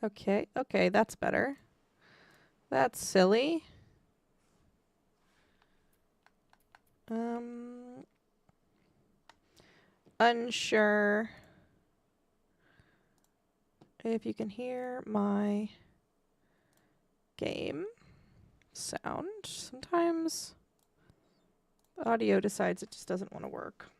Okay, okay, that's better. That's silly. Unsure if you can hear my game sound. Sometimes the audio decides it just doesn't want to work.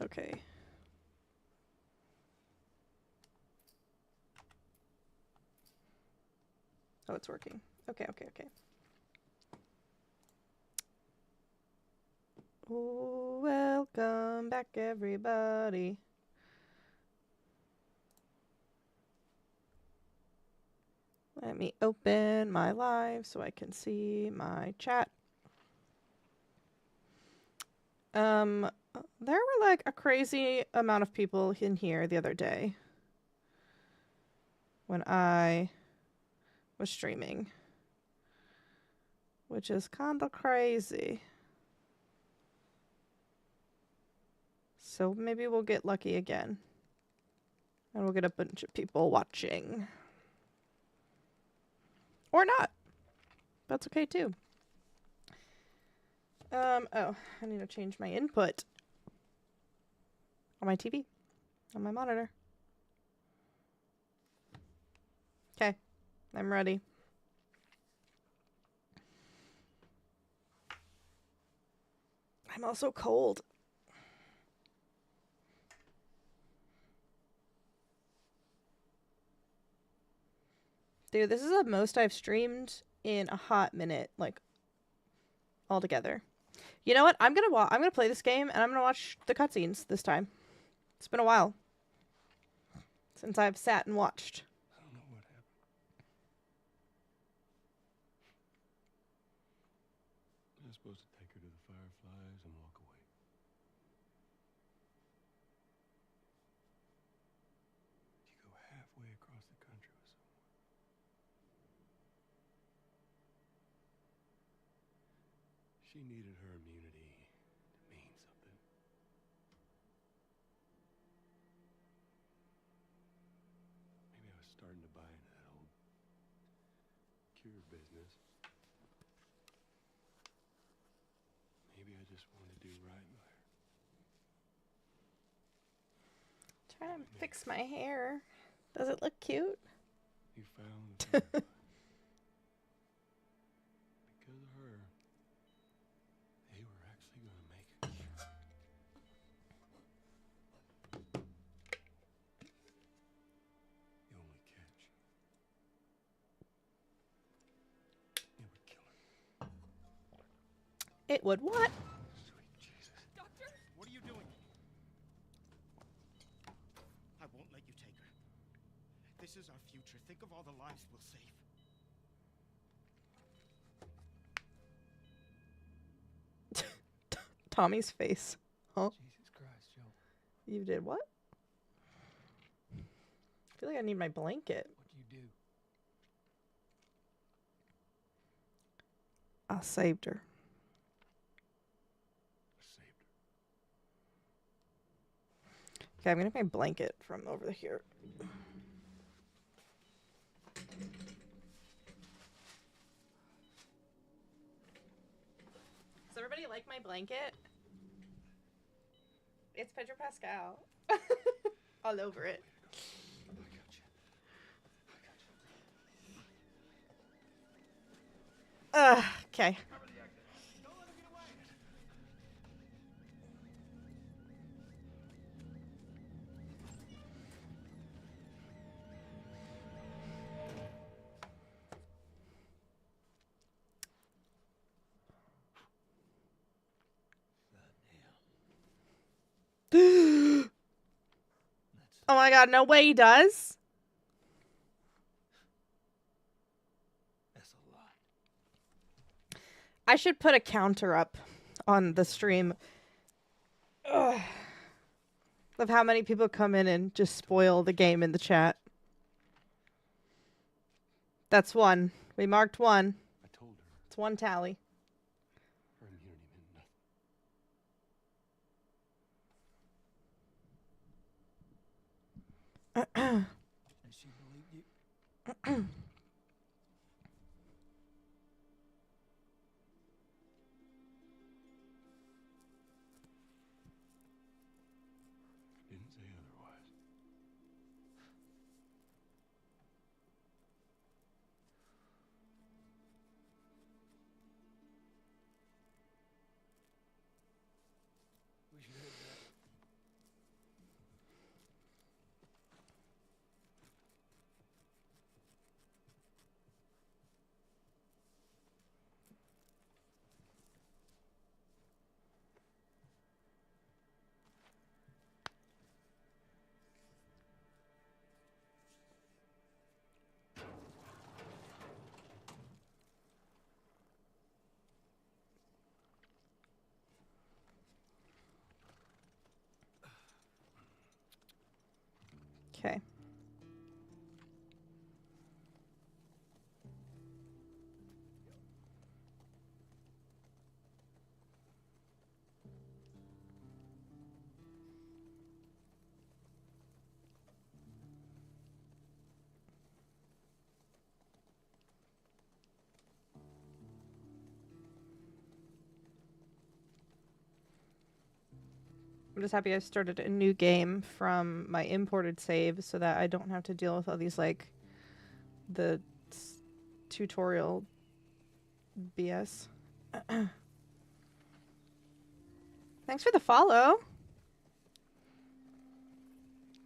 Okay. Oh, it's working. Okay, okay, okay. Oh, welcome back, everybody. Let me open my live so I can see my chat. There were like a crazy amount of people in here the other day when I was streaming, which is kind of crazy. So maybe we'll get lucky again. And we'll get a bunch of people watching. Or not. That's okay too. Oh, I need to change my input on my TV, on my monitor. Okay, I'm ready. I'm also cold. Dude, this is the most I've streamed in a hot minute, like, altogether. You know what? I'm gonna play this game, and I'm gonna watch the cutscenes this time. It's been a while since I've sat and watched. I don't know what happened. I was supposed to take her to the Fireflies and walk away. You go halfway across the country with someone. She needed her immunity to mean something. Maybe I was starting to buy into that old cure business. Maybe I just wanted to do right by her. Trying to fix my hair. Does it look cute? You found the Fireflies. Because of her, they were actually going to make a cure. The only catch, it would kill her. It would what? Sweet Jesus. Doctor? What are you doing? I won't let you take her. This is our future. Think of all the lives we'll save. Tommy's face. Huh? Jesus Christ, Joe. You did what? I feel like I need my blanket. What'd you do? I saved her. I saved her. Okay, I'm gonna get my blanket from over here. Does everybody like my blanket? It's Pedro Pascal. All over it. I got you. Okay. Don't let him get away. Oh my god, no way he does. That's a lot. I should put a counter up on the stream of how many people come in and just spoil the game in the chat. That's one. We marked one. I told her It's one tally. her immunity meant nothing. And she believed you. Didn't say otherwise. We should head back. Okay. I'm just happy I started a new game from my imported save so that I don't have to deal with all these, like, the tutorial BS. Thanks for the follow.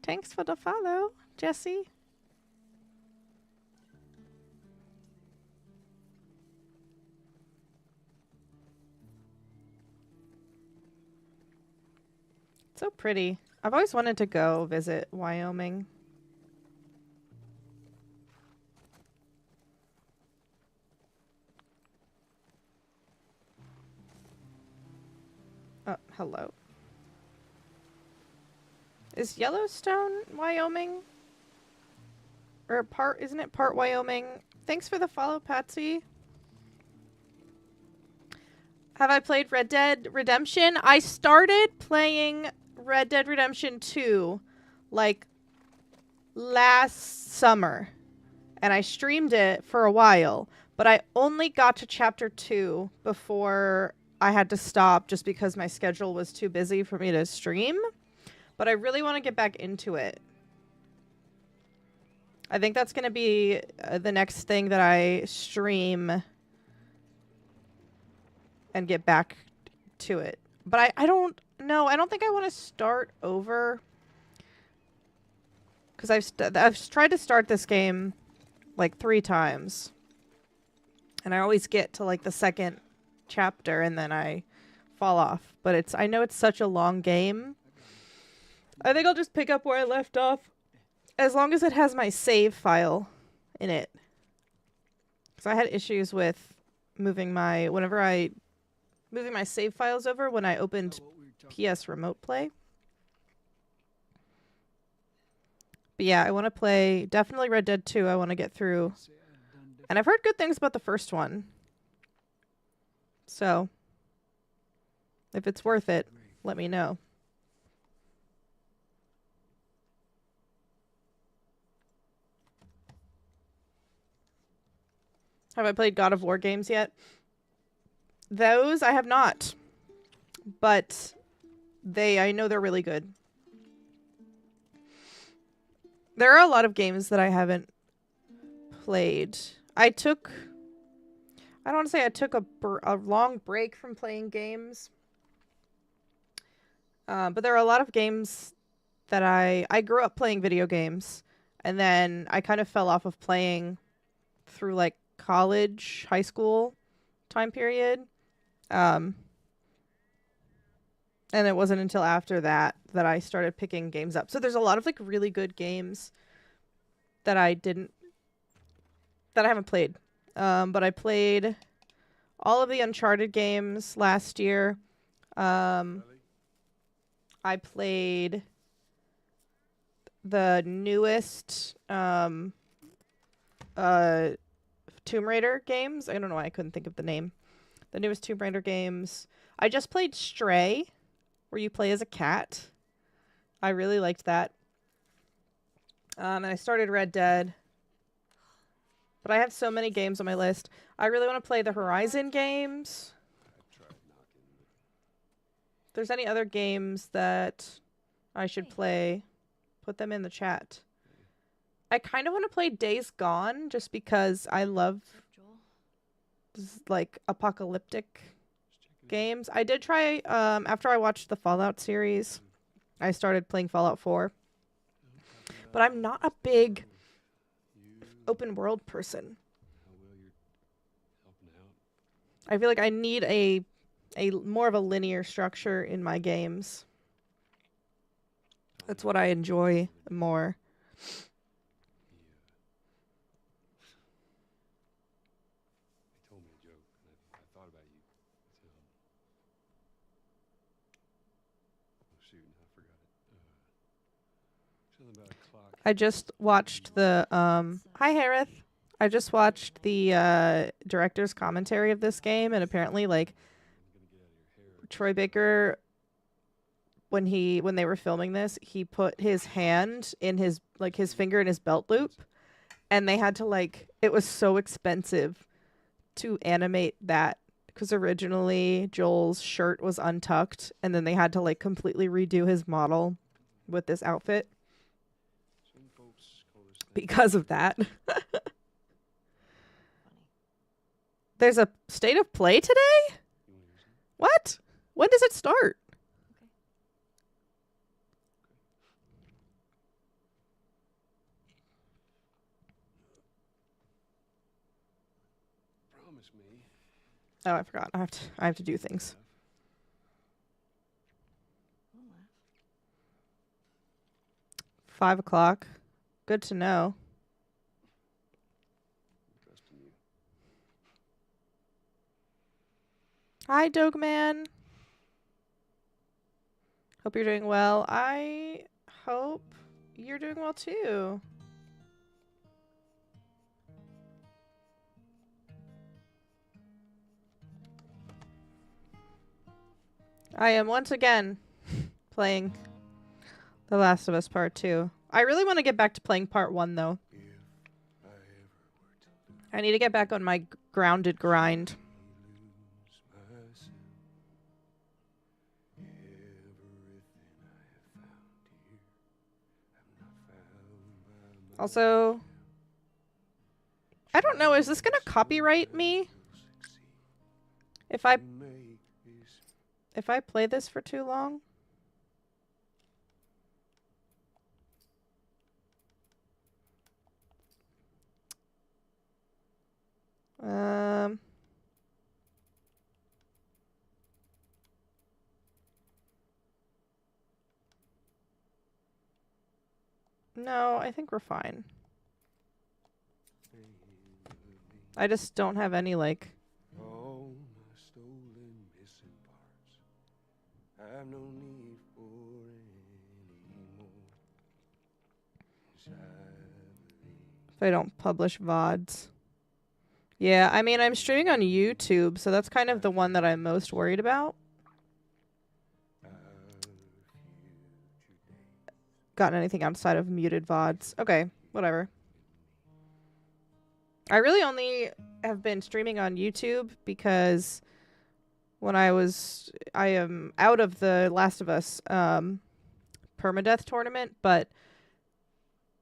Thanks for the follow, Jesse. So pretty. I've always wanted to go visit Wyoming. Oh, hello. Is Yellowstone Wyoming? Or isn't it part Wyoming? Thanks for the follow, Patsy. Have I played Red Dead Redemption? I started playing Red Dead Redemption 2 like last summer. And I streamed it for a while. But I only got to chapter 2 before I had to stop just because my schedule was too busy for me to stream. But I really want to get back into it. I think that's going to be the next thing that I stream and get back to it. But I don't know. I don't think I want to start over. Because I've tried to start this game like 3 times. And I always get to like the second chapter and then I fall off. But I know it's such a long game. I think I'll just pick up where I left off. As long as it has my save file in it. Because I had issues with moving my save files over when I opened PS Remote Play. But yeah, I want to play definitely Red Dead 2. I want to get through. And I've heard good things about the first one. So, if it's worth it, let me know. Have I played God of War games yet? Those I have not. But I know they're really good. There are a lot of games that I haven't played. I don't want to say I took a long break from playing games. But there are a lot of games that I grew up playing video games. And then I kind of fell off of playing through like college, high school time period. And it wasn't until after that I started picking games up. So there's a lot of like really good games that I haven't played. But I played all of the Uncharted games last year. I played the newest Tomb Raider games. I don't know why I couldn't think of the name. The newest Tomb Raider games. I just played Stray, where you play as a cat. I really liked that. And I started Red Dead. But I have so many games on my list. I really want to play the Horizon games. I tried knocking, but If there's any other games that I should play, put them in the chat. I kind of want to play Days Gone just because I love like apocalyptic just checking it out. games. I did try after I watched the Fallout series, I started playing Fallout 4, but I'm not a big You, open world person. how well you're helping out. I feel like I need a more of a linear structure in my games. That's what I enjoy more. He told me a joke, and I thought about you. Oh shoot, I forgot it. Something about a clock. I just watched the hi Harith. I just watched the director's commentary of this game, and apparently like I'm gonna get out of your hair. Troy Baker, when they were filming this, he put his hand in his finger in his belt loop, and they had to like, it was so expensive to animate that because originally Joel's shirt was untucked, and then they had to like completely redo his model with this outfit Some folks call this thing because of that. There's a state of play today? You wanna hear something? What? When does it start? Promise me. Oh, I forgot. I have to do things. 5 o'clock. Good to know. I'm trusting you. Hi, Dogman. Hope you're doing well. I hope you're doing well too. I am once again playing The Last of Us Part 2. I really want to get back to playing Part 1 though. If I ever were to lose I need to get back on my grounded grind. myself, everything I have found here, I've not found by Also, I don't know, is this gonna copyright me if I play this for too long? No, I think we're fine. I just don't have any like all my stolen missing parts. I've no need for any more. 'Cause I believe if I don't publish VODs. Yeah, I mean, I'm streaming on YouTube, so that's kind of the one that I'm most worried about. our future days. Gotten anything outside of muted VODs. Okay, whatever. I really only have been streaming on YouTube because when I am out of the Last of Us permadeath tournament, but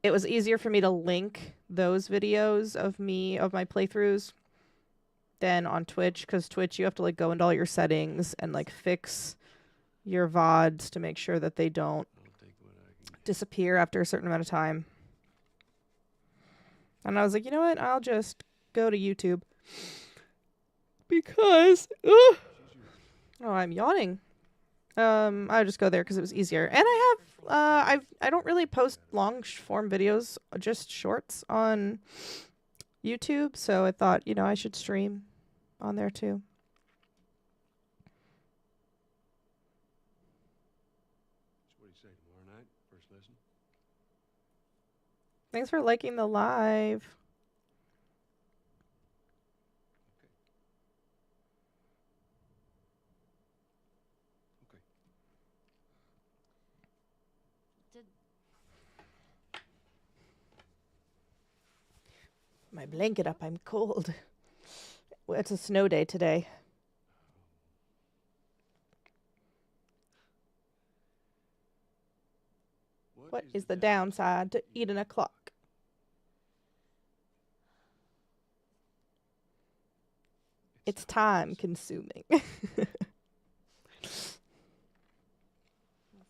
it was easier for me to link those videos of my playthroughs than on Twitch, because Twitch you have to like go into all your settings and like fix your VODs to make sure that they don't I'll take what I can get. disappear after a certain amount of time. And I was like, you know what? I'll just go to YouTube because oh, I'm yawning. I just go there because it was easier, and I have I don't really post long form videos, just shorts on YouTube. So I thought, you know, I should stream on there too. So what do you say, tomorrow night? First lesson? Thanks for liking the live. Okay. Did my blanket up. I'm cold. Well, it's a snow day today. What is the downside to eating a clock? It's time consuming. That's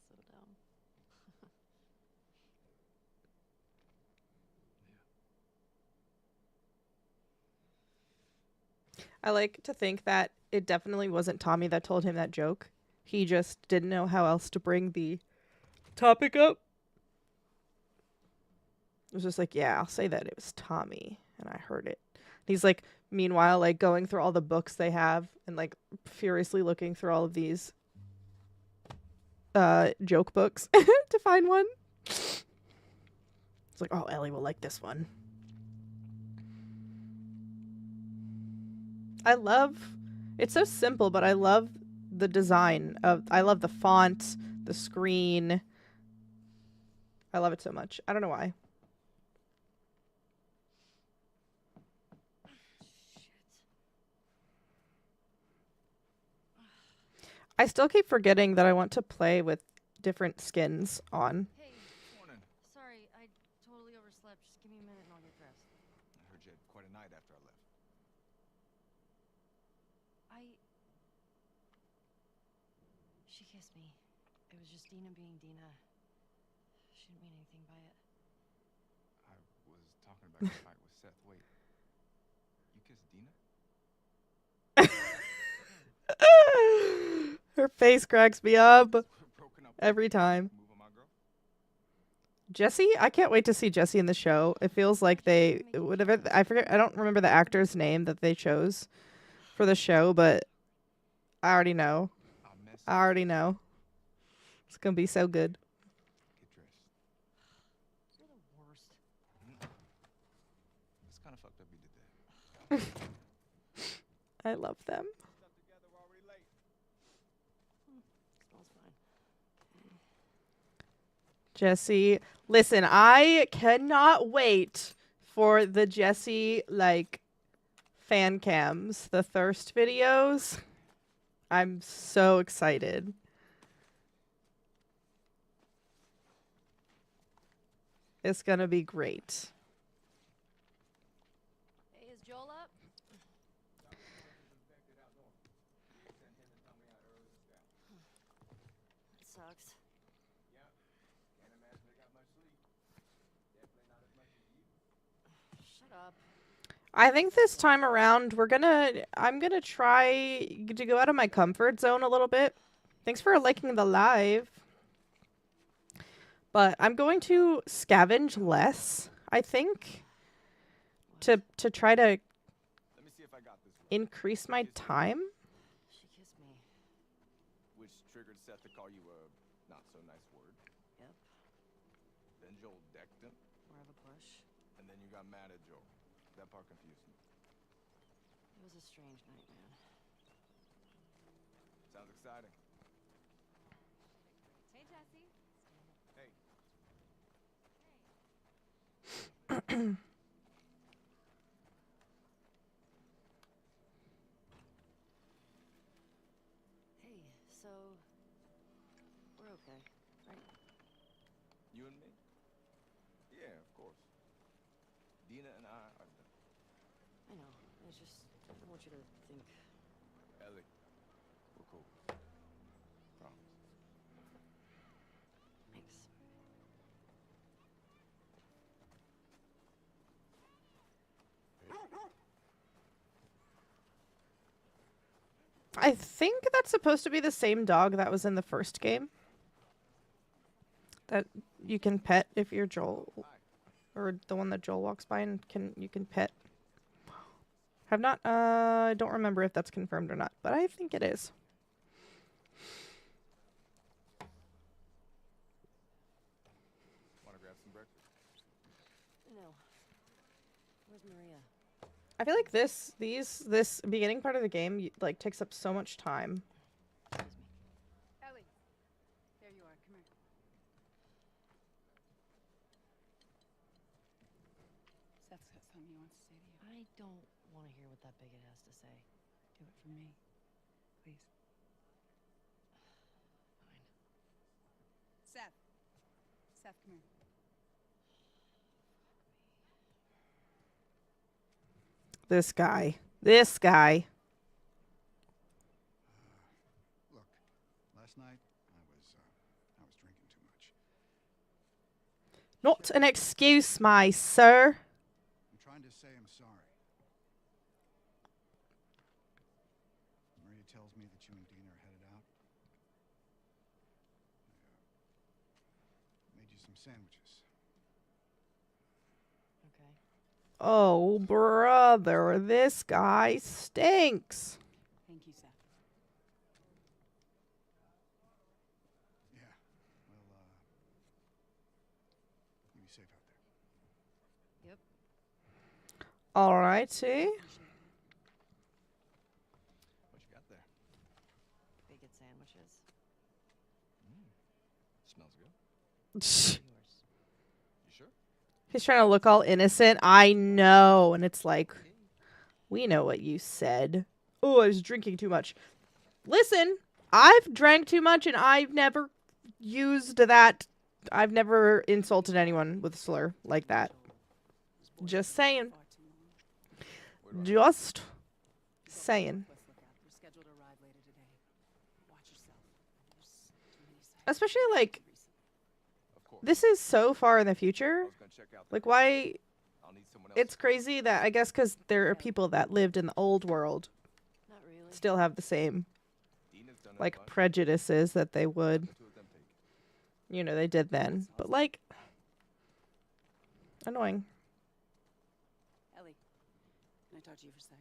so dumb. I like to think that it definitely wasn't Tommy that told him that joke. He just didn't know how else to bring the topic up. It was just like, yeah, I'll say that it was Tommy, and I heard it. He's like, meanwhile, like going through all the books they have and like furiously looking through all of these joke books to find one. It's like, oh, Ellie will like this one. I love it's so simple, but I love the design of I love the font, the screen. I love it so much. I don't know why. I still keep forgetting that I want to play with different skins on. Hey, Morning. sorry, I totally overslept. Just give me a minute and I'll get dressed. I heard you had quite a night after I left. She kissed me. It was just Dina being Dina. She didn't mean anything by it. I was talking about your fight with Seth. Wait, you kissed Dina? Her face cracks me up We're broken up every time. Move on my girl? Jesse, I can't wait to see Jesse in the show. It feels like they whatever I forget. I don't remember the actor's name that they chose for the show, but I already know. I'll mess I already know. It's gonna be so good. Get dressed. You're the worst. It's kind of fucked up you did that. I love them. Smells fine. Jesse, listen, I cannot wait for the Jesse like fan cams, the thirst videos. I'm so excited. It's gonna be great. Hey, is Joel up? That sucks. Shut up. I think this time around I'm gonna try to go out of my comfort zone a little bit. Thanks for liking the live. But I'm going to scavenge less, I think, to try to Let me see if I got this right. increase my time. She kissed me. Which triggered Seth to call you a not so nice word. Yep. Then Joel decked him, More of a push. and then you got mad at Joel. That part confused me. It was a strange night, man. Sounds exciting. Hey, Jesse. Hey, Hey, so we're okay, right? you and me? Yeah, of course. Dina and I are done. I know. It's just I don't want you to think. Ellie, we're cool. Promise. Thanks. I think that's supposed to be the same dog that was in the first game. That you can pet if you're Joel, or the one that Joel walks by and you can pet. Have not. I don't remember if that's confirmed or not, but I think it is. Want to grab some breakfast? No. Where's Maria? I feel like this beginning part of the game like takes up so much time. Excuse me. Ellie, there you are. Come here. something he wants to say to you. I don't want to hear what that bigot has to say. Do it for me, please. Fine. Seth. Seth, come here. This guy. This guy. Look, last night I was drinking too much. Not an excuse, my sir. I'm trying to say I'm sorry. Maria tells me that you and Dina are headed out. I made you some sandwiches. Okay. Oh, brother. This guy stinks. Thank you, Seth. Yeah. Well, you be safe out there. Yep. Alrighty. What you got there? Bigot sandwiches. Smells good. He's Yours. You sure? trying to look all innocent. I know. And it's like, we know what you said. Oh, I was drinking too much. Listen, I've drank too much and I've never used that. I've never insulted anyone with a slur like that. Just saying. Far too long. Just saying. Let's look out. They're scheduled to arrive later today. Watch yourself. There's too many sightings. Especially like, Of course. this is so far in the I future. was gonna check out the Like, car. why? I'll need someone else. It's crazy that I guess because there are people that lived in the old world Not really. still have the same Dina's done it a like bunch. prejudices that they would, Two of them take. they did then. But like, annoying. Ellie, can I talk to you for a sec?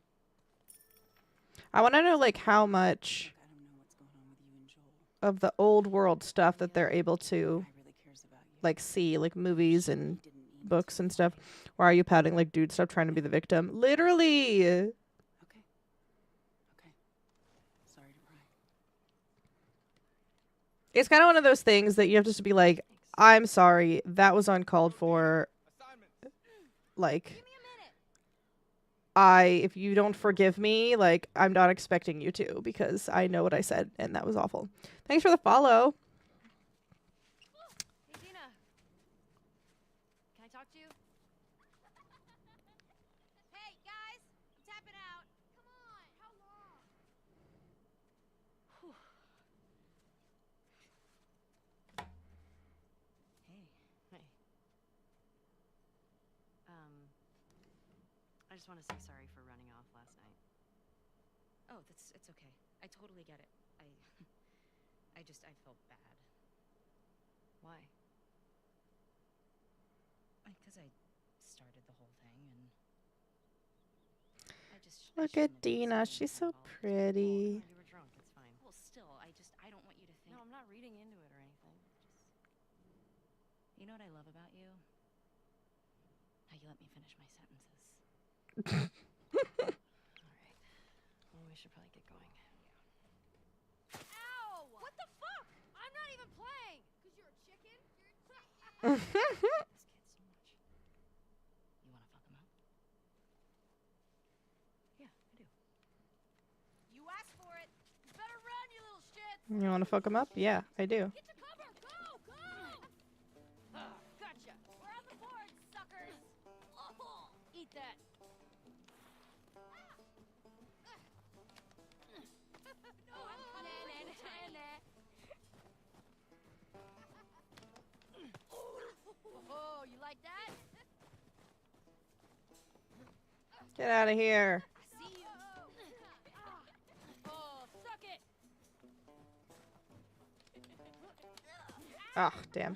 I want to know like how much Look, I don't know what's going on with you and Joel. of the old world stuff that they're able to Guy really cares about you. like see, like movies and He didn't mean books to. and stuff. Why are you pouting? Like, dude, stop trying to be the victim. Literally. Okay. Okay. Sorry to pry. It's kind of one of those things that you have to just be like, Thanks. I'm sorry, that was uncalled for. Assignment. Like, if you don't forgive me, like, I'm not expecting you to because I know what I said and that was awful. Thanks for the follow. Hey, Dina. Can I talk to you? Hey, guys! I'm tapping out. Come on! How long? Hey. Hey. I just want to say sorry for running off last night. Oh, it's okay. I totally get it. I felt bad. Why? Because I started the whole thing and I just Look shouldn't at have been Dina. so She's so involved. pretty. You were drunk. It's fine. Well, still, I don't want you to think. No, I'm not reading into it or anything. You know what I love about you? How you let me finish my sentences. All right. Well, we should probably get going. Ow! What the fuck? I'm not even playing! Because you're a chicken? This kid so much. You want to fuck him up? Yeah, I do. You asked for it! You better run, you little shit! You want to fuck him up? Yeah, I do. Get to cover! Go! Go! Gotcha! We're on the board, suckers! Oh, eat that! No, I'm coming! Oh, you like that? Get out of here. I see you! Oh, suck it! Oh, damn.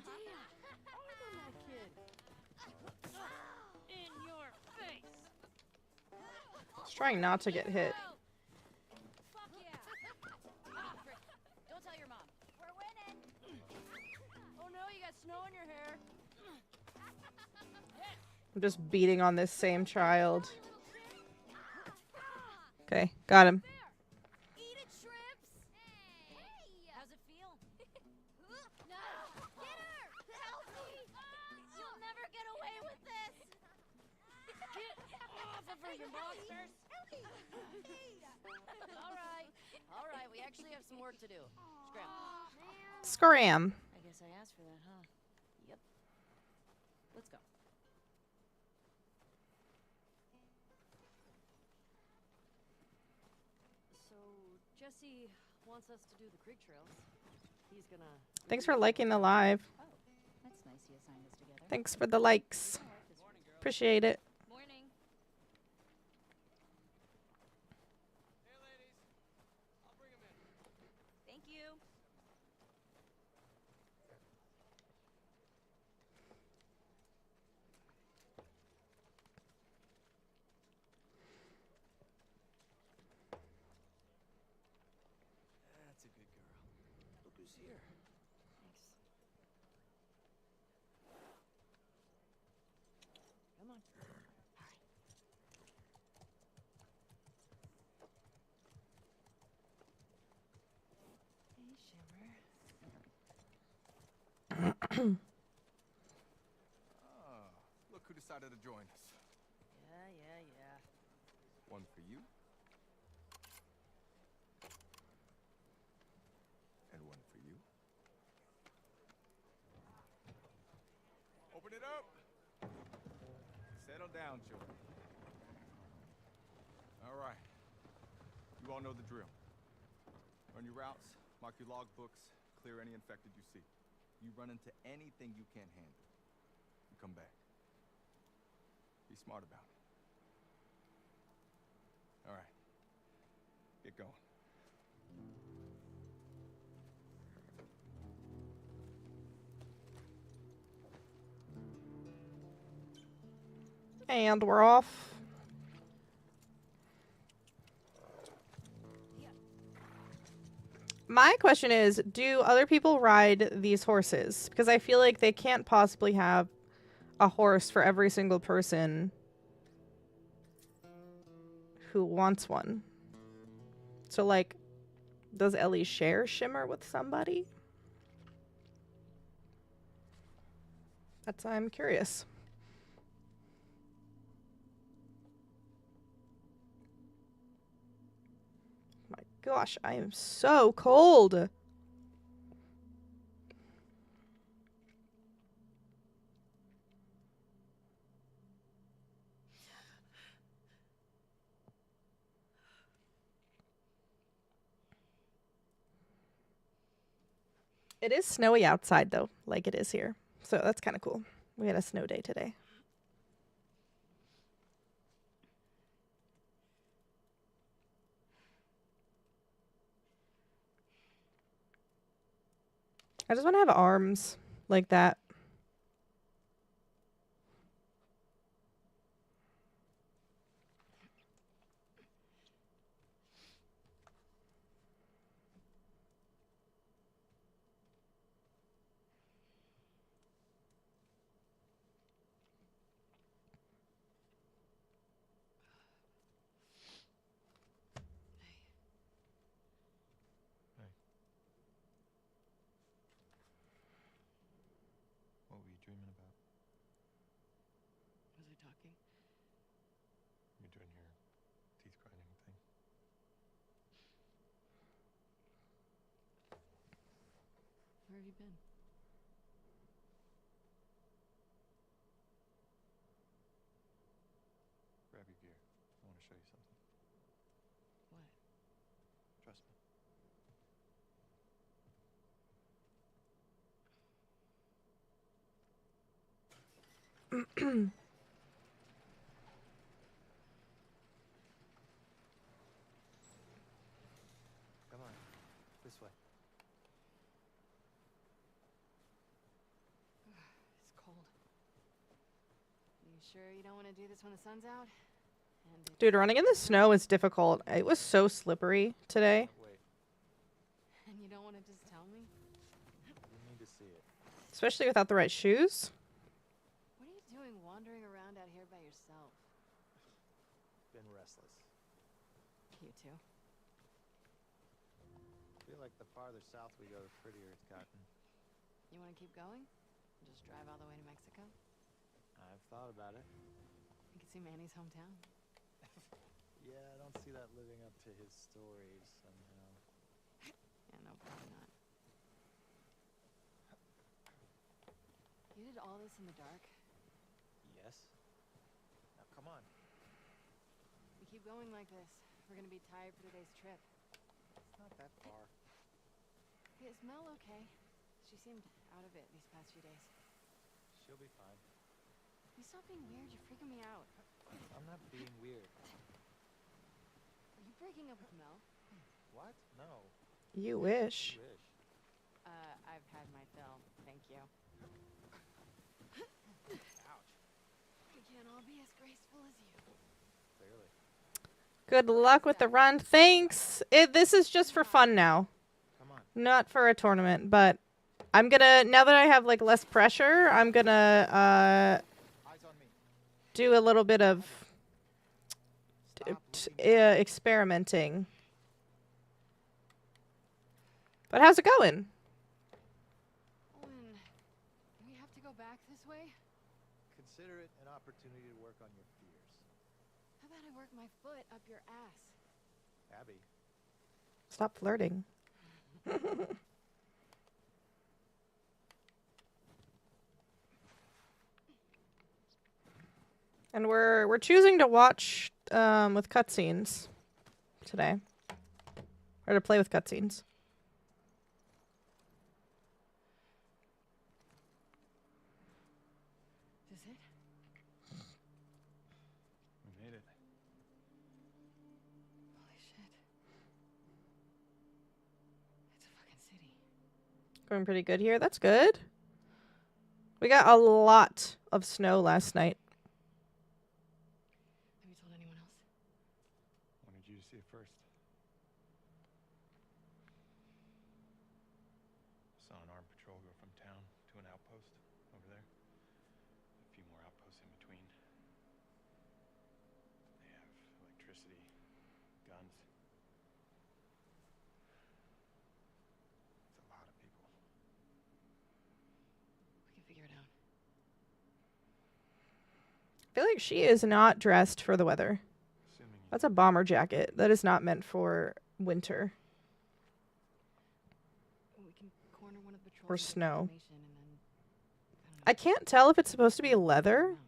In your face! Just trying not to get hit. Fuck yeah! Frick. Don't tell your mom. We're winning! Oh no, you got snow in your hair. I'm just beating on this same child. Okay, got him. Eat it, shrimps! Hey! How's it feel? No! Get her! Help me! You'll never get away with this! Get you monsters! All right, we actually have some work to do. Scram. Scram. I guess I asked for that, huh? Yep. Let's go. So, Jesse wants us to do the creek trails. He's gonna... Thanks for liking the live. Oh, that's nice you assigned us together. Thanks for the likes. Appreciate it. Morning. Hey, ladies. I'll bring him in. Thank you. That's a good girl. Look who's here. Thanks. Come on. Hey, Shimmer. Ah, look who decided to join us. Yeah. One for you. And one for you. Open it up. Settle down, children. All right. You all know the drill. Run your routes, mark your logbooks, clear any infected you see. You run into anything you can't handle, you come back. Be smart about it. All right. Get going. And we're off. My question is, do other people ride these horses? Because I feel like they can't possibly have a horse for every single person who wants one. So, like, does Ellie share Shimmer with somebody? I'm curious. My gosh, I am so cold. It is snowy outside, though, like it is here. So that's kind of cool. We had a snow day today. I just want to have arms like that. What were you dreaming about? Was I talking? You're doing your teeth grinding thing. Where have you been? Grab your gear. I want to show you something. What? Trust me. Come on. This way. It's cold. You sure you don't want to do this when the sun's out? And it's Dude, running in the snow is difficult. It was so slippery today. Wait. And you don't want to just tell me? You need to see it. Especially without the right shoes. What are you doing wandering around out here by yourself? Been restless. You too. Feel like the farther south we go, the prettier it's gotten. You want to keep going? Just drive all the way to Mexico? I've thought about it. You can see Manny's hometown. Yeah, I don't see that living up to his stories somehow. Yeah, no, probably not. You did all this in the dark? Yes? Now come on. We keep going like this. We're gonna be tired for today's trip. It's not that far. Hey, is Mel okay? She seemed out of it these past few days. She'll be fine. You stop being weird, you're freaking me out. I'm not being weird. Are you breaking up with Mel? What? No. You wish. You wish. I've had my fill. Thank you. Ouch. We can't all be as graceful as you. Clearly. Good luck with the run. Thanks. This is just for fun now. Come on. Not for a tournament, but I'm gonna, now that I have like less pressure, I'm gonna Eyes on me. do a little bit of Stop looking back. experimenting. But how's it going? Owen, do we have to go back this way? Consider it an opportunity to work on your fears. How about I work my foot up your ass? Abby. Stop flirting. And we're choosing to watch with cutscenes today, or to play with cutscenes. Is this it? We made it. Holy shit. It's a fucking city. Going pretty good here. That's good. We got a lot of snow last night. Have you told anyone else? Wanted you to see it first. Saw an armed patrol go from town to an outpost over there. A few more outposts in between. They have electricity, guns. It's a lot of people. We can figure it out. I feel like she is not dressed for the weather. Assuming you That's a bomber jacket. That is not meant for winter. We can corner one of the patrols Or and get snow. information and then, I I don't know, can't tell if it's supposed to be leather, around.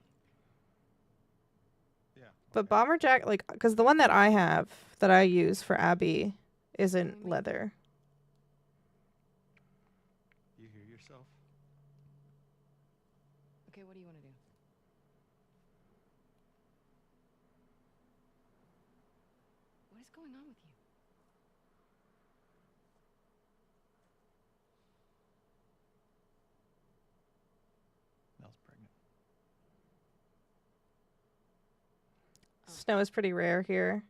Yeah. but okay. bomber jacket, like, because the one that I have, that I use for Abby, isn't Maybe. leather. You hear yourself? Okay, what do you want to do? What is going on with you? Mel's pregnant. Oh. Snow is pretty rare here.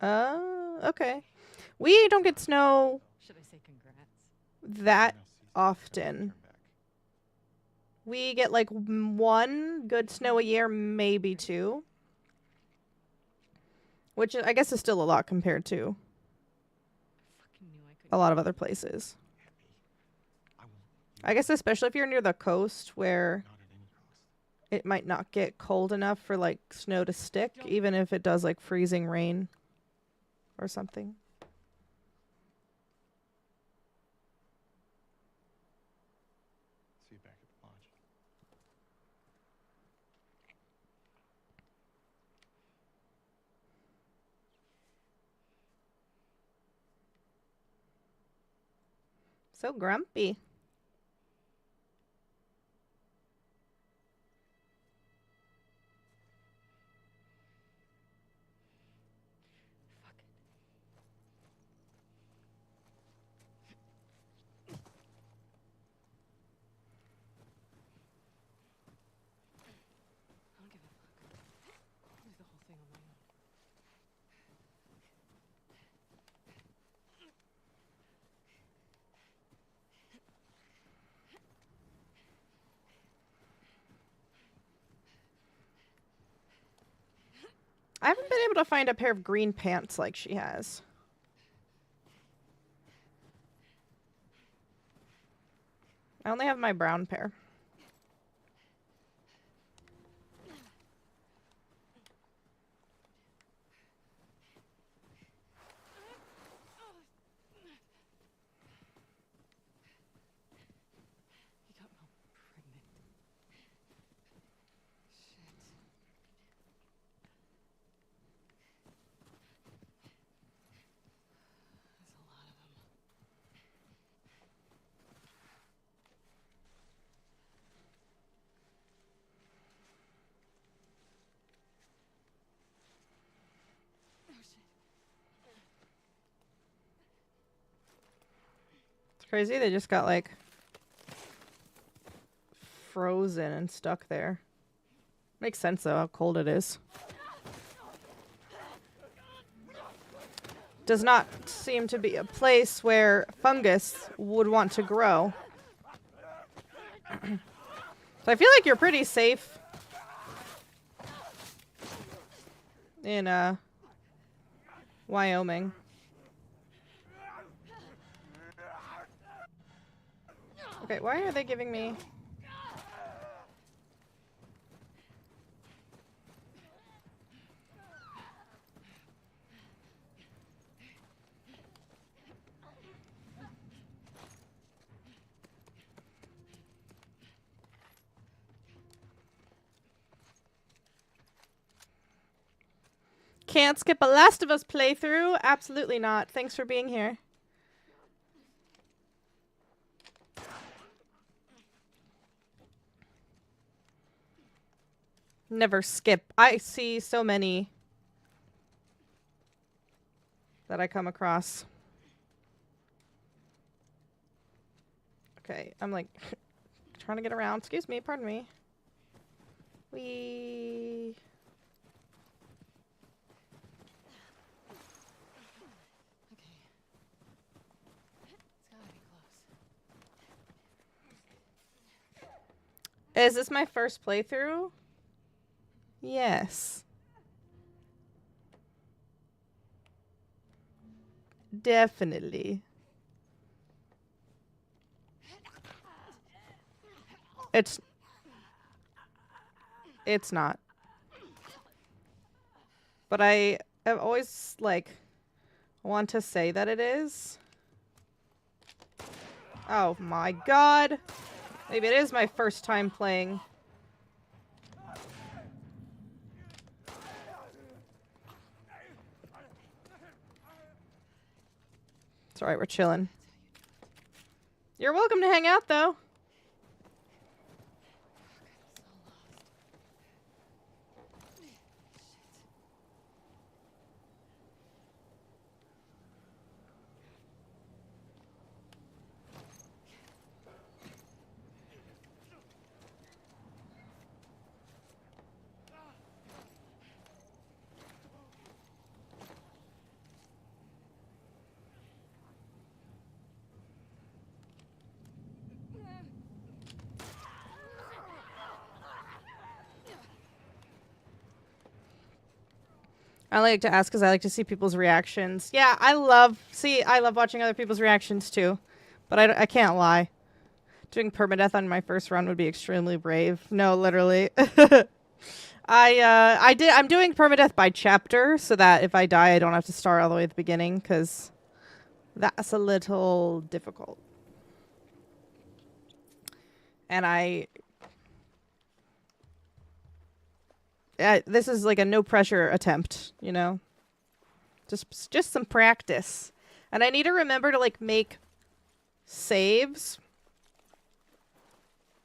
Okay. We don't get snow Should I say congrats? that Mel sees it, often. turn back. We get like one good snow a year, maybe two. Which I guess is still a lot compared to I fucking knew I couldn't. a lot of other places. I won't. I guess especially if you're near the coast where Not at any cost. it might not get cold enough for like snow to stick, even if it does like freezing rain or something. See you back at the lodge. So grumpy. Fuck. I don't give a fuck. I'll do the whole thing on my own. I haven't been able to find a pair of green pants like she has. I only have my brown pair. Crazy, they just got like frozen and stuck there. Makes sense though, how cold it is. Does not seem to be a place where fungus would want to grow. So I feel like you're pretty safe in Wyoming. Okay, why are they giving me... Can't skip a Last of Us playthrough? Absolutely not. Thanks for being here. Never skip. I see so many that I come across. Okay, I'm like trying to get around. Excuse me, pardon me. We... Is this my first playthrough? Yes. Definitely. It's not. But I have always, like, want to say that it is. Oh my god. Maybe it is my first time playing. It's alright, we're chilling. You're welcome to hang out, though. I like to ask because I like to see people's reactions. Yeah, I love watching other people's reactions too. But I can't lie. Doing permadeath on my first run would be extremely brave. No, literally. I'm doing permadeath by chapter so that if I die, I don't have to start all the way at the beginning because that's a little difficult. And this is like a no pressure attempt, you know, just some practice. And I need to remember to like make saves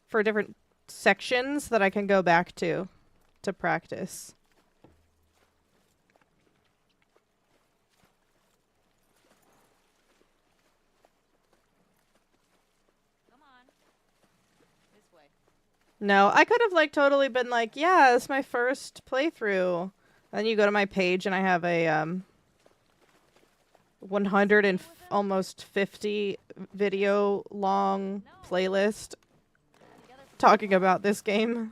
for different sections that I can go back to practice. Come on. This way. No, I could have like totally been like, yeah, it's my first playthrough. Then you go to my page and I have a 100 and almost 50 video long playlist talking about this game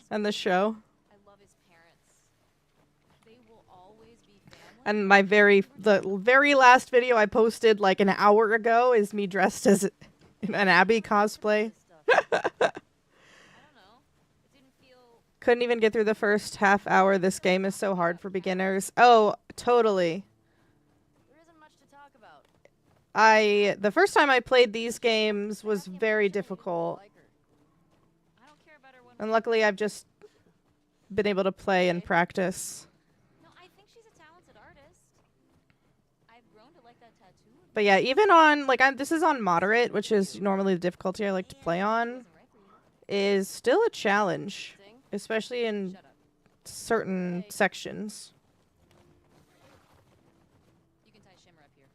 and the show. I love his parents. They will always be family. And the very last video I posted like an hour ago is me dressed as an Abby cosplay. Couldn't even get through the first half hour. This game is so hard for beginners. Oh, totally. There isn't much to talk about. The first time I played these games was very difficult. And luckily I've just been able to play and practice. No, I think she's a talented artist. I've grown to like that tattoo. But yeah, even on this is on moderate, which is normally the difficulty I like to play on, is still a challenge. Especially in certain sections. You can tie Shimmer up here.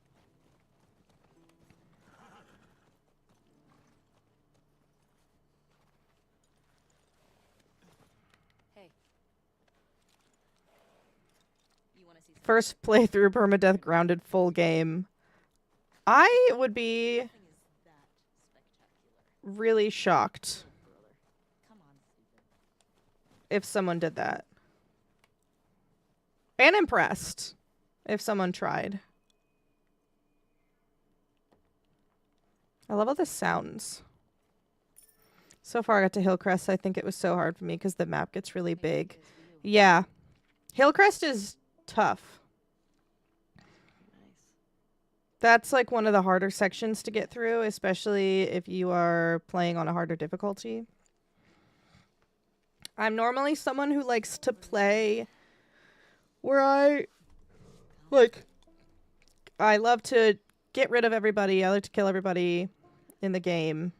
first playthrough permadeath grounded full game. I would be really shocked if someone did that. And impressed if someone tried. I love all the sounds. So far I got to Hillcrest. I think it was so hard for me because the map gets really big. Yeah. Hillcrest is tough. That's like one of the harder sections to get through, especially if you are playing on a harder difficulty. I'm normally someone who likes to play where I love to get rid of everybody. I like to kill everybody in the game.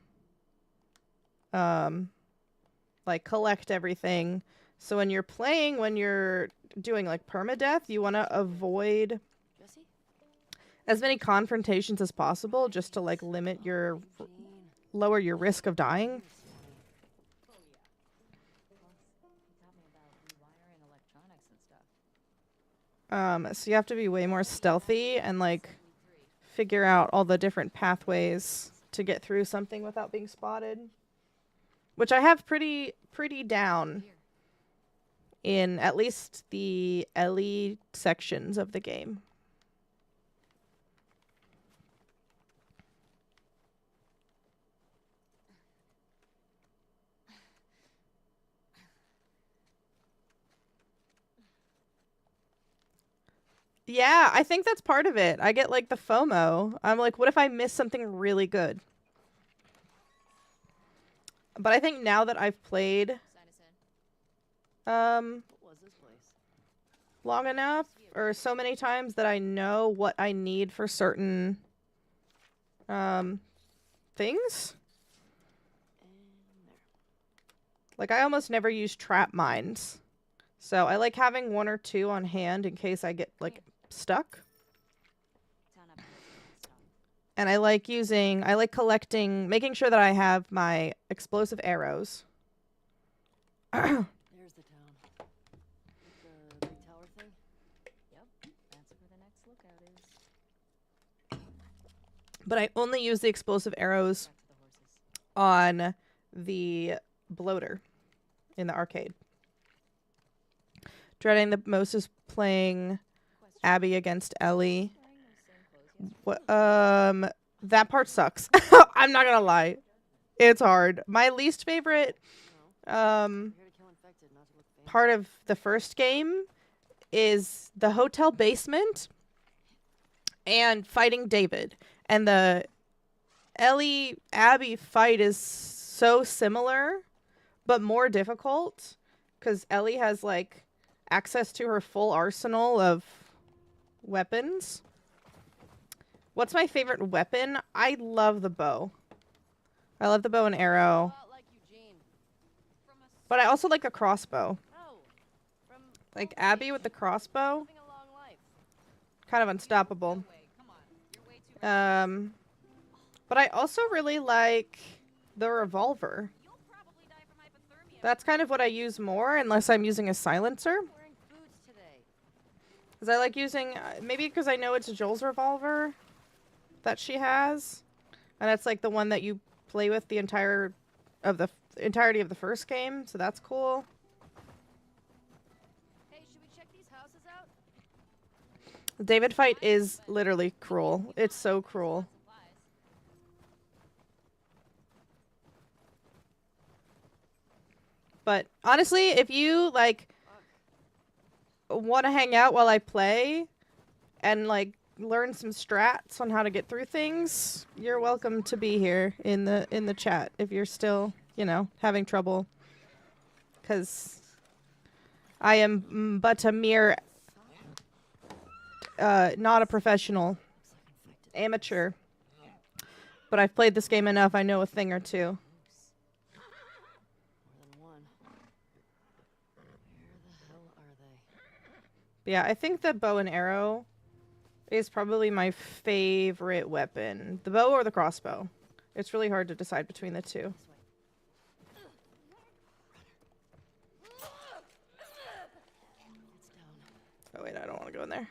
Like collect everything. So when you're playing, when you're doing like permadeath, you want to avoid as many confrontations as possible just to like lower your risk of dying. So you have to be way more stealthy and like figure out all the different pathways to get through something without being spotted, which I have pretty down in at least the Ellie sections of the game. Yeah, I think that's part of it. I get like the FOMO. I'm like, what if I miss something really good? But I think now that I've played long enough or so many times that I know what I need for certain things. Like I almost never use trap mines. So I like having 1 or 2 on hand in case I get like stuck. And I like collecting, making sure that I have my explosive arrows. There's the town. The big tower thing? Yep, that's where the next lookout is. But I only use the explosive arrows on the bloater in the arcade. Dreading the most is playing Abby against Ellie. What, that part sucks. I'm not gonna lie. It's hard. My least favorite part of the first game is the hotel basement and fighting David. And the Ellie Abby fight is so similar, but more difficult because Ellie has like access to her full arsenal of weapons. What's my favorite weapon? I love the bow. I love the bow and arrow. But I also like the crossbow. Like Abby with the crossbow. Kind of unstoppable. But I also really like the revolver. That's kind of what I use more, unless I'm using a silencer. Because I like using, maybe because I know it's Joel's revolver that she has. And it's like the one that you play with the entirety of the first game, so that's cool. Hey, should we check these houses out? The David fight is literally cruel. It's so cruel. But honestly, if you like want to hang out while I play and like learn some strats on how to get through things, you're welcome to be here in the chat if you're still, you know, having trouble. 'Cause I am but a mere not a professional, amateur. But I've played this game enough, I know a thing or two. Yeah, I think the bow and arrow is probably my favorite weapon. The bow or the crossbow. It's really hard to decide between the two. Oh wait, I don't want to go in there.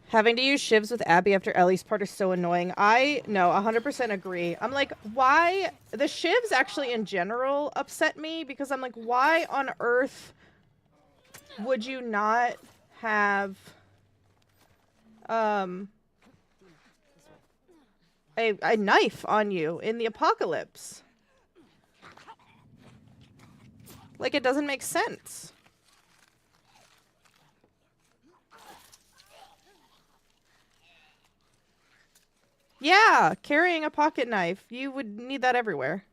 Having to use shivs with Abby after Ellie's part is so annoying. I no, 100% agree. I'm like, why? The shivs actually in general upset me because I'm like, why on earth would you not have a knife on you in the apocalypse? Like, it doesn't make sense. Yeah, carrying a pocket knife. You would need that everywhere.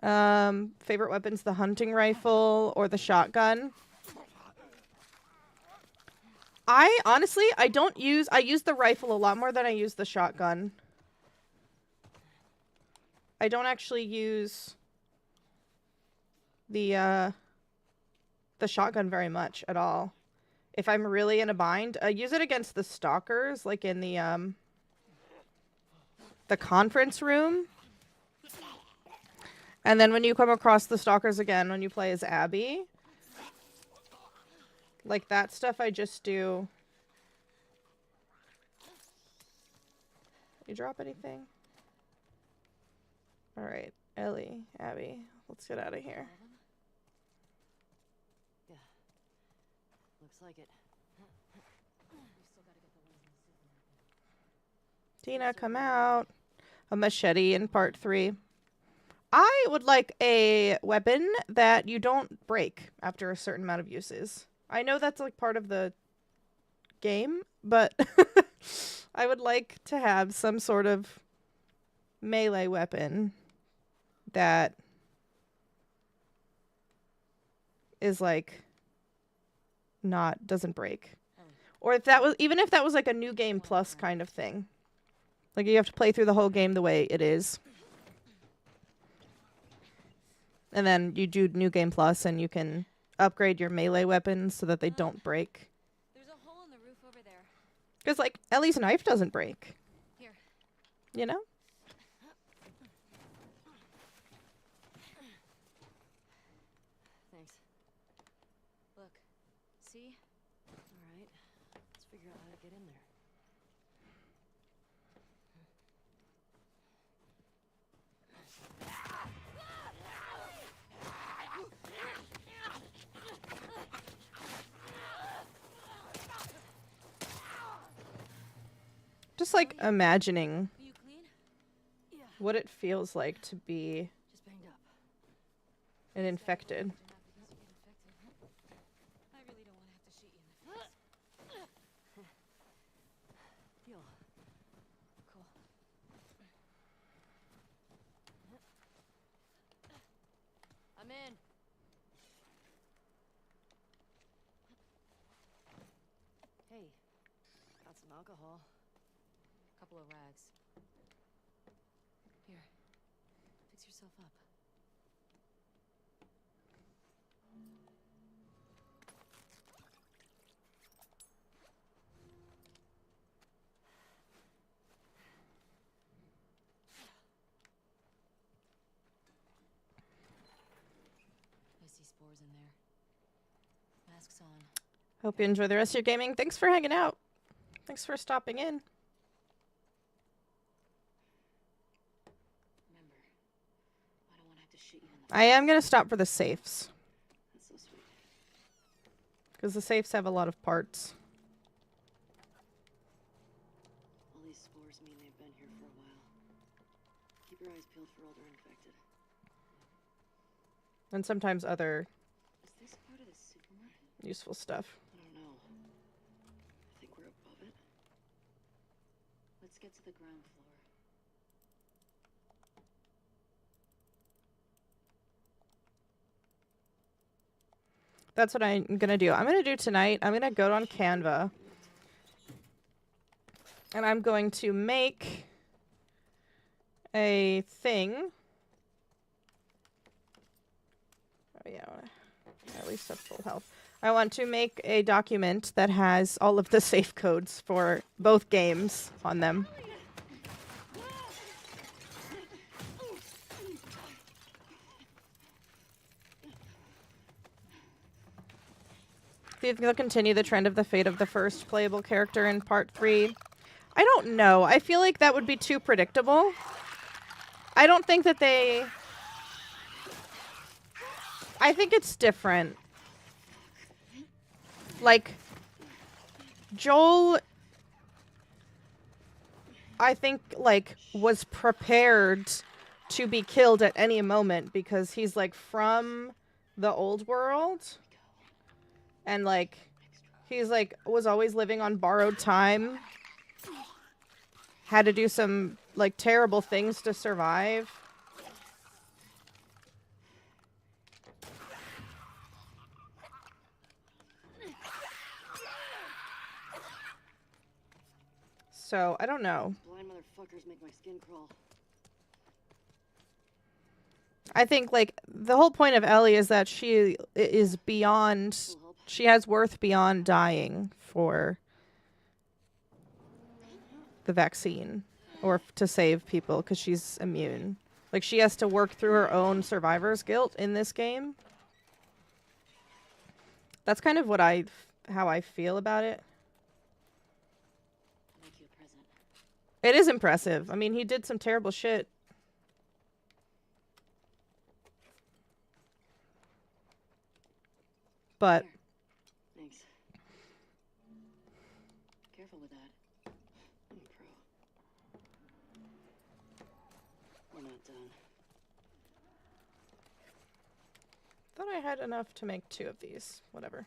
Favorite weapons, the hunting rifle or the shotgun. I use the rifle a lot more than I use the shotgun. I don't actually use the shotgun very much at all. If I'm really in a bind, I use it against the stalkers, like in the conference room. And then when you come across the stalkers again, when you play as Abby, like that stuff I just do. You drop anything? All right, Ellie, Abby, let's get out of here. Yeah. Looks like it. Tina, come out. A machete in part 3. I would like a weapon that you don't break after a certain amount of uses. I know that's like part of the game, but I would like to have some sort of melee weapon that is like doesn't break. Or even if that was like a new game plus kind of thing. Like, you have to play through the whole game the way it is. And then you do New Game Plus, and you can upgrade your melee weapons so that they don't break. There's a hole in the roof over there. Because, like, Ellie's knife doesn't break. Here. You know? Thanks. Look. See? All right. Let's figure out how to get in there. Just, like, imagining Are you clean? Yeah. what it feels like to be Just banged up. an infected. I really don't want to have to shoot you in the face. Deal. Cool. I'm in. Hey, got some alcohol. Couple of rags. Here, fix yourself up. I see spores in there. Masks on. Hope you enjoy the rest of your gaming. Thanks for hanging out. Thanks for stopping in. Remember, I don't want to have to shoot you in the I am going to stop for the safes. That's so sweet. Because the safes have a lot of parts. All these spores mean they've been here for a while. Keep your eyes peeled for older infected. And sometimes other Is this part of the supermarket? useful stuff. I don't know. I think we're above it. Let's get to the ground floor. That's what I'm going to do. I'm going to do tonight. I'm going to go on Canva. And I'm going to make a thing. Oh, yeah. At least at full health. I want to make a document that has all of the safe codes for both games on them. think they'll continue the trend of the fate of the first playable character in part 3. I don't know. I feel like that would be too predictable. I don't think that they... I think it's different. Like, Joel, I think, like, was prepared to be killed at any moment because he's, like, from the old world. And, like, he's, like, was always living on borrowed time. Had to do some, like, terrible things to survive. So, I don't know. Blind motherfuckers make my skin crawl. I think, like, the whole point of Ellie is that she is beyond... She has worth beyond dying for the vaccine. Or to save people, because she's immune. Like, she has to work through her own survivor's guilt in this game. That's kind of what how I feel about it. It is impressive. I mean, he did some terrible shit. But... Thanks. Careful with that. I'm a pro. We're not done. Thought I had enough to make 2 of these. Whatever.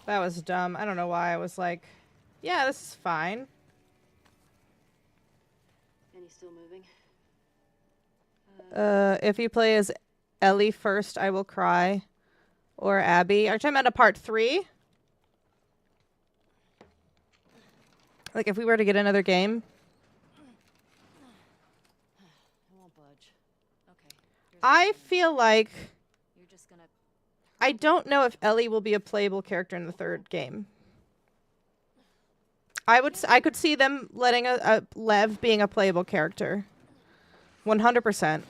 That was dumb. I don't know why I was like, yeah, this is fine. Penny's still moving. If you play as Ellie first, I will cry. Or Abby. Are you talking about a part 3? Like if we were to get another game? I won't budge. Okay. I feel like... You're just gonna... I don't know if Ellie will be a playable character in the 3rd game. I could see them letting a Lev being a playable character. 100%.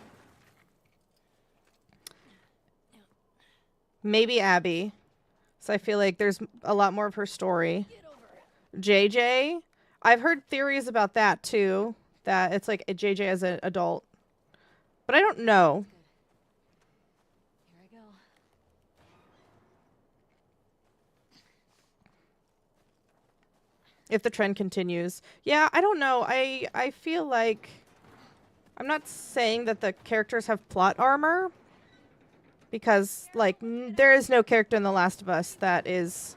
Maybe Abby. So I feel like there's a lot more of her story. JJ. I've heard theories about that too. That it's like a JJ as an adult. But I don't know. Here I go. If the trend continues. Yeah, I don't know. I feel like... I'm not saying that the characters have plot armor. Because, like, there is no character in The Last of Us that is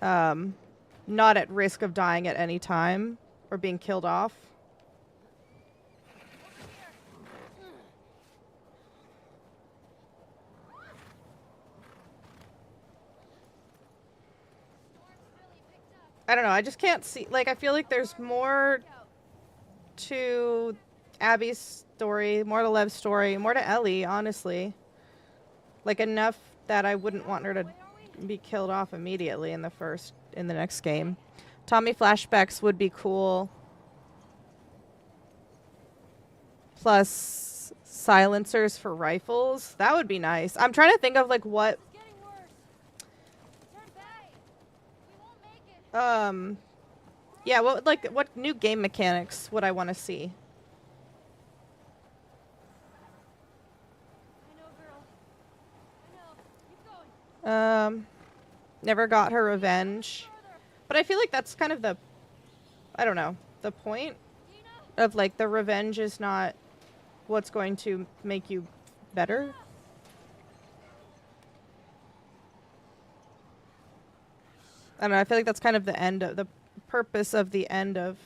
not at risk of dying at any time or being killed off. I don't know. I just can't see... Like, I feel like there's more to Abby's story, more to Lev's story, more to Ellie, honestly. Like, enough that I wouldn't want her to be killed off immediately in the next game. Tommy flashbacks would be cool. Plus silencers for rifles. That would be nice. I'm trying to think of, like, what... It's getting worse. Turn back. We won't Yeah, what new game mechanics would I want to see? I know, girl. I know. Keep going. Never got her revenge. Further. But I feel like that's kind of the, I don't know, the point Tina. of like the revenge is not what's going to make you better. I don't know, I feel like that's kind of the end of the purpose of the end of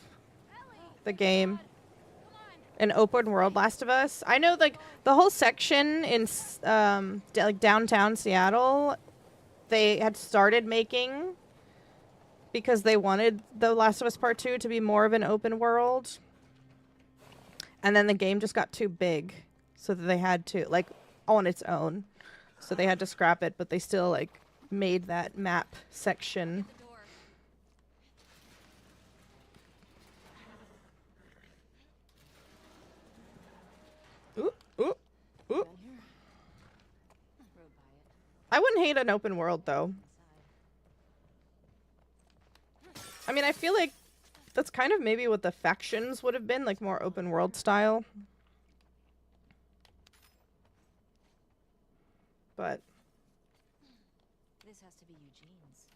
Ellie. the game. Come on. An open world Last of Us. I know like the whole section in like downtown Seattle, they had started making because they wanted The Last of Us Part 2 to be more of an open world. And then the game just got too big, so that they had to like on its own. So they had to scrap it, but they still like made that map section. The door. Ooh, ooh, ooh. Been here? Rode by it. I wouldn't hate an open world though. Inside. I mean, I feel like that's kind of maybe what the factions would have been, like more open world style. But This has to be Eugene's.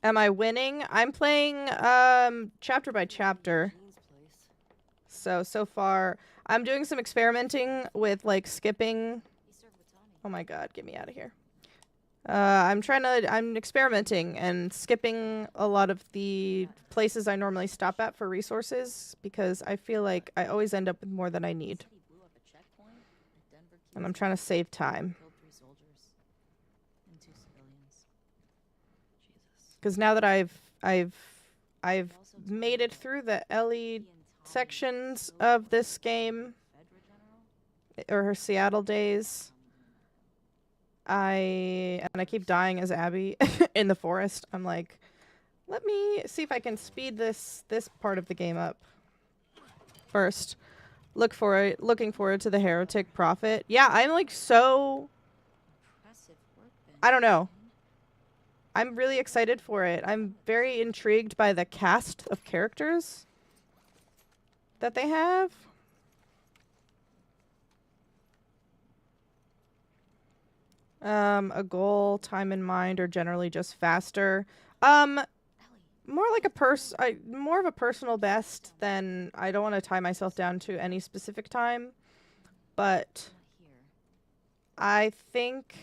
am I winning? I'm playing chapter by chapter. Eugene's place. So far I'm doing some experimenting with like skipping. He served with Tommy. Oh my god, get me out of here. I'm experimenting and skipping a lot of the places I normally stop at for resources because I feel like I always end up with more than I need. Said he blew up a checkpoint at Denver And I'm Keys trying to save time. killed 3 soldiers and 2 civilians. Jesus. Because now that I've He also told made me it through the Ellie he and Tommy sections killed of this game, Fedra general. or her Seattle days, I keep dying as Abby in the forest. I'm like, let me see if I can speed this part of the game up first. Looking forward to the Heretic Prophet. Yeah, I'm like so, Impressive workbench. I don't know. I'm really excited for it. I'm very intrigued by the cast of characters that they have. A goal, time in mind, or generally just faster. Ellie. More like more of a personal best than I don't want to tie myself down to any specific time, but Not here. I think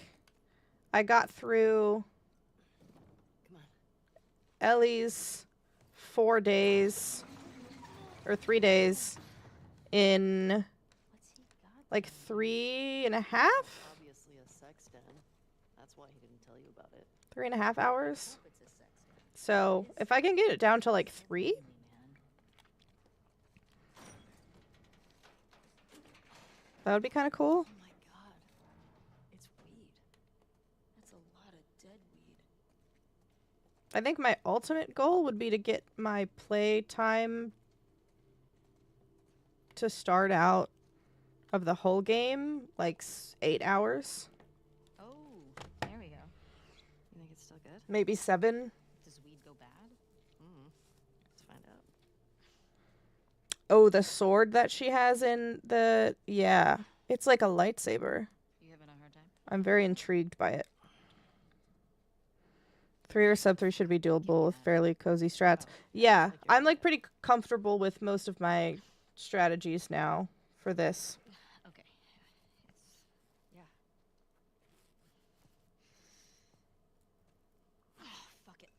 I got through Come on. Ellie's 4 days or 3 days in What's he got? like 3.5, Obviously a sex den. That's why he didn't tell you about it. 3.5 hours. Hope it's a sex den. So if I can get it down to like 3, Really, man. that would be kind of cool. Oh my god. It's weed. That's a lot of dead weed. I think my ultimate goal would be to get my play time to start out of the whole game like 8 hours, Oh, there we go. You think it's still good? maybe 7. Does weed go bad? Let's find out. Oh, the sword that she has in the, yeah, it's like a lightsaber. You having a hard time? I'm very intrigued by it. 3 or sub 3 should be doable with fairly cozy strats. Yeah, I'm like pretty comfortable with most of my strategies now for this. Okay. It's yeah. Fuck it.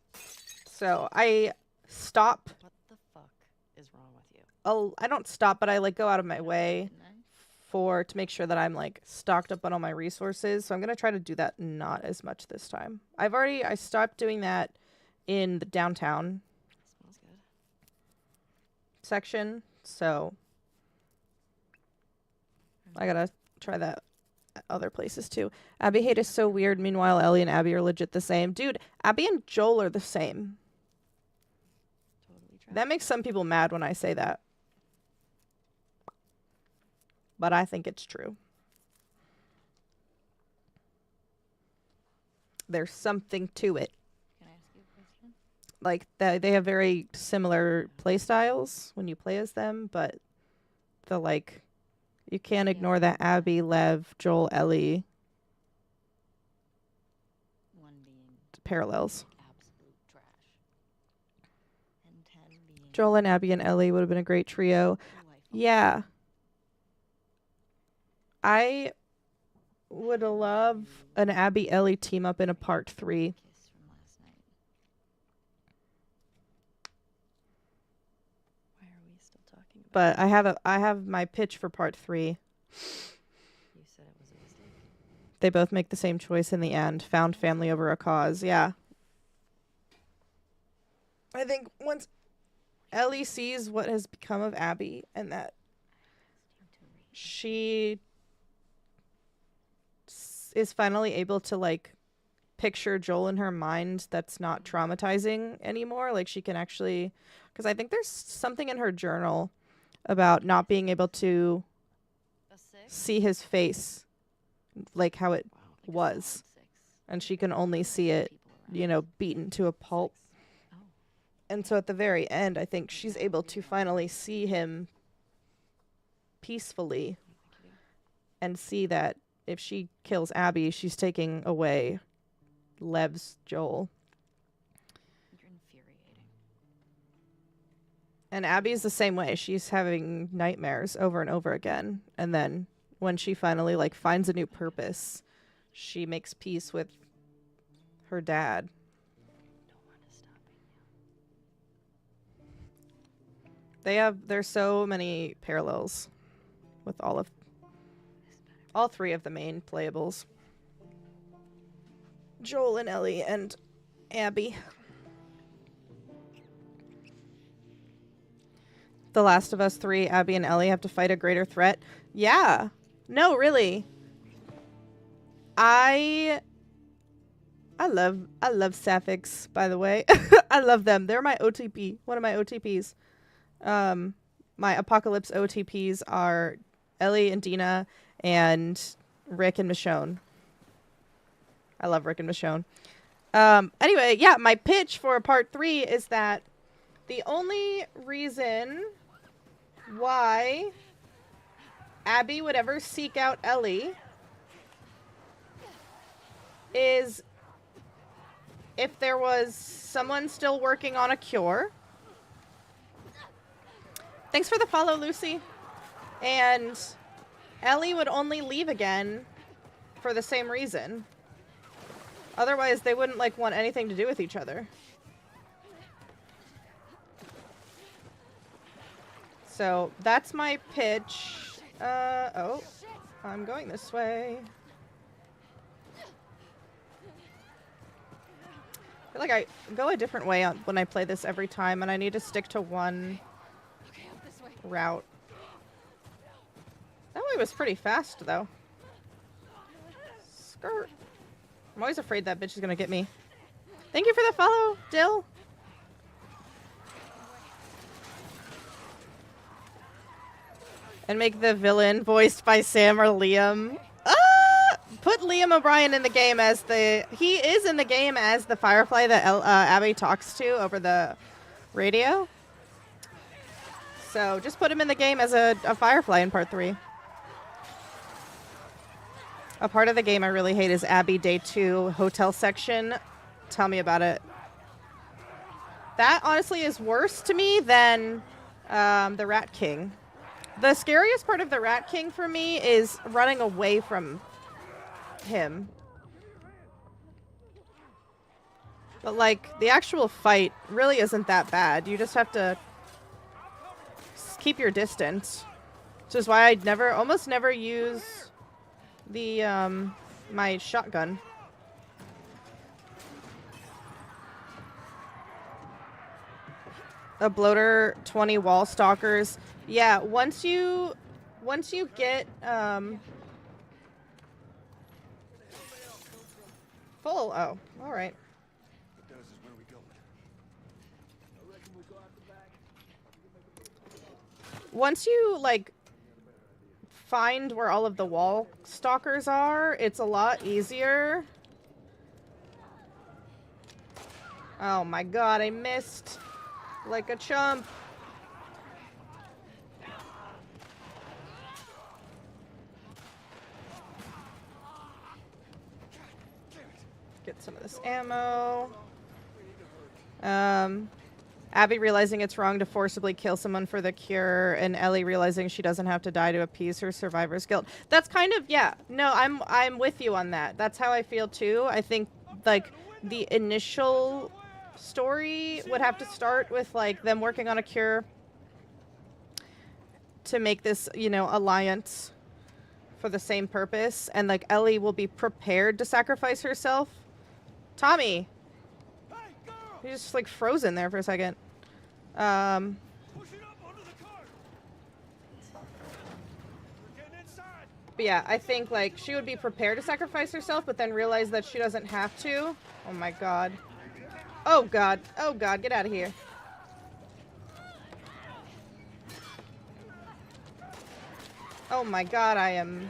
So I stop. What the fuck is wrong with you? I don't stop, but I like go out of my way Didn't I? to make sure that I'm like stocked up on all my resources. So I'm gonna try to do that not as much this time. I stopped doing that in the downtown Smells good. section, so I gotta try that at other places too. Abby hate is so weird. Meanwhile, Ellie and Abby are legit the same. Dude, Abby and Joel are the same. Totally trash. That makes some people mad when I say that. But I think it's true. there's something to it. Can I ask you a question? Like they have very similar play styles when you play as them, but the like you can't ignore the Abby, Lev, Joel, Ellie One being parallels. absolute trash. And 10 being Joel and Abby and Ellie would have been a great trio. delightful. Yeah. I would love an Abby Ellie team up in a part 3. Kiss from last night. Why are we still talking about But I have my pitch for part 3. You said it was a mistake. They both make the same choice in the end. Found family over a cause. Yeah. I think once Ellie sees what has become of Abby and that she is finally able to like picture Joel in her mind that's not traumatizing anymore. Like she can actually, because I think there's something in her journal about not being able to A 6? see his face like how it Wow, like a was. solid 6. And she can only see it, People you know, beaten to a pulp. Oh. And so at the very end, I think she's able to finally see him peacefully and see that if she kills Abby, she's taking away Lev's Joel. You're infuriating. And Abby's the same way. She's having nightmares over and over again. And then when she finally like finds a new purpose, she makes peace with her dad. No one is stopping you. There's so many parallels with all 3 of the main playables. Joel and Ellie and Abby. The Last of Us 3, Abby and Ellie have to fight a greater threat. Yeah. No, really. I love Sapphics, by the way. I love them. They're my OTP. One of my OTPs. My Apocalypse OTPs are Ellie and Dina and Rick and Michonne. I love Rick and Michonne. Anyway, yeah, my pitch for part 3 is that the only reason why Abby would ever seek out Ellie is if there was someone still working on a cure. Thanks for the follow, Lucy. And Ellie would only leave again for the same reason. Otherwise, they wouldn't like want anything to do with each other. So that's my pitch. Oh, I'm going this way. I feel like I go a different way when I play this every time, and I need to stick to one Okay, up this way. route. That way was pretty fast, though. Skirt. I'm always afraid that bitch is gonna get me. Thank you for the follow, Dill. And make the villain voiced by Sam or Liam. Put Liam O'Brien in the game as he is in the game as the Firefly that Abby talks to over the radio. So just put him in the game as a Firefly in part 3. A part of the game I really hate is Abby Day 2 hotel section. Tell me about it. That honestly is worse to me than the Rat King. The scariest part of the Rat King for me is running away from him. But like the actual fight really isn't that bad. You just have to keep your distance. Which is why I'd almost never use the my shotgun. A bloater 20 wall stalkers. Yeah, once you get full. Oh, all right. Once you like find where all of the wall stalkers are, it's a lot easier Oh my god, I missed. Like a chump. Get some of this ammo. Abby realizing it's wrong to forcibly kill someone for the cure, and Ellie realizing she doesn't have to die to appease her survivor's guilt. That's kind of, yeah. No, I'm with you on that. That's how I feel too. I think like the initial story would have to start with like them working on a cure to make this, you know, alliance for the same purpose, and like Ellie will be prepared to sacrifice herself. Tommy, he's just like frozen there for a second. But yeah, I think like she would be prepared to sacrifice herself, but then realize that she doesn't have to. Oh my god. Oh god. Oh god, get out of here. Oh my god, I am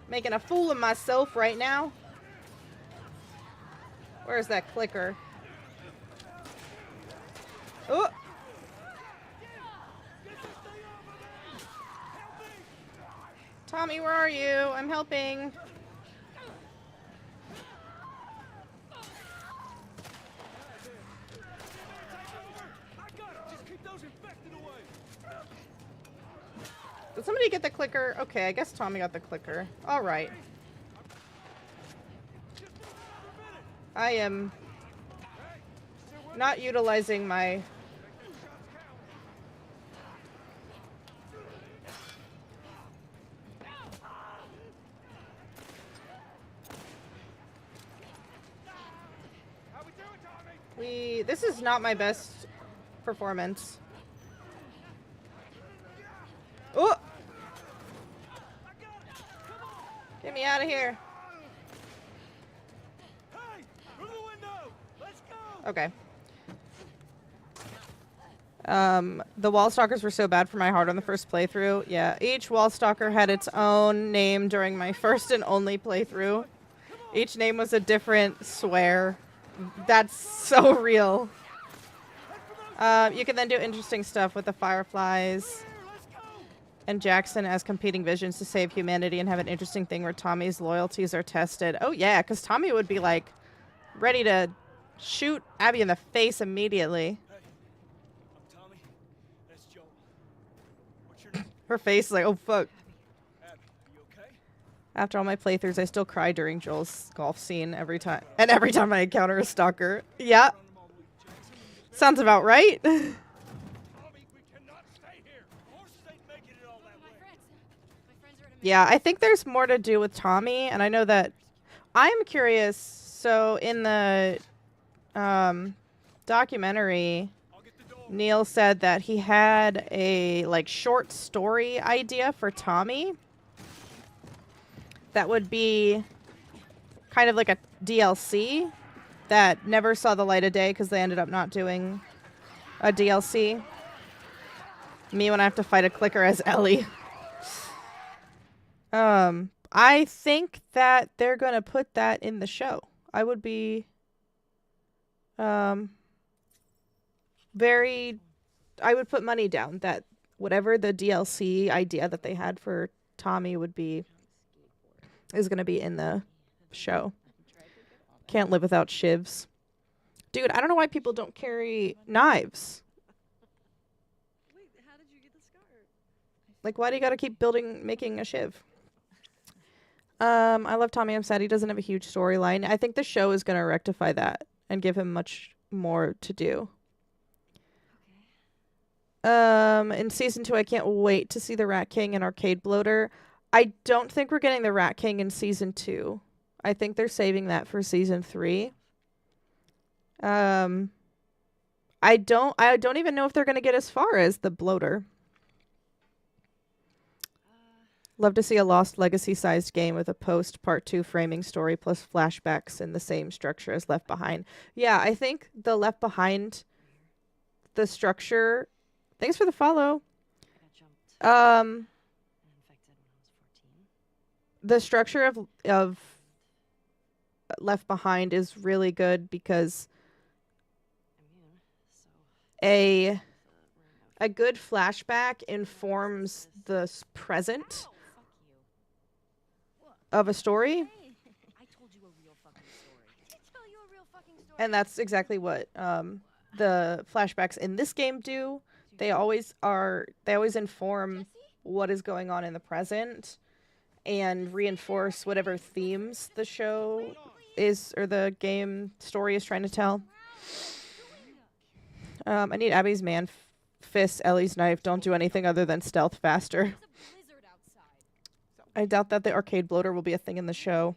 making a fool of myself right now. Where's that clicker? Oh! Tommy, where are you? I'm helping. Did somebody get the clicker? Okay, I guess Tommy got the clicker. All right. I am not utilizing my... This is not my best performance. Oh! Get me out of here. Okay. The wall stalkers were so bad for my heart on the first playthrough. Yeah, each wall stalker had its own name during my first and only playthrough. Each name was a different swear. That's so real. You can then do interesting stuff with the Fireflies and Jackson as competing visions to save humanity, and have an interesting thing where Tommy's loyalties are tested. Oh yeah, because Tommy would be like ready to shoot Abby in the face immediately. Hey, I'm Tommy. That's Joel. What's your name? Her face is like, oh fuck. Abby, you okay? After all my playthroughs, I still cry during Joel's golf scene every time. And every time I encounter a stalker. Yeah. Sounds about right. Tommy, we cannot stay here. Horses ain't making it all that way. My friends are in a Yeah, I think there's more to do with Tommy, and I know that I'm curious. So in the documentary, Neil said that he had a like short story idea for Tommy that would be kind of like a DLC that never saw the light of day because they ended up not doing a DLC. Me when I have to fight a clicker as Ellie. I think that they're gonna put that in the show. I would be I would put money down that whatever the DLC idea that they had for Tommy would be is gonna be in the show. Can't live without shivs. Dude, I don't know why people don't carry knives. Wait, how did you get the scar? Like, why do you gotta keep making a shiv? I love Tommy. I'm sad he doesn't have a huge storyline. I think the show is gonna rectify that and give him much more to do. In season 2, I can't wait to see the Rat King and Arcade Bloater. I don't think we're getting the Rat King in season 2. I think they're saving that for season 3. I don't even know if they're gonna get as far as the Bloater. Love to see a Lost Legacy-sized game with a post-part 2 framing story plus flashbacks in the same structure as Left Behind. Yeah, I think the Left Behind, the structure... Thanks for the follow. The structure of Left Behind is really good because Immune, so a wearing good flashback informs the present Fuck you. of a story, I told you a real fucking story. I did tell you a real fucking story. and that's exactly what the flashbacks in this game do. They always inform Jesse? what is going on in the present and reinforce whatever themes the show is or the game story is trying to tell. I need Abby's man fist, Ellie's knife. Don't do anything other than stealth faster. There's a blizzard outside. I doubt that the arcade bloater will be a thing in the show.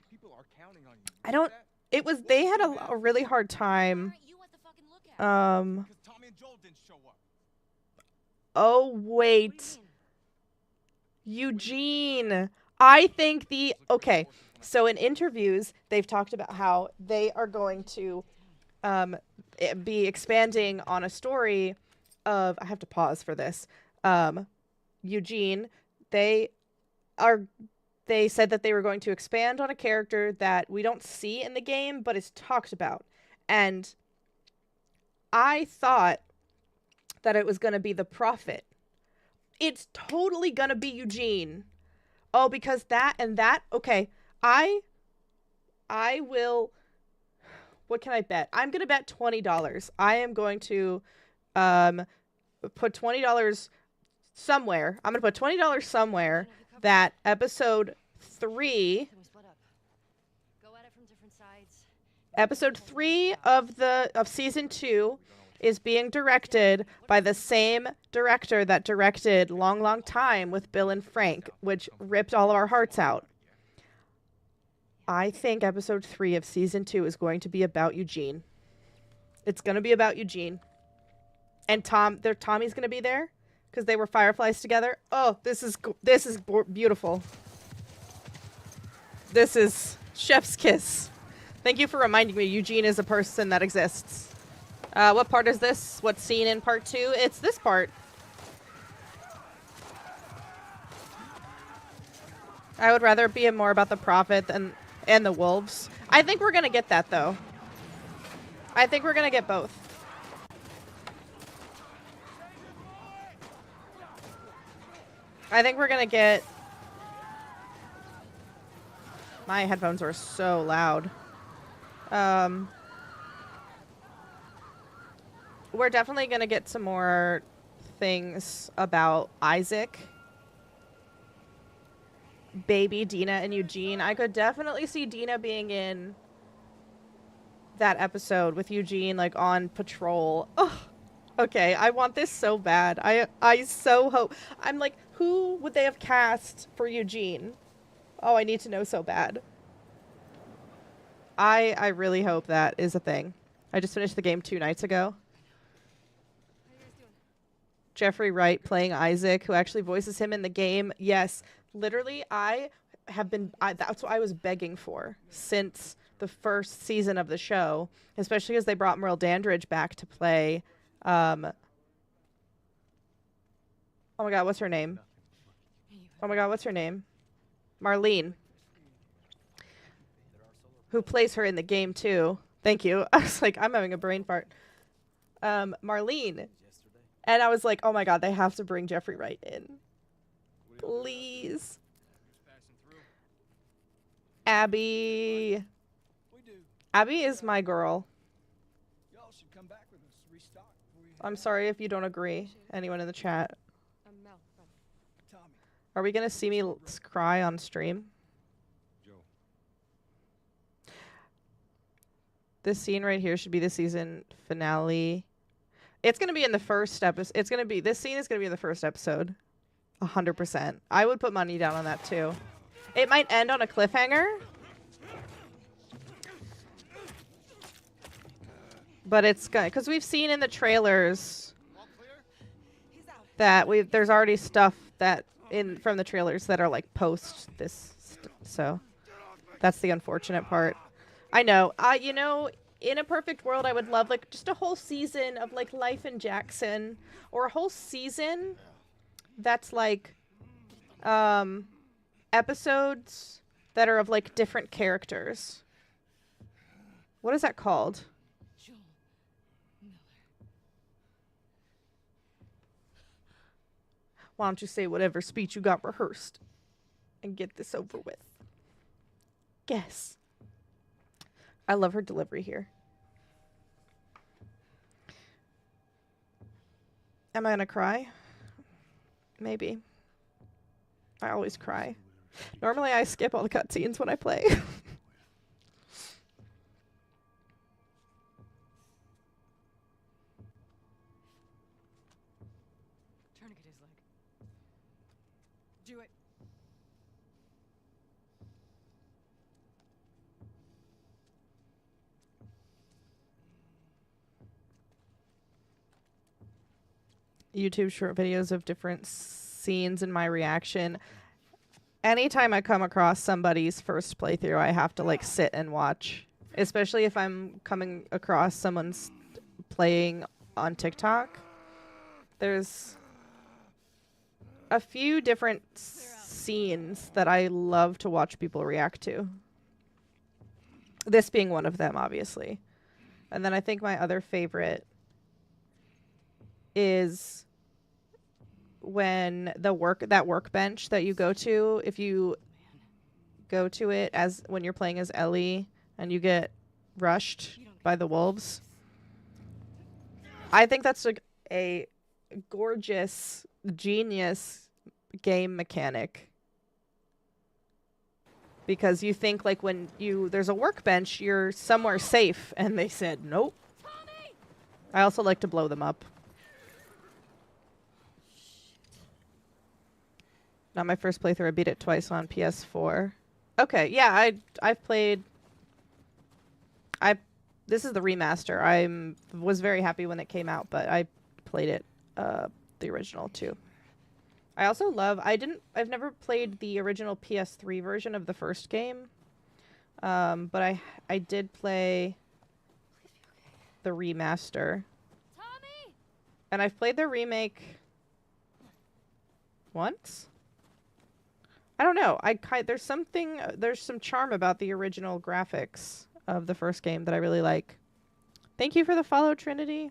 People are counting on you. I don't. It was. They had a really hard time. Aren't you at the fucking lookout? Because Tommy and Joel didn't show up. Oh wait, Eugene. I think okay. So in interviews, they've talked about how they are going to be expanding on a story of. I have to pause for this. Eugene. They said that they were going to expand on a character that we don't see in the game, but is talked about. And I thought that it was going to be the Prophet. It's totally going to be Eugene. Oh, because that and that. Okay. I will. What can I bet? I'm going to bet $20. I am going to put $20 somewhere. I'm going to put $20 somewhere that episode 3, Then we split up. Go at it from different sides. episode 3 of season 2 is being directed by the same director that directed Long Long Time with Bill and Frank, which ripped all of our hearts out. I think episode 3 of season 2 is going to be about Eugene. It's going to be about Eugene. And Tommy's going to be there because they were Fireflies together. Oh, this is beautiful. This is chef's kiss. Thank you for reminding me Eugene is a person that exists. What part is this? What scene in part 2? It's this part. I would rather it be more about the Prophet and the wolves. I think we're gonna get that though. I think we're gonna get both. I think we're gonna get. My headphones are so loud. We're definitely gonna get some more things about Isaac, baby Dina, and Eugene. I could definitely see Dina being in that episode with Eugene, like on patrol. Oh, okay. I want this so bad. I so hope. I'm like, who would they have cast for Eugene? Oh, I need to know so bad. I really hope that is a thing. I just finished the game 2 nights ago. How you guys doing? Jeffrey Wright playing Isaac, who actually voices him in the game. Yes, literally, that's what I was begging for since the first season of the show, especially as they brought Merle Dandridge back to play. Oh my God, what's her name? Oh my God, what's her name? Marlene, who plays her in the game too. Thank you. I was like, I'm having a brain fart. Marlene. And I was like, oh my God, they have to bring Jeffrey Wright in. Please. Abby. Abby is my girl. Y'all should come back with us. Restock before you I'm sorry if you don't agree. Anyone in the chat. Mel. From Tommy. Are we going to see me cry on stream? Joe. This scene right here should be the season finale. It's going to be in the first episode. This scene is going to be in the first episode. 100%. I would put money down on that too. It might end on a cliffhanger. But it's good because we've seen in the trailers that there's already stuff that from the trailers that are like post this, so that's the unfortunate part. I know. You know, in a perfect world, I would love like just a whole season of like life in Jackson, or a whole season that's like episodes that are of like different characters. What is that called? Joel Miller. Why don't you say whatever speech you got rehearsed and get this over with? Guess. I love her delivery here. Am I gonna cry? Maybe. I always cry. Normally I skip all the cutscenes when I play. Tourniquet his leg. Do it. YouTube short videos of different scenes and my reaction. Anytime I come across somebody's first playthrough, I have to like sit and watch. Especially if I'm coming across someone's playing on TikTok. There's a few different scenes that I love to watch people react to. This being one of them, obviously. And then I think my other favorite is when that workbench that you go to, if you go to it as when you're playing as Ellie and you get rushed by the wolves. I think that's a gorgeous, genius game mechanic. Because you think like when there's a workbench, you're somewhere safe, and they said nope. I also like to blow them up. Not my first playthrough. I beat it twice on PS4. Okay, yeah, I've played. This is the remaster. I was very happy when it came out, but I played it the original too. I also love. I've never played the original PS3 version of the first game, but I did play the remaster. Tommy! And I've played the remake once. I don't know. There's some charm about the original graphics of the first game that I really like. Thank you for the follow, Trinity.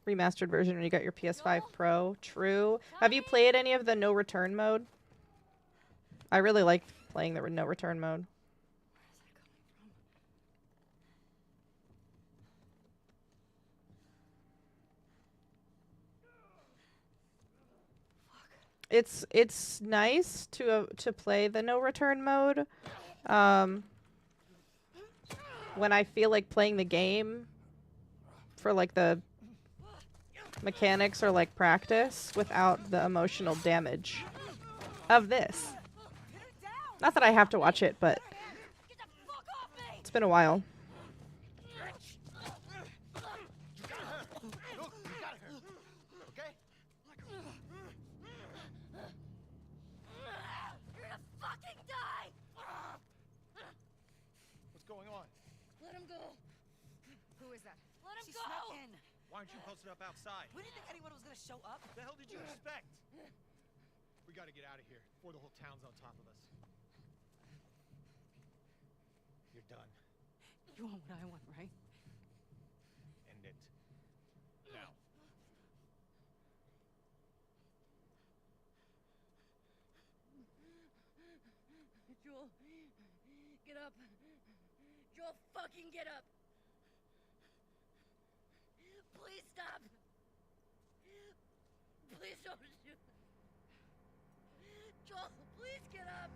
Remastered version when you got your PS5 Pro. True. Have you played any of the no return mode? I really like playing the no return mode. It's nice to play the no return mode when I feel like playing the game for like the mechanics or like practice without the emotional damage of this. Not that I have to watch it, but it's been a while. Why aren't you posted up outside? We didn't think anyone was gonna show up. The hell did you expect? We gotta get out of here before the whole town's on top of us. You're done. You want what I want, right? End it. Now. Joel, get up. Joel, fucking get up. Please stop. Please don't shoot. Joel, please get up.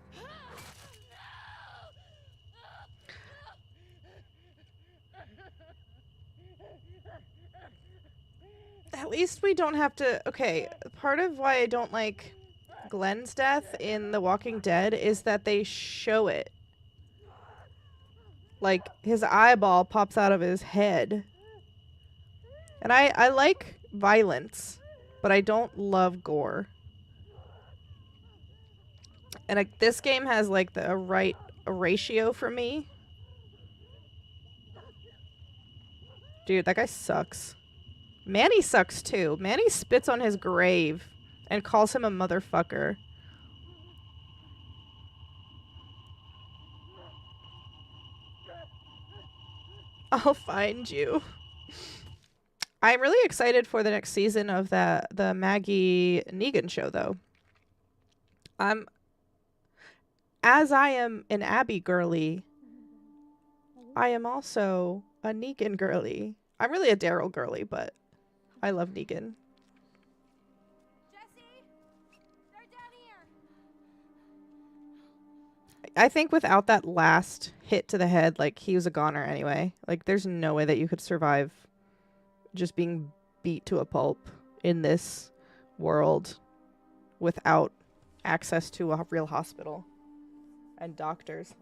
At least we don't have to... Okay, part of why I don't like Glenn's death in The Walking Dead is that they show it. Like, his eyeball pops out of his head. And I like violence, but I don't love gore. And this game has, like, the right ratio for me. Dude, that guy sucks. Manny sucks too. Manny spits on his grave and calls him a motherfucker. I'll find you. I'm really excited for the next season of the Maggie Negan show, though. As I am an Abby girly, I am also a Negan girly. I'm really a Daryl girly, but I love Negan. Jesse, they're down here. I think without that last hit to the head, like, he was a goner anyway. Like, there's no way that you could survive just being beat to a pulp in this world without access to a real hospital and doctors.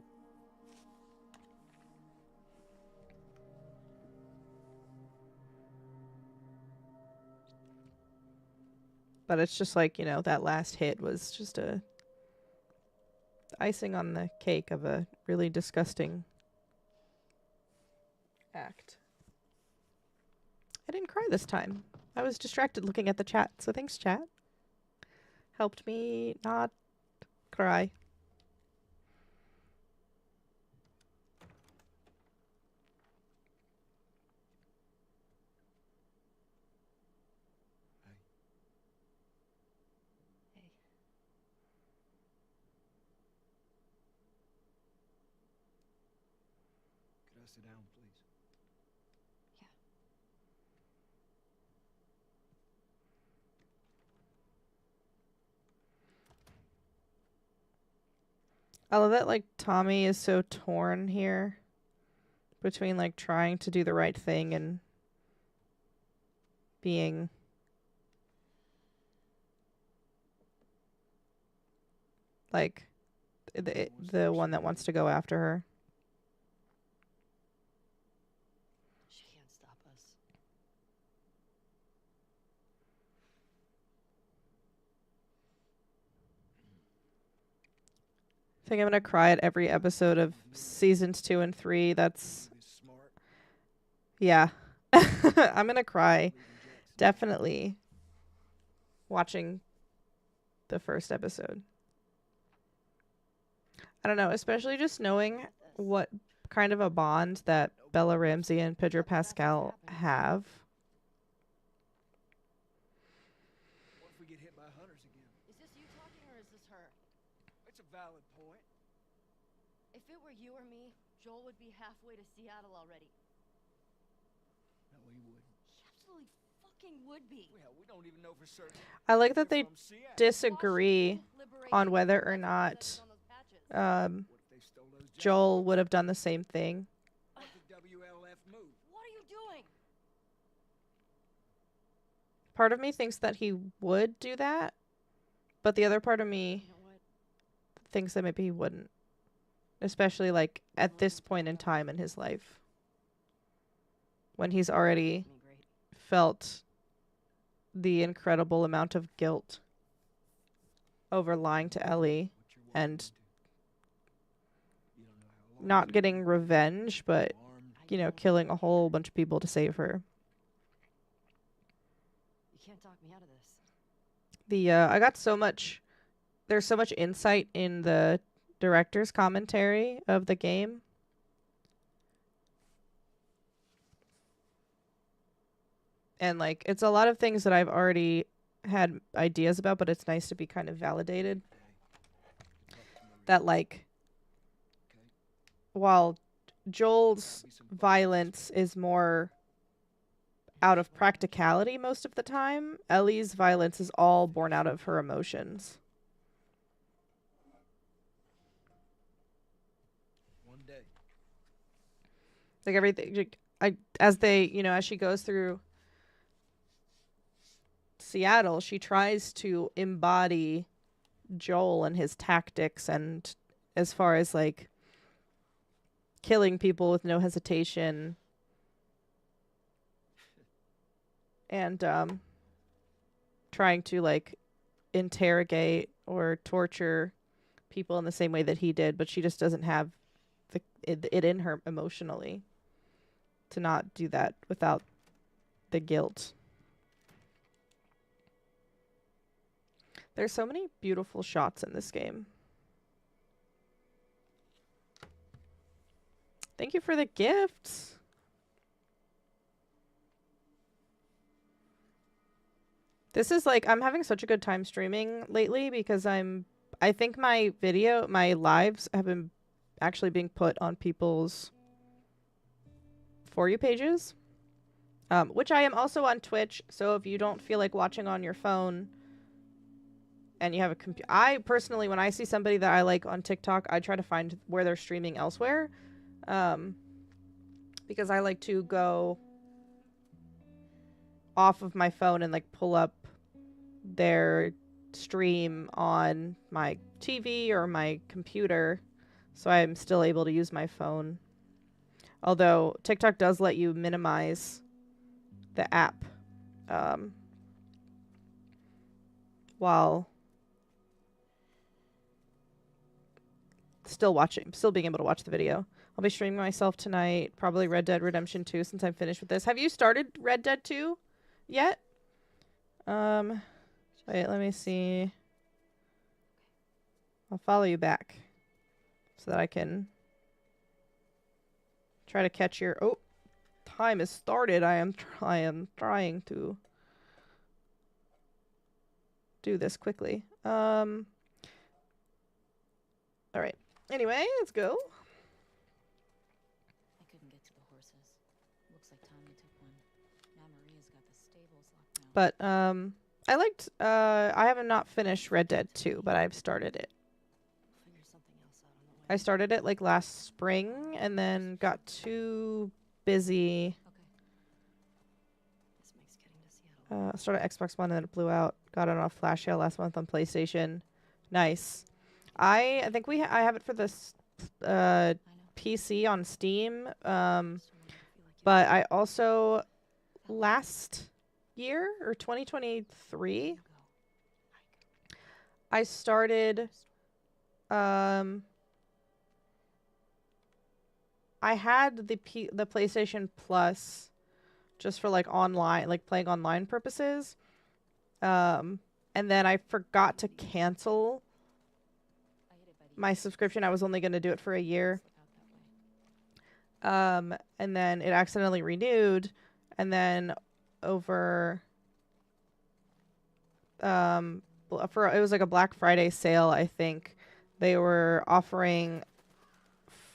But it's just like, you know, that last hit was just a icing on the cake of a really disgusting act. I didn't cry this time. I was distracted looking at the chat, so thanks, chat. Helped me not cry. Could I sit down, please? I love that, like, Tommy is so torn here between, like, trying to do the right thing and being like the one that wants to go after her. She can't stop us. I think I'm gonna cry at every episode of seasons 2 and 3. That's, yeah. I'm gonna cry definitely watching the first episode. I don't know, especially just knowing what kind of a bond that Bella Ramsey and Pedro Pascal have. What if we get hit by hunters again? Is this you talking or is this her? It's a valid point. If it were you or me, Joel would be halfway to Seattle already. No, he wouldn't. He absolutely fucking would be. Well, we don't even know for certain. I like that they From Seattle. disagree Liberation on whether or Front, not that's on those patches. What if they stole those jackets? Joel would have done the same thing. What did WLF move? What are you doing? Part of me thinks that he would do that, but the other part of me You know what? thinks that maybe he wouldn't. Especially, like, at this point in time in his life. When he's already Any great. felt the incredible amount of guilt over lying to Ellie What you're and walking into. You don't know how long not getting revenge, but, armed. you know, killing a whole bunch of people to save her. You can't talk me out of this. I got so much, there's so much insight in the director's commentary of the game. And, like, it's a lot of things that I've already had ideas about, but it's nice to be kind of validated. That, like, while Joel's violence is more out of practicality most of the time, Ellie's violence is all born out of her emotions. One day. Like, everything, like, as she goes through Seattle, she tries to embody Joel and his tactics, and as far as, like, killing people with no hesitation and trying to, like, interrogate or torture people in the same way that he did, but she just doesn't have it in her emotionally to not do that without the guilt. There's so many beautiful shots in this game. Thank you for the gifts. This is like, I'm having such a good time streaming lately because I think my lives have been actually being put on people's For You pages. Which I am also on Twitch, so if you don't feel like watching on your phone and you have a computer, I personally, when I see somebody that I like on TikTok, I try to find where they're streaming elsewhere. Because I like to go off of my phone and like pull up their stream on my TV or my computer, so I'm still able to use my phone. Although TikTok does let you minimize the app while still being able to watch the video. I'll be streaming myself tonight, probably Red Dead Redemption 2 since I'm finished with this. Have you started Red Dead 2 yet? Wait, let me see. I'll follow you back so that I can try to catch your... Oh, time has started. I am trying to do this quickly. All right. Anyway, let's go. I couldn't get to the horses. Looks like Tommy took one. Now Maria's got the stables locked down. But I liked I have not finished Red Dead 2, but I've started it. We'll figure something else out on the way. I started it like last spring and then got too busy. Okay. This makes getting to Seattle. Started Xbox One and then it blew out. Got it on a flash sale last month on PlayStation. Nice. I think I have it for this I know. PC on Steam. Just when you feel like But I also last year or 2023 you go. I started I had the PlayStation Plus just for like online, like playing online purposes. And then I forgot to cancel I hit it by the my subscription. I was only going to do it for a year. out that way. And then it accidentally renewed, and then over it was like a Black Friday sale, I think. They were offering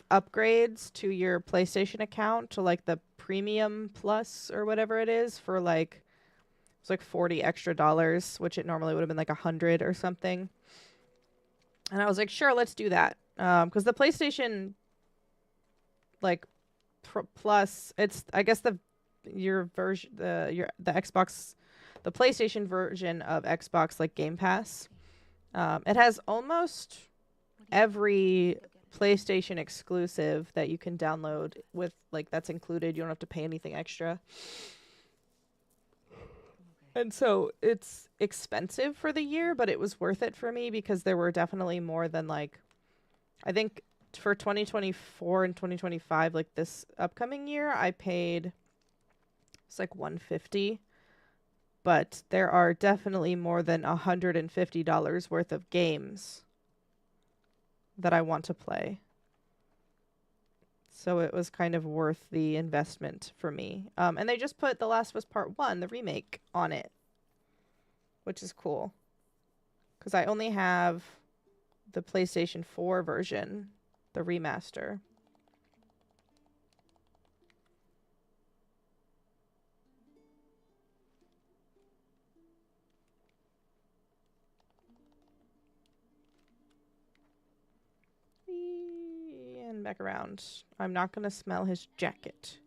upgrades to your PlayStation account to like the Premium Plus or whatever it is for like it's like $40 extra, which it normally would have been like $100 or something. And I was like, sure, let's do that. Because the PlayStation like Plus, it's I guess the Xbox, the PlayStation version of Xbox like Game Pass. It has almost every PlayStation exclusive that you can download with like that's included. You don't have to pay anything extra. And so it's expensive for the year, but it was worth it for me because there were definitely more than like, I think for 2024 and 2025, like this upcoming year, I paid, it's like $150, but there are definitely more than $150 worth of games that I want to play. So it was kind of worth the investment for me. And they just put The Last of Us Part 1, the remake, on it, which is cool. Because I only have the PlayStation 4 version, the remaster. And back around. I'm not going to smell his jacket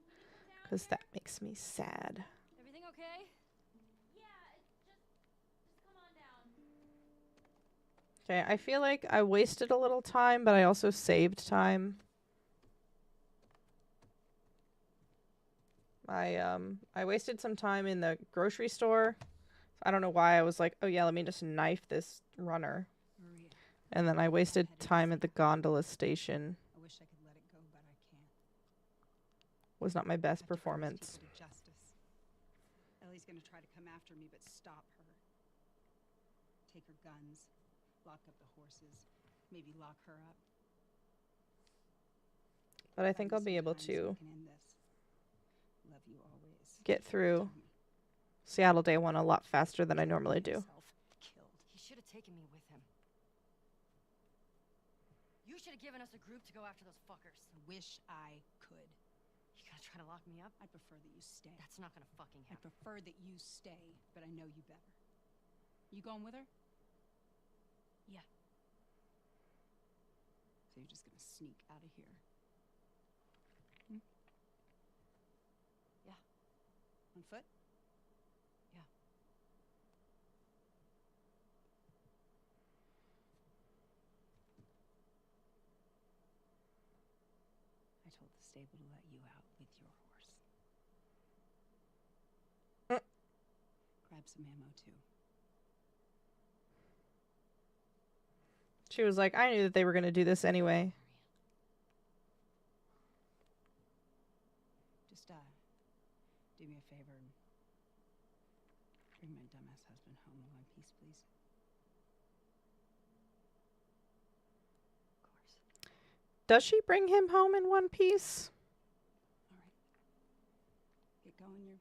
because that makes me sad. Everything okay? Yeah, just come on down. Okay, I feel like I wasted a little time, but I also saved time. I wasted some time in the grocery store. I don't know why I was like, oh yeah, let me just knife this runner. Maria, And then I wasted time at the gondola station. I wish I could let it go, but I can't. Was not my I best took her performance. to justice. Ellie's gonna try to come after me, but stop her. take her guns, lock up the horses, maybe lock her up. But I think I'll be able Sometimes we to can end this. Love you always. get through Tommy. Seattle Day 1 a lot faster than I normally do. Killed. He should have taken me with him. You should have given us a group to go after those fuckers. I wish I could. You gonna try to lock me up? I'd prefer that you stay. That's not gonna fucking I happen. prefer that you stay, but I know you better. You going with her? Yeah. So you're just gonna sneak out of here? Yeah. On foot? Yeah. I told the stable to let you out with your horse. Grab some ammo too. She was like, I knew that they were going to do this anyway. Just do me a favor and bring my dumbass husband home in one piece, please. Of course. Does she bring him home in one piece? All right. Get going.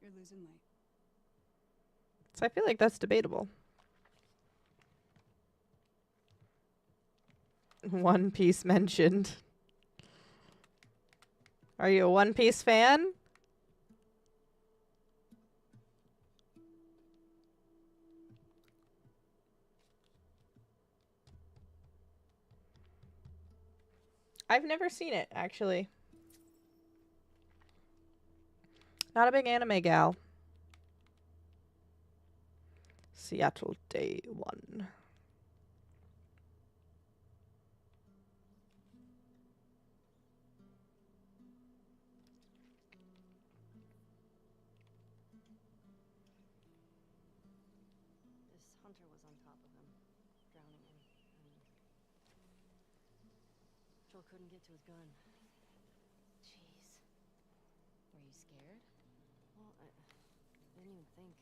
You're losing light. So I feel like that's debatable. One Piece mentioned. Are you a One Piece fan? I've never seen it, actually. Not a big anime gal. Seattle Day 1. This hunter was on top of him, drowning him, and Joel couldn't get to his gun. Jeez. Were you scared? Well, I didn't even think.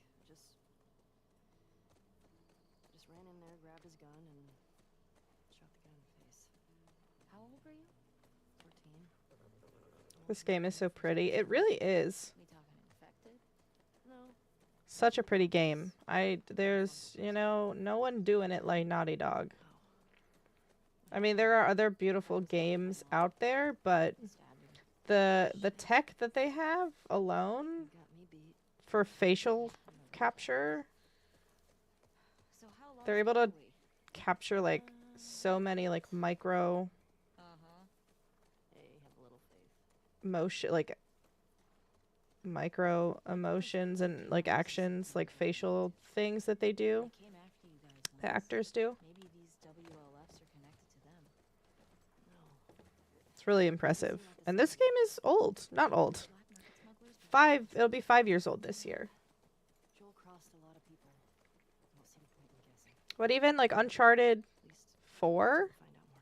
Just ran in there, grabbed his gun, and shot the guy in the face. How old were you? 14. This game is so pretty. It really is. We talking infected? No. Such a pretty game. There's, you know, no one doing it like Naughty Dog. I mean, there are other beautiful games out there, but the tech that they have alone Got me beat. for facial capture, So how long they're able to are we? capture like so many like micro Hey, have a little faith. motion, like micro emotions and like actions, like facial things that they do, I came after you guys the once. actors do. Maybe these WLFs are connected to them. No. It's really impressive. And this game is old. Not old. Black market smugglers? It'll be 5 years old this year. Joel crossed a lot of people. I don't see the point in guessing. But even like Uncharted At least 4 to find out more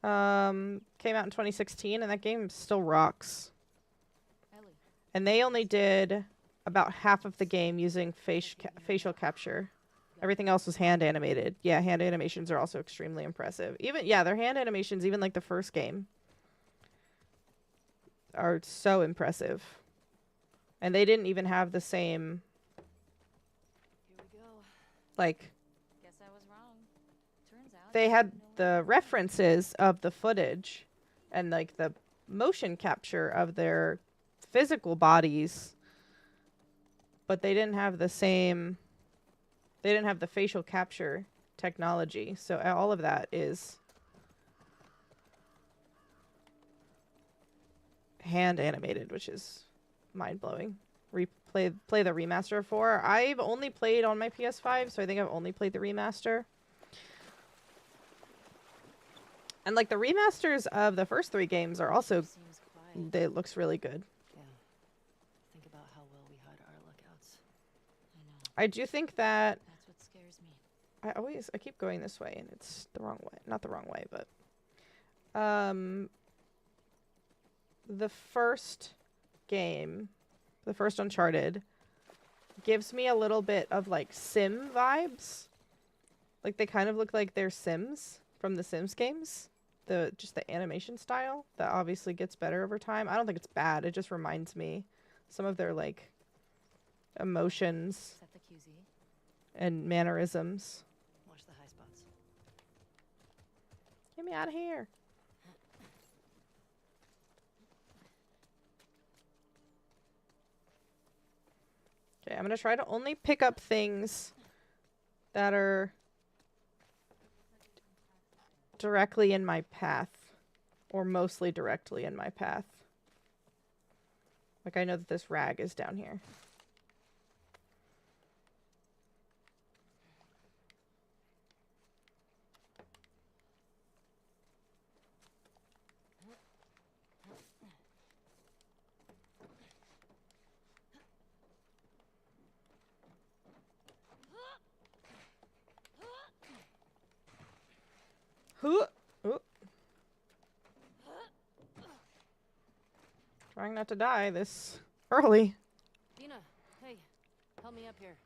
information. came out in 2016 and that game still rocks. Ellie, And they only did about half of the game using facial capture. Everything else was hand animated. Yeah, hand animations are also extremely impressive. Their hand animations, even like the first game, are so impressive. And they didn't even have the same, here we go. like, Guess I was wrong. Turns out they you had know the references of the footage and like the motion capture of their physical bodies, but they didn't have the same, they didn't have the facial capture technology. So all of that is hand animated, which is mind-blowing. Play the remaster for. I've only played on my PS5, so I think I've only played the remaster. And like the remasters of the first 3 games are also, seems quiet. it looks really good. Yeah. Think about how well we hide our lookouts. I know. I do think that That's what scares me. I keep going this way and it's the wrong way. Not the wrong way, but the first game, the first Uncharted, gives me a little bit of like Sim vibes. Like they kind of look like they're Sims from the Sims games. Just the animation style that obviously gets better over time. I don't think it's bad. It just reminds me some of their like emotions Set the QZ. and mannerisms. Watch the high spots. Get me out of here. Okay, I'm gonna try to only pick up things that are directly in my path, or mostly directly in my path. Like I know that this rag is down here. Huh. Oh. Trying not to die this early. Dina, hey, help me up here.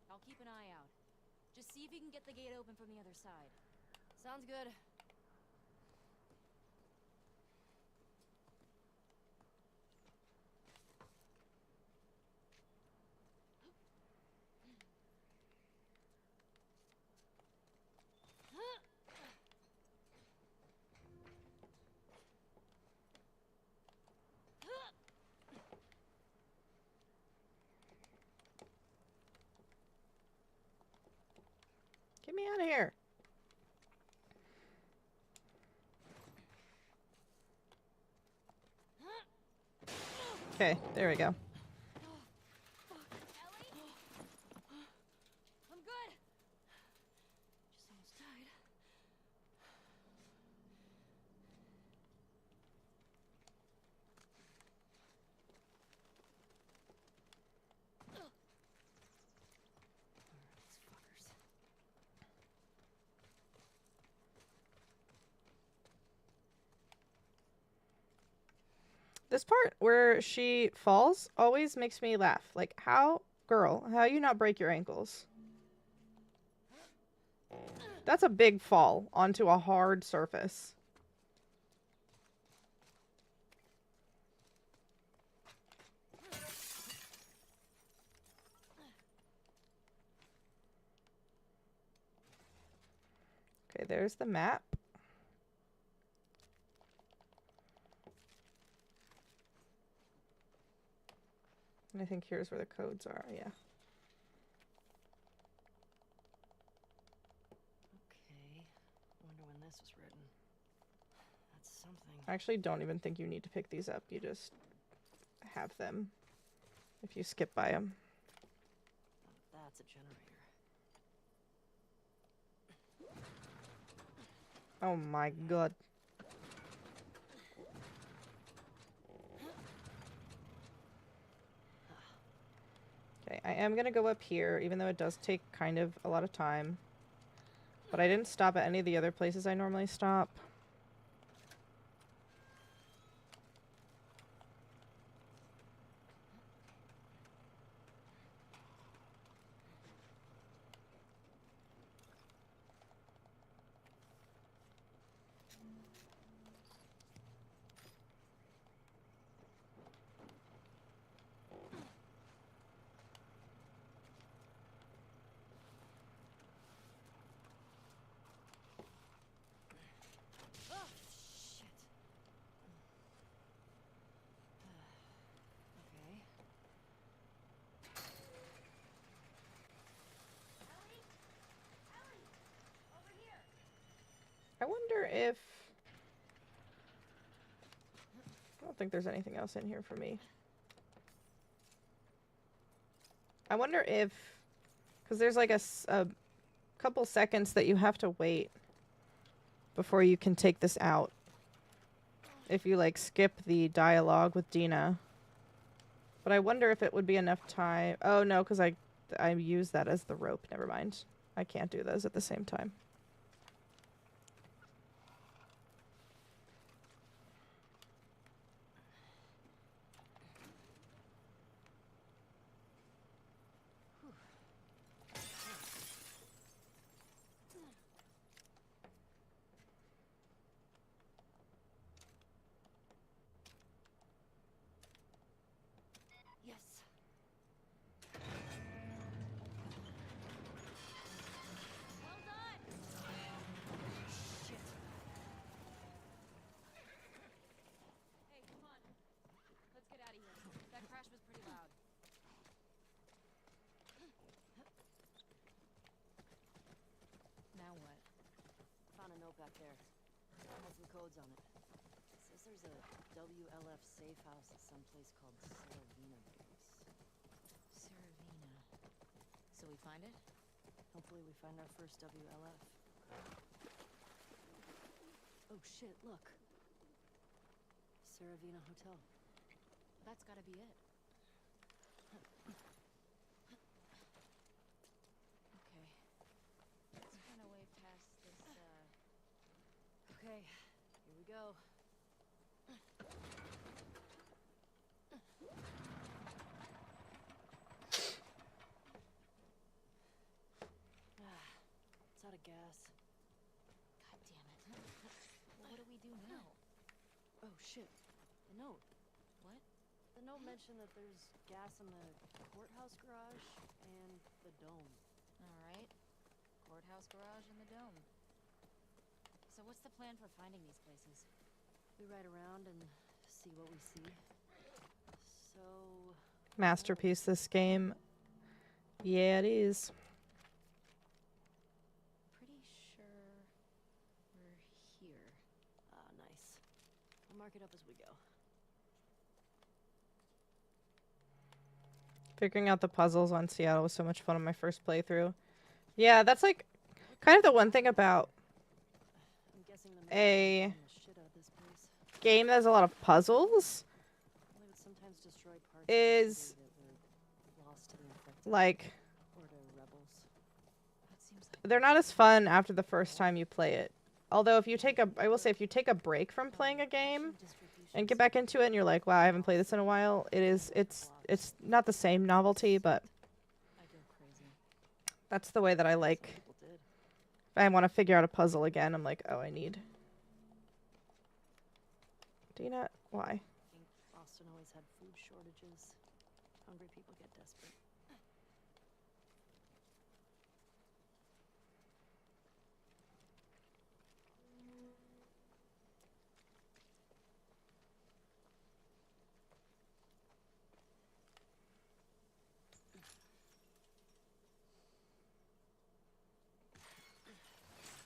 I'll keep an eye out. Just see if you can get the gate open from the other side. Sounds good. Get me out of here. Okay, there we go. Ellie? I'm good. Just almost died. These fuckers. This part where she falls always makes me laugh. Like, how you not break your ankles? That's a big fall onto a hard surface. Okay, there's the map. And I think here's where the codes are, yeah. Okay. Wonder when this was written. That's something. I actually don't even think you need to pick these up. You just have them if you skip by them. That's a generator. Oh my god. Okay, I am gonna go up here, even though it does take kind of a lot of time. But I didn't stop at any of the other places I normally stop. Oh, shit. Okay. I wonder if... I don't think there's anything else in here for me. I wonder if... Because there's like a couple seconds that you have to wait before you can take this out. If you like skip the dialogue with Dina. But I wonder if it would be enough time. Oh no, because I use that as the rope. Never mind. I can't do those at the same time. Yes. Well done! Shit. Hey, come on. Let's get out of here. That crash was pretty loud. Now what? Found a note back there. Had some codes on it. Says there's a WLF safe house at some place called Saravina Base. Saravina. So we find it? Hopefully we find our first WLF. Oh shit, look. Saravina Hotel. That's gotta be it. Okay. Let's run away past this, Okay, here we go. It's out of gas. God damn it. Well, what do we do now? Oh shit, the note. What? The note mentioned that there's gas in the courthouse garage and the dome. Alright. Courthouse garage and the dome. So what's the plan for finding these places? We ride around and see what we see. So... Masterpiece, this game. Yeah, it is. Pretty sure we're here. Ah, nice. We'll mark it up as we go. Figuring out the puzzles on Seattle was so much fun on my first playthrough. Yeah, that's like kind of the one thing about I'm guessing the a the shit out of this place. game that has a lot of puzzles They would sometimes destroy parts is of the city that were lost to the infected like or to rebels. That seems like they're not as fun after the first time you play it. Although if you take a, I will say if you take a break from playing a game and get back into it and you're like, wow, I haven't played this in a while, it's not the same novelty, but I go crazy. that's the way that I like. People did. If I want to figure out a puzzle again, I'm like, oh, I need. Do you not? Why? I think Boston always had food shortages. Hungry people get desperate.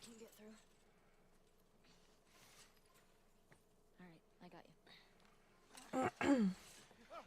Can you get through? Alright, I got you. Stay low.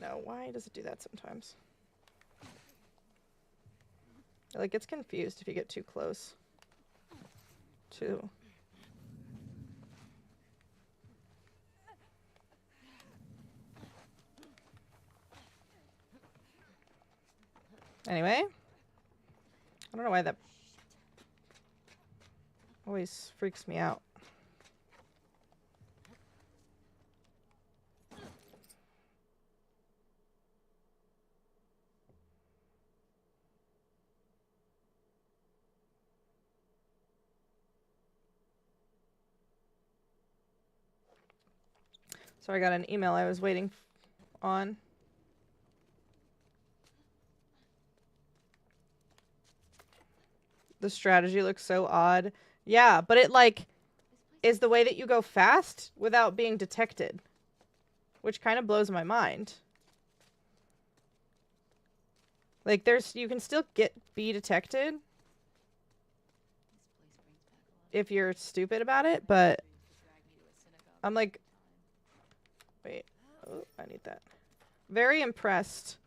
No, why does it do that sometimes? It like gets confused if you get too close to. Anyway, I don't know why that always freaks me out. So I got an email I was waiting on. The strategy looks so odd. Yeah, but it like is the way that you go fast without being detected, which kind of blows my mind. Like, you can still be detected if you're stupid about it, but I'm like, wait, oh, I need that. Very impressed,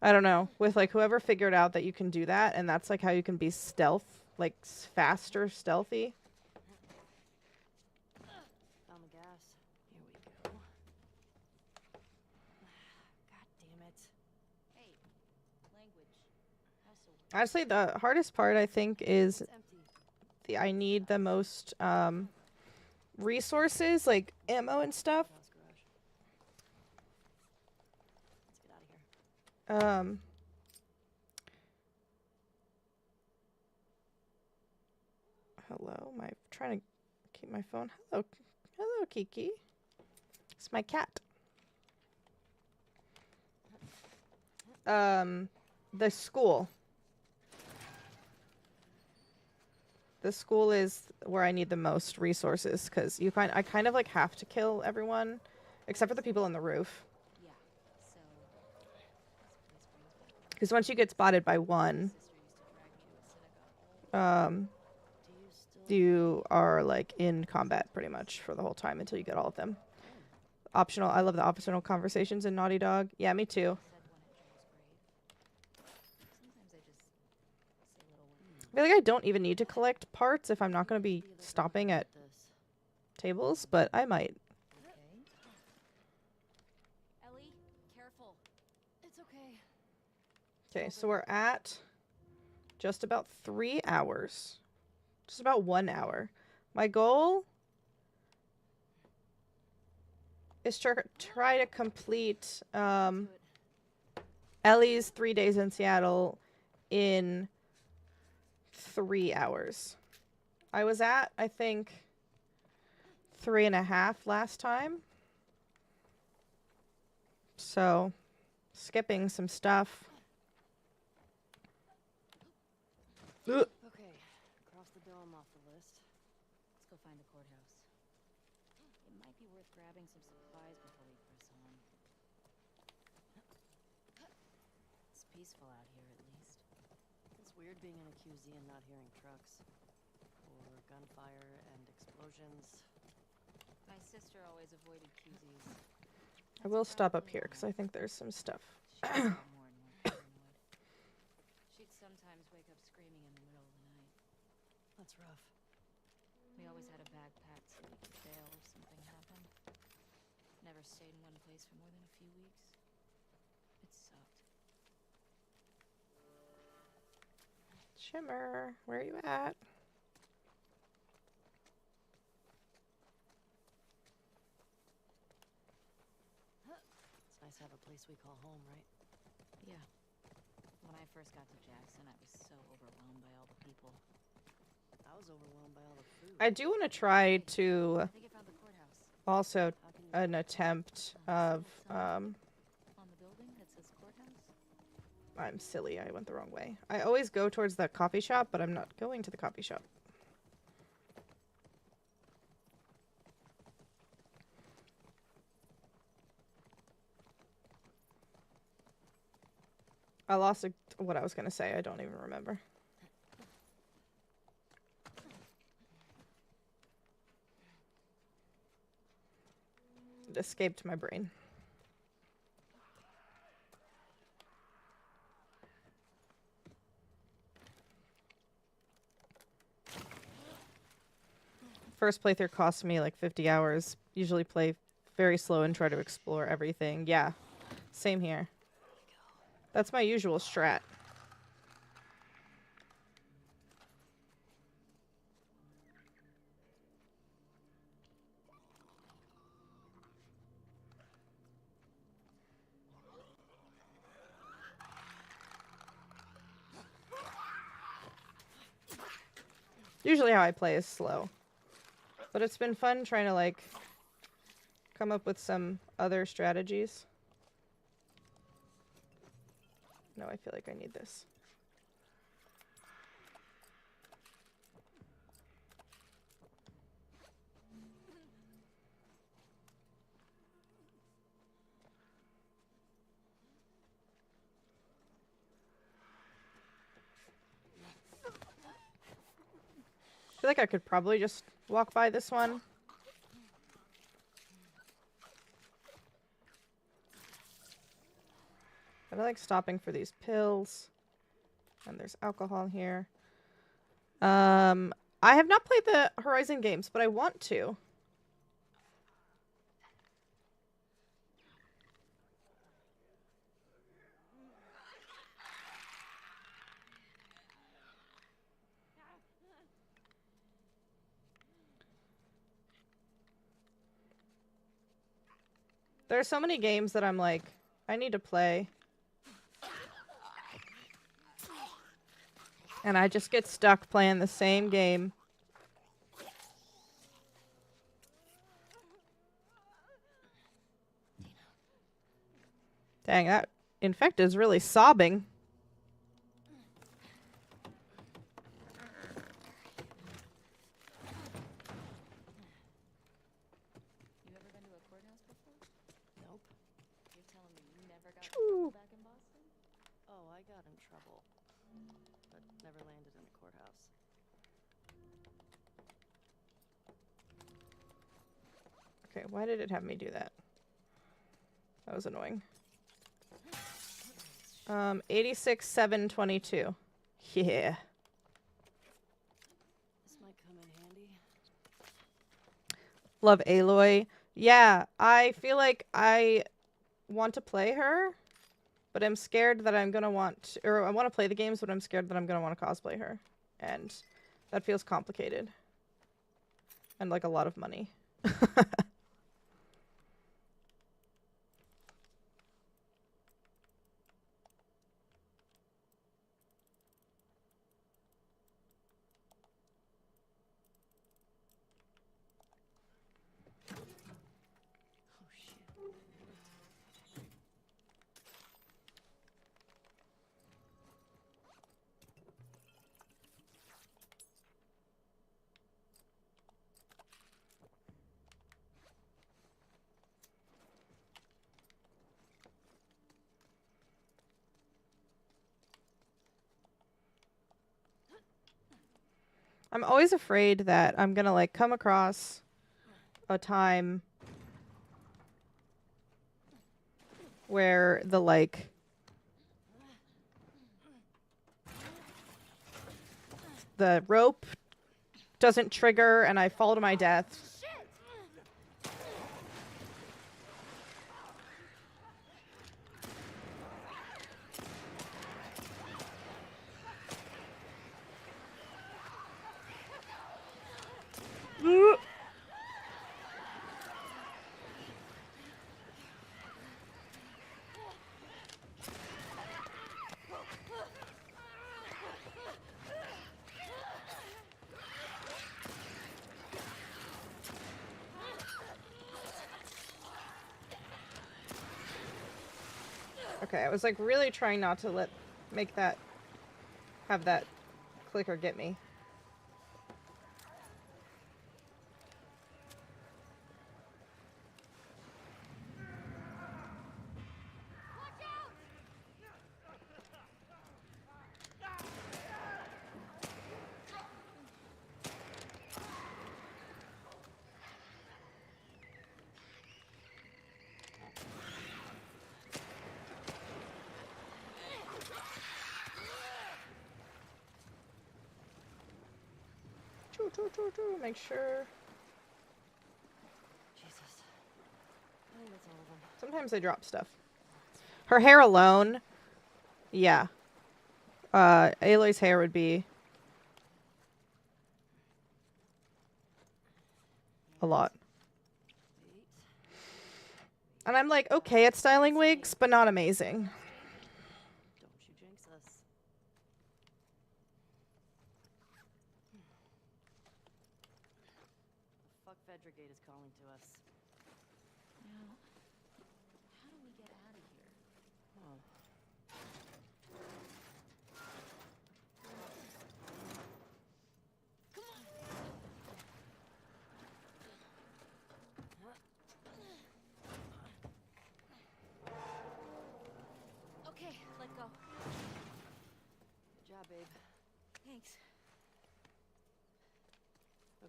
I don't know, with like whoever figured out that you can do that, and that's like how you can be stealth, like faster stealthy. Found the gas. Here we go. God damn it. Hey, language. Honestly, the hardest part I think is It's empty. I need the most resources, like ammo and stuff. House garage. Let's get out of here. Hello, am I trying to keep my phone? Hello, Kiki. It's my cat. The school. The school is where I need the most resources, because I kind of like have to kill everyone, except for the people on the roof. Yeah. So this place brings back Because once you get spotted by one, sister used to drag me to a synagogue. Do you still you are like in combat pretty much for the whole time until you get all of them. Optional. I love the optional conversations in Naughty Dog. Yeah, me too. Sometimes I just say little words. I feel like I don't even need to collect parts if I'm not going to be stopping at This. tables, but I might. Okay. Ellie, careful. It's okay. Okay, so we're at just about 3 hours. Just about 1 hour. My goal is to try to complete Ellie's 3 days in Seattle in 3 hours. I was at, I think, 3.5 last time. So, skipping some stuff. Ugh. Okay. Cross the dome off the list. Let's go find the courthouse. It might be worth grabbing some supplies before we press on. It's peaceful out here, at least. It's weird being in a QZ and not hearing trucks. Or gunfire and explosions. My sister always avoided QZs. I will stop up here because I think there's some stuff. She got more and more paranoid. She'd sometimes wake up screaming in the middle of the night. That's rough. We always had a bag packed so we could bail if something happened. Never stayed in one place for more than a few weeks. It sucked. Shimmer, where are you at? It's nice to have a place we call home, right? Yeah. When I first got to Jackson, I was so overwhelmed by all the people. I was overwhelmed by all the food. I do want to try to I think I found the courthouse. also How can you an attempt of On the building that says courthouse? I'm silly, I went the wrong way. I always go towards the coffee shop, but I'm not going to the coffee shop. I lost what I was going to say. I don't even remember. It escaped my brain. First playthrough cost me like 50 hours. Usually play very slow and try to explore everything. Yeah, same here. That's my usual strat. Usually how I play is slow. But it's been fun trying to like come up with some other strategies. No, I feel like I need this. feel like I could probably just walk by this one. I like stopping for these pills. And there's alcohol here. I have not played the Horizon games, but I want to. There are so many games that I'm like, I need to play. And I just get stuck playing the same game. Dang, that infected is really sobbing. You ever been to a courthouse before? Nope. You're telling me you never got in Choo. trouble back in Boston? Oh, I got in trouble. But never landed in a courthouse. Okay, why did it have me do that? That was annoying. 86,722. Yeah. This might come in handy. Love Aloy. Yeah, I feel like I want to play her, but I'm scared that I'm gonna want, or I want to play the games, but I'm scared that I'm gonna want to cosplay her, and that feels complicated, and like a lot of money. Oh, shit. I'm always afraid that I'm gonna like come across a time where the like the rope doesn't trigger and I fall to my death. Okay, I was like really trying not to have that clicker get me. Make sure. Jesus. I think that's all of them. Sometimes I drop stuff. Her hair alone, yeah. Aloy's hair would be a lot. And I'm like, okay at styling wigs, but not amazing. Don't you jinx us. The fuck Vedragate is calling to us. Now, how do we get out of here? Oh. Okay, let go. Good job, babe. Thanks.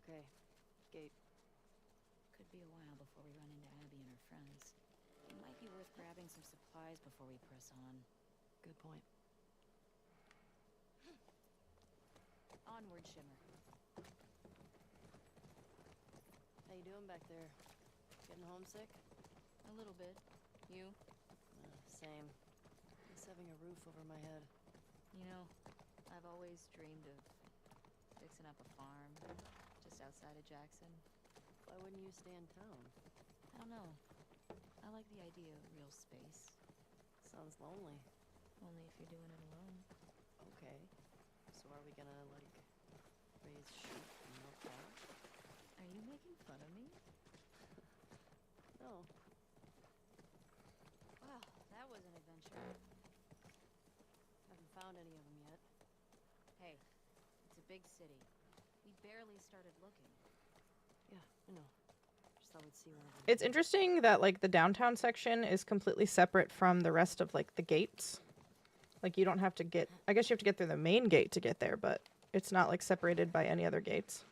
Okay. Gate. Could be a while before we run into Abby and her friends. It might be worth grabbing some supplies before we press on. Good point. Onward, Shimmer. How you doing back there? Getting homesick? A little bit. You? Same. Just having a roof over my head. You know, I've always dreamed of fixing up a farm just outside of Jackson. Why wouldn't you stay in town? I don't know. I like the idea of real space. Sounds lonely. Only if you're doing it alone. Okay. So are we gonna, like, raise sheep and milk cows? Are you making fun of me? No. Wow, that was an adventure. Haven't found any of them yet. Hey, it's a big city. We barely started looking. Yeah, I know. Just thought we'd see one of them. It's interesting that like the downtown section is completely separate from the rest of like the gates. Like you don't have to get, I guess you have to get through the main gate to get there, but it's not like separated by any other gates.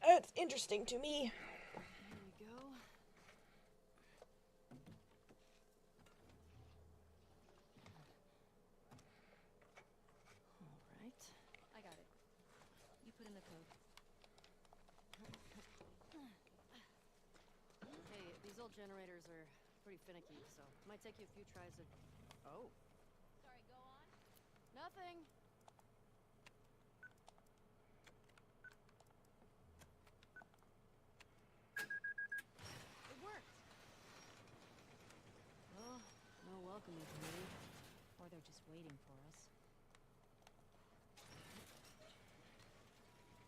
It's interesting to me. Here we go. All right. I got it. You put in the code. Hey, these old generators are pretty finicky, so it might take you a few tries to... Oh. Sorry, go on. Nothing. It worked. Well, no welcoming committee. Or they're just waiting for us.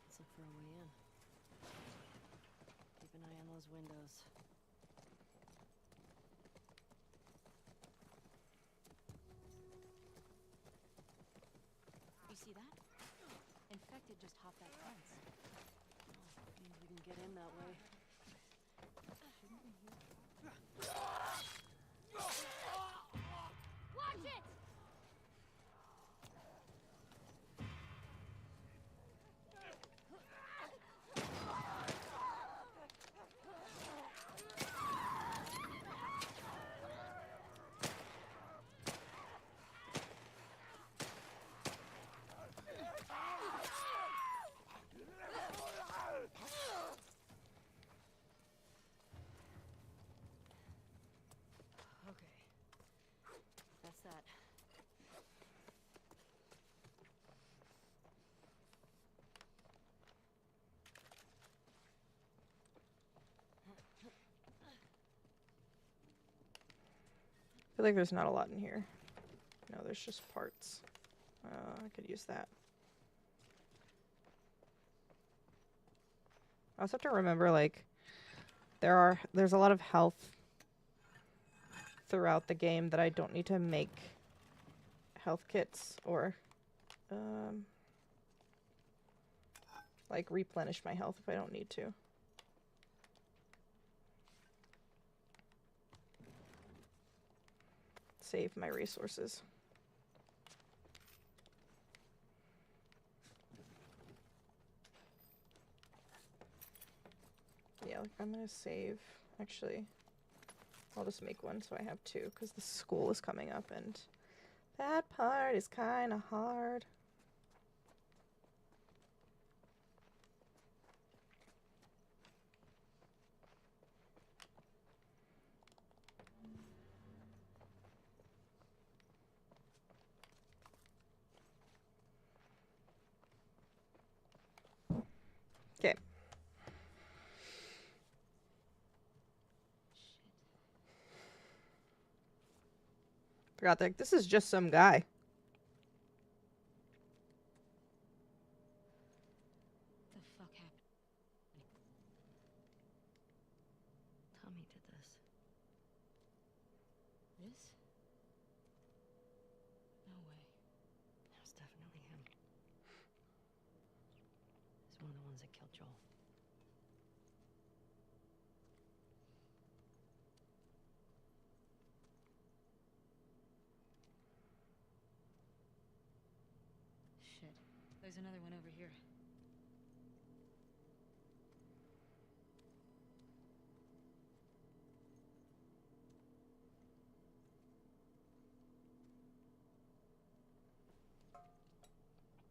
Let's look for a way in. Keep an eye on those windows. You see that? Infected just hopped that fence. Means we can get in that way. Shouldn't we hear? Watch it! Okay. That's that. I feel like there's not a lot in here. No, there's just parts. I could use that. I also have to remember, like, there's a lot of health throughout the game that I don't need to make health kits or, like, replenish my health if I don't need to. Save my resources. Yeah, like I'm gonna save. Actually, I'll just make one so I have two because the school is coming up and that part is kind of hard. Okay. Forgot that this is just some guy. The fuck happened? Tommy did this. This? No way. It was definitely him. He's one of the ones that killed Joel. Shit. There's another one over here.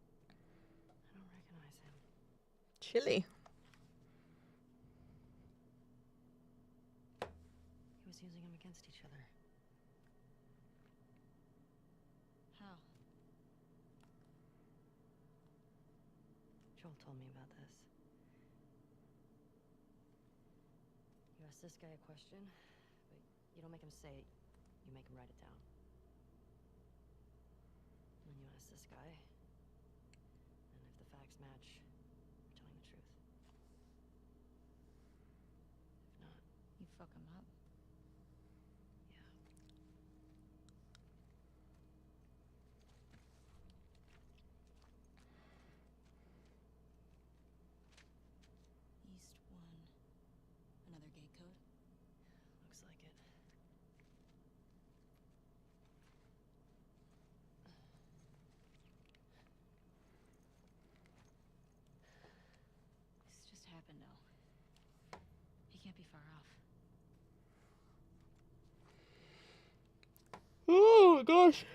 I don't recognize him. Chilly. He was using them against each other. How? Joel told me about this. You ask this guy a question, but you don't make him say it, you make him write it down. And then you ask this guy, and if the facts match, you're telling the truth. If not, You fuck him up? yeah. East 1. Another gate code? Looks like it. This just happened now. He can't be far off. Oh my gosh.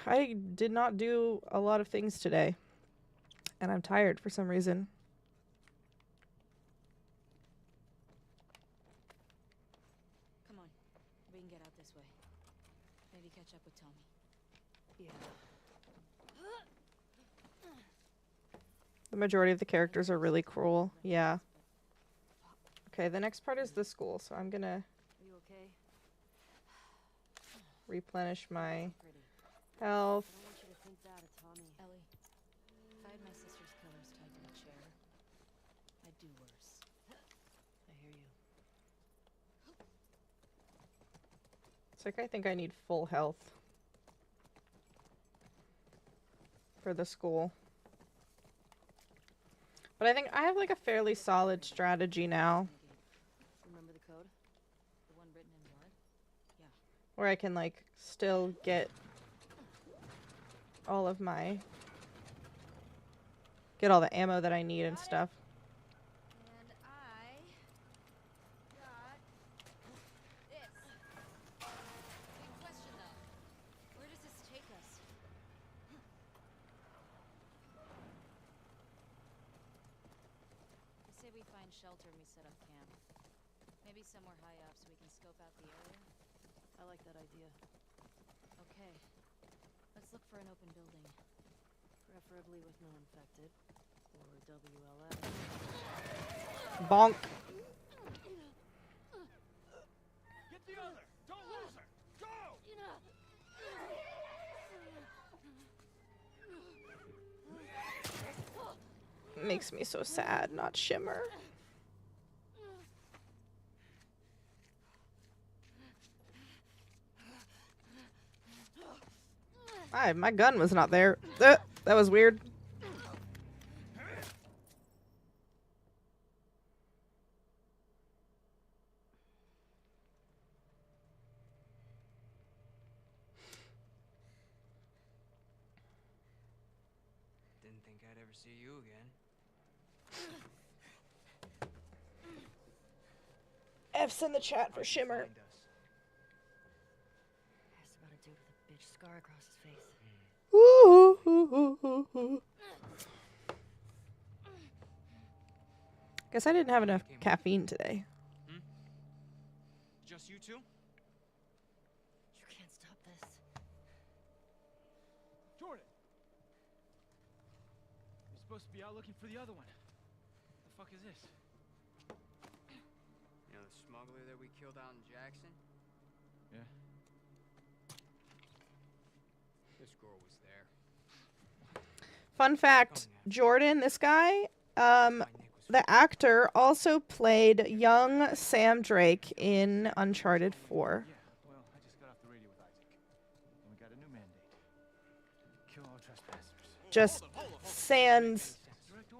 I did not do a lot of things today. And I'm tired for some reason. Come on. We can get out this way. Maybe catch up with Tommy. Yeah. The majority of the characters are really cruel. Yeah. Okay, the next part is the school, so I'm gonna Are you okay? replenish my Pretty. health. I don't want you to think that of Tommy. Ellie, if I had my sister's killers tied to a chair, I'd do worse. I hear you. It's like I think I need full health for the school. But I think I have like a fairly solid strategy now Remember the code? The one written in blood? where I can like still get all of my all the ammo that I need and stuff. And I got this. Big question though. Where does this take us? I say we find shelter and we set up camp. Maybe somewhere high up so we can scope out the area. I like that idea. Okay. Let's look for an open building. Preferably with no infected. Or WLF. Bonk. Get the other! Don't lose her! Go! Makes me so sad, not Shimmer. My gun was not there. That was weird. Didn't think I'd ever see you again. F's in the chat for Shimmer. Find us. Asked about a dude with a bitch scar across his face. Guess I didn't have enough caffeine today. Just you two? You can't stop this. Jordan! You're supposed to be out looking for the other one. What the fuck is this? You know the smuggler that we killed out in Jackson? Yeah. This girl was there. Fun fact, Jordan, this guy, My Nick was the actor also played young Sam Drake in Uncharted 4. Yeah, well, I just got off the radio with Isaac. And we got a new mandate. Kill all trespassers. Just sans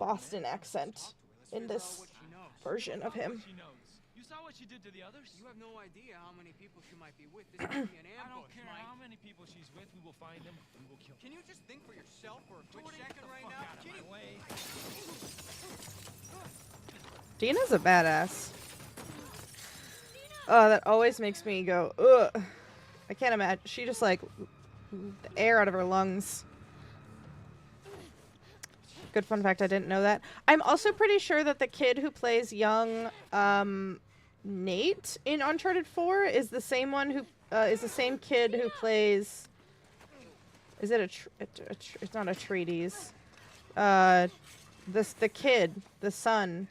Boston accent in this she knows. version of him. She knows. You saw what she did to the others. You have no idea how many people she might be with. This could be an ambush, I don't care Mike. how many people she's with. We will find them. We will kill them. Can you just think for yourself for a quick Jordan, second get the right fuck now? out of Can my you- way. Dina's a badass. Oh, that always makes me go, ugh. I can't imagine. She just like the air out of her lungs. Good fun fact, I didn't know that. I'm also pretty sure that the kid who plays young Nate in Uncharted 4 is the same one who is the same kid who plays. Is it it's not Atreides. The kid, the son,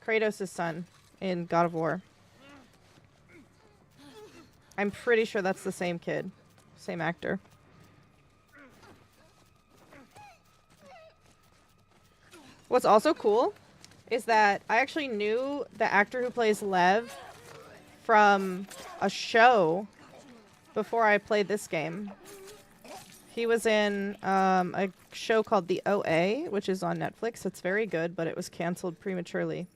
Kratos' son in God of War. I'm pretty sure that's the same kid, same actor. What's also cool is that I actually knew the actor who plays Lev from a show before I played this game. He was in a show called The OA, which is on Netflix. It's very good, but it was canceled prematurely.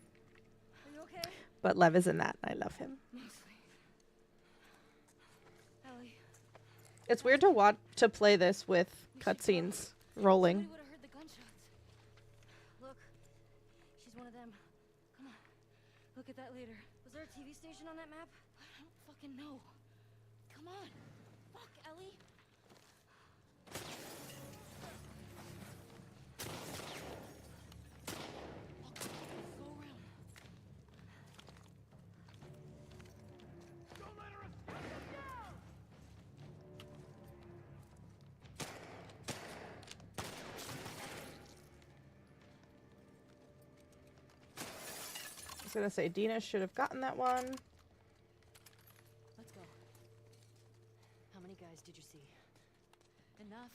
Are you okay? But Lev is in that, and I love him. Mostly. Ellie. It's weird to play this with cutscenes rolling. Somebody would have heard the gunshots. Look, she's one of them. Come on, look at that later. Was there a TV station on that map? I don't fucking know. Come on. Fuck, Ellie. Go around. I was gonna say Dina should have gotten that one. Let's go. How many guys did you see? Enough.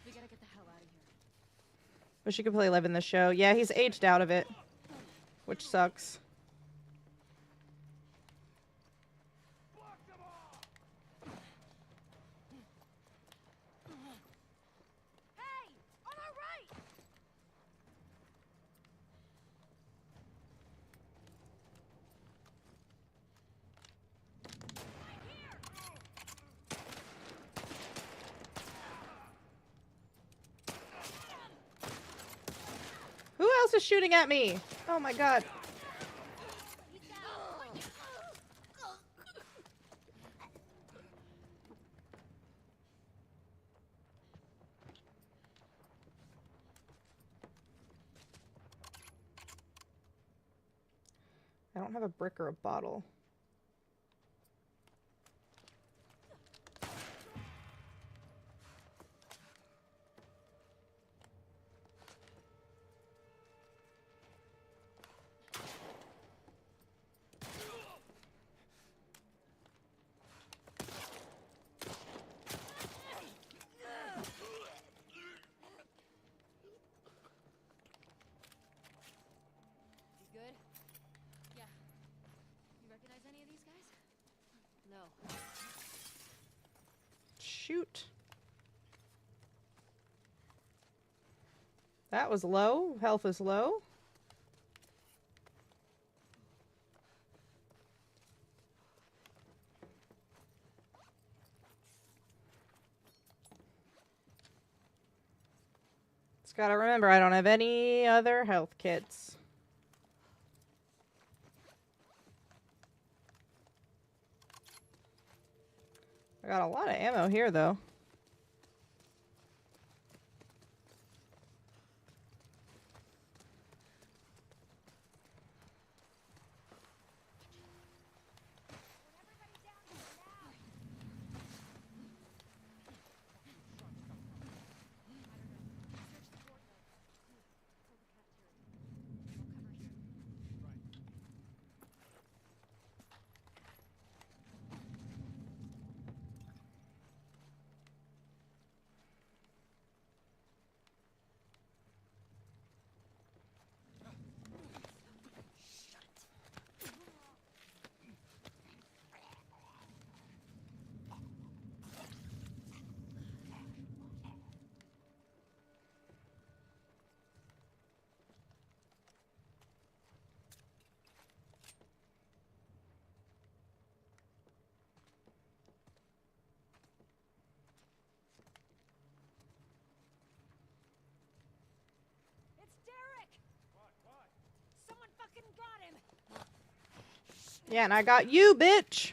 We gotta get the hell out of here. But she could play Lev in the show. Yeah, he's aged out of it, which sucks. Hey! On our right! Who else is shooting at me? Oh my god. I don't have a brick or a bottle. You good? Yeah. You recognize any of these guys? No. Shoot. That was low. Health is low. Just gotta remember, I don't have any other health kits. I got a lot of ammo here, though. Yeah, and I got you, bitch.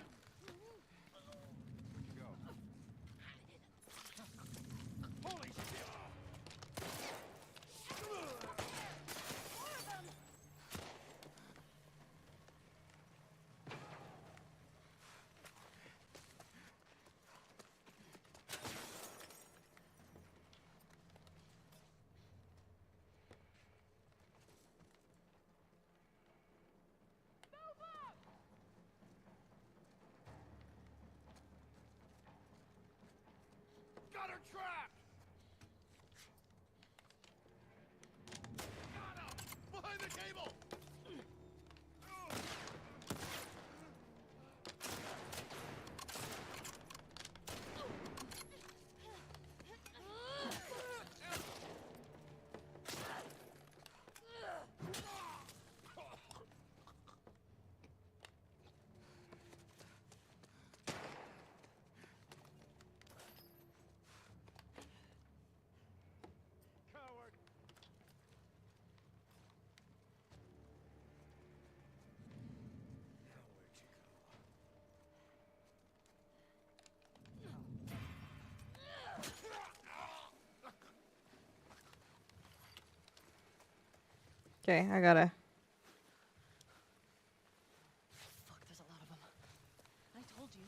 Got her trapped! Got him! Behind the table! Coward! Now where'd you go? Okay, I gotta. Fuck, there's a lot of them. I told you.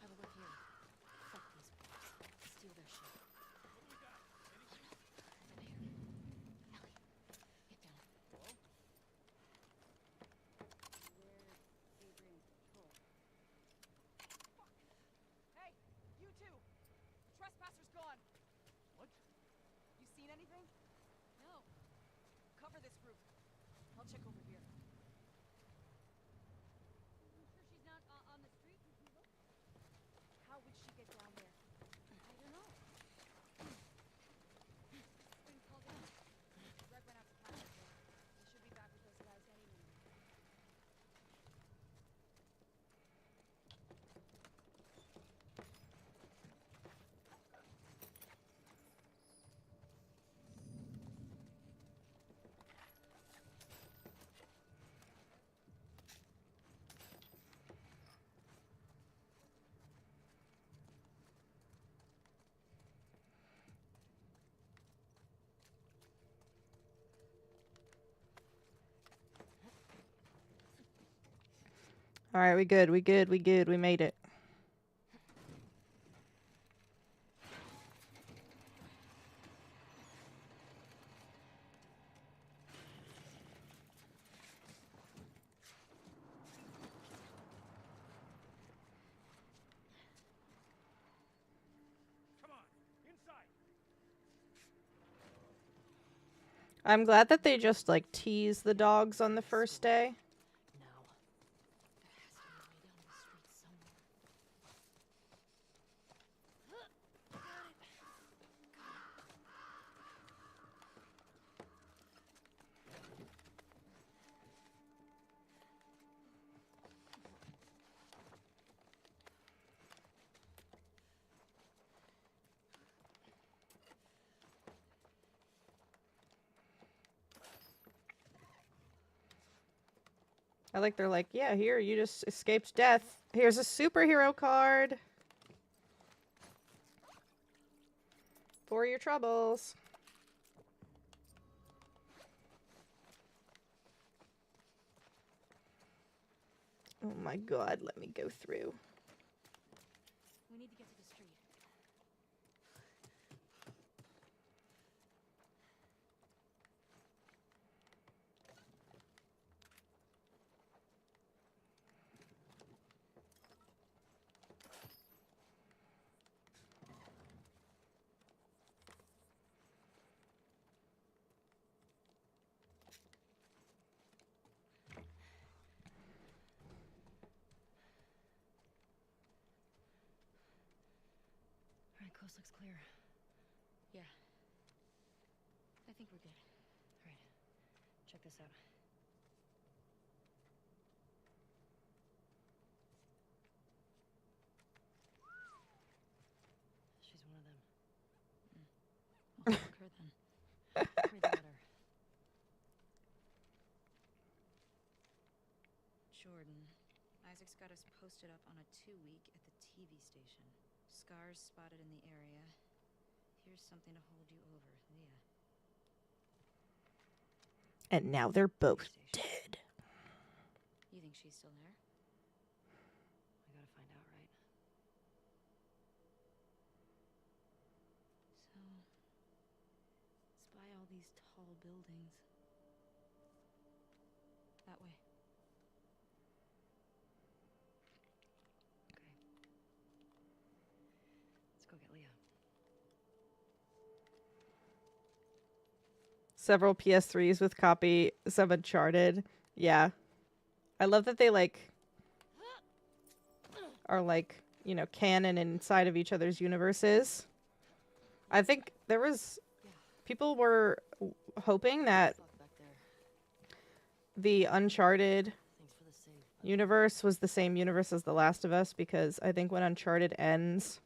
I will look here. Fuck these boys. Steal their shit. What do we got? Anything? Over there. Ellie, get down. Hello? Where's Adrian's patrol? Hey, you two! Trespasser's gone. What? You seen anything? No. Cover this group. I'll check over here. You sure she's not on the street? Did you look? How would she get down there? I don't know. Been called in. Greg went out to catch her. He should be back with those guys any minute. All right, we good. We good. We good. We made it. Come on! Inside! I'm glad that they just like tease the dogs on the first day. No. There has to be a way down the street somewhere. I like they're like, yeah, here you just escaped death. Here's a superhero card for your troubles. Oh my god, let me go through. We need to get to the street. All right, coast looks clear. Yeah. I think we're good. All right. Check this out. Jordan. Isaac's got us posted up on a 2-week at the TV station. Scars spotted in the area. Here's something to hold you over, Leah. And now they're both dead. You think she's still there? I gotta find out, right? So, spy all these tall buildings. That way. Okay. Let's go get Leah. Several PS3s with copy some Uncharted. Yeah. I love that they are you know, canon inside of each other's universes. I think there was people were hoping that the Uncharted universe was the same universe as The Last of Us, because I think when Uncharted ends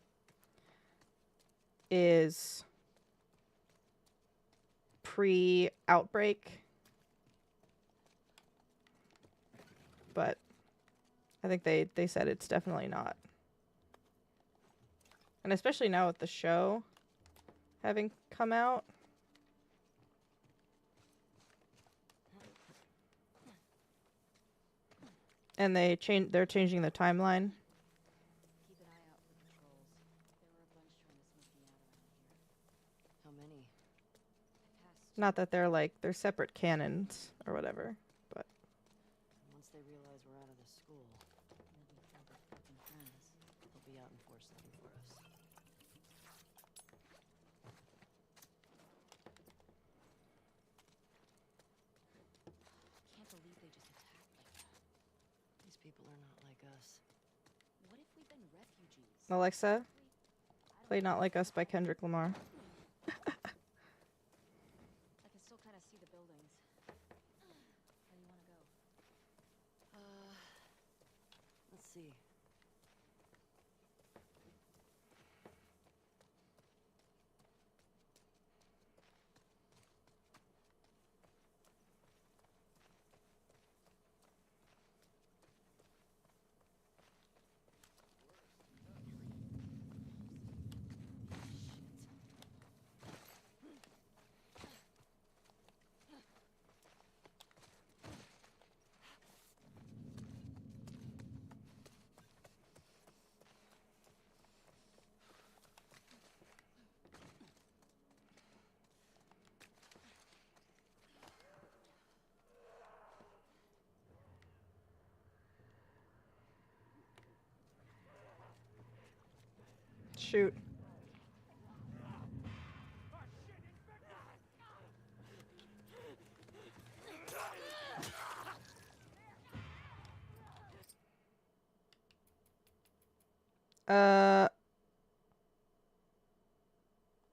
is pre-Outbreak. But I think they said it's definitely not. And especially now with the show having come out. And they're changing the timeline. Keep an eye out for patrols. There were a bunch trying to smoke me out around here. How many? Not that they're separate canons or whatever, but Once they realize we're out of the school, and that we killed their fucking friends, they'll be out in force looking for us. Can't believe they just attacked like that. These people are not like us. What if we've been refugees? Alexa, play Not Like Us by Kendrick Lamar. I can still kind of see the buildings. Where do you want to go? Let's see. Shoot.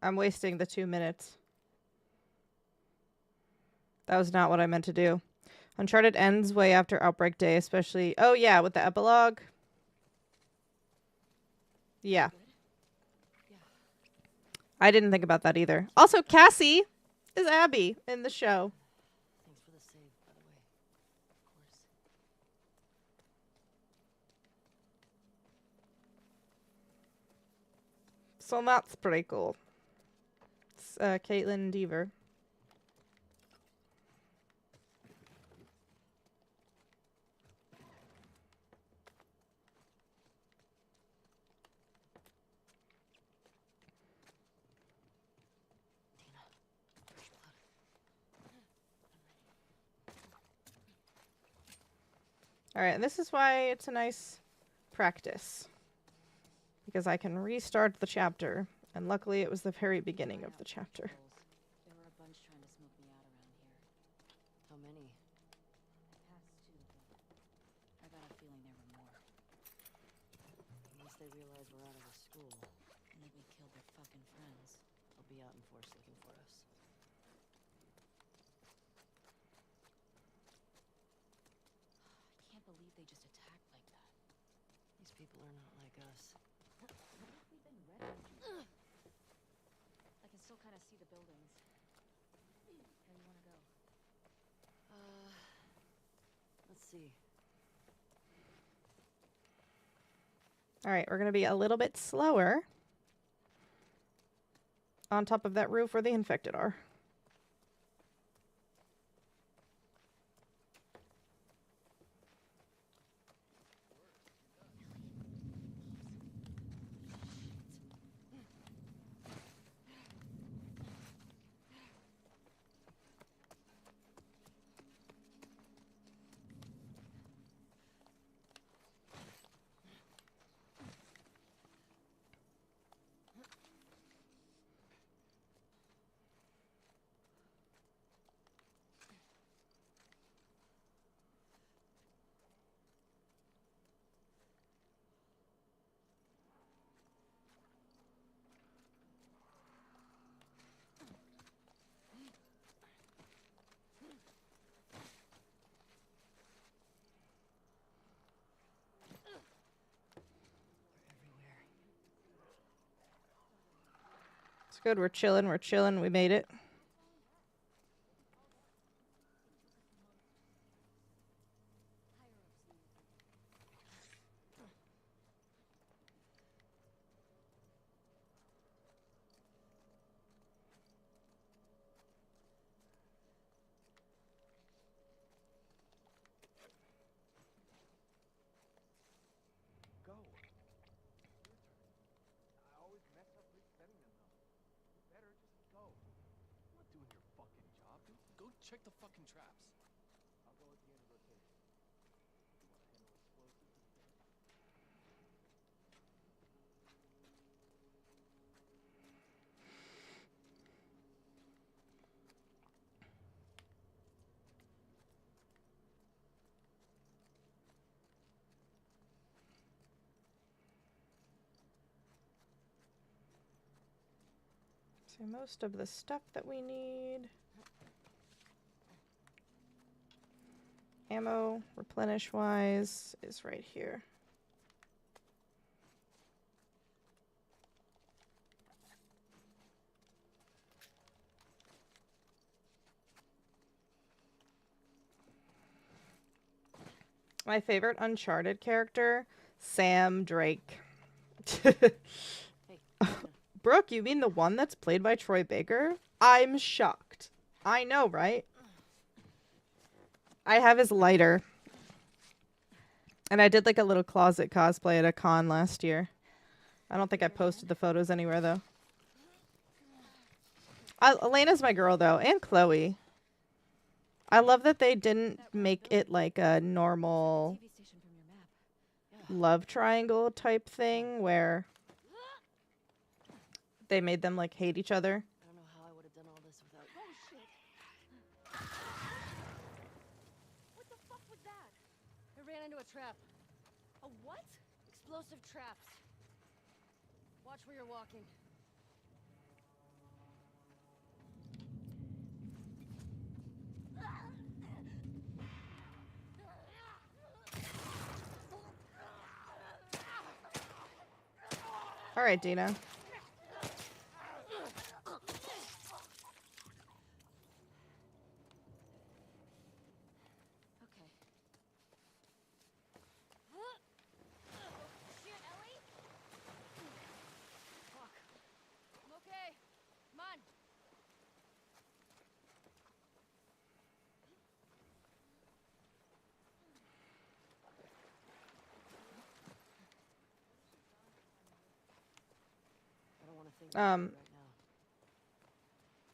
I'm wasting the 2 minutes. That was not what I meant to do. Uncharted ends way after Outbreak Day, especially... Oh, yeah, with the epilogue. Yeah. I didn't think about that either. Also, Cassie is Abby in the show. Thanks for the save, by the way. Of course. So that's pretty cool. It's Caitlin Deaver. Alright, and this is why it's a nice practice. Because I can restart the chapter. And luckily it was the very beginning of the chapter. There were a bunch trying to smoke me out around here. How many? I passed 2, but I got a feeling there were more. Once they realize we're out of the school, And that we killed their fucking friends. they'll be out in force looking for us. I can't believe they just attacked like that. These people are not like us. What if we've been refugees? I can still kind of see the buildings. Where do you want to go? Let's see. All right, we're going to be a little bit slower on top of that roof where the infected are. It's good. We're chilling. We're chilling. We made it. Go. I always mess up resetting them though. You better just go. I'm not doing your fucking job, dude. Go check the fucking traps. I'll go at the end of rotation. You want to handle explosives instead? So most of the stuff that we need. Ammo, replenish wise, is right here. My favorite Uncharted character, Sam Drake. Brooke, you mean the one that's played by Troy Baker? I'm shocked. I know, right? I have his lighter. And I did like a little closet cosplay at a con last year. I don't think I posted the photos anywhere, though. Elena's my girl, though, and Chloe. I love that they didn't make it like a normal love triangle type thing where they made them like hate each other. I don't know how I would have done all this without. Oh shit! What the fuck was that? I ran into a trap. A what? Explosive traps. Watch where you're walking. All right, Dina. Okay. Shit, Ellie? Fuck. I'm okay. Come on. I don't want to think about it right now.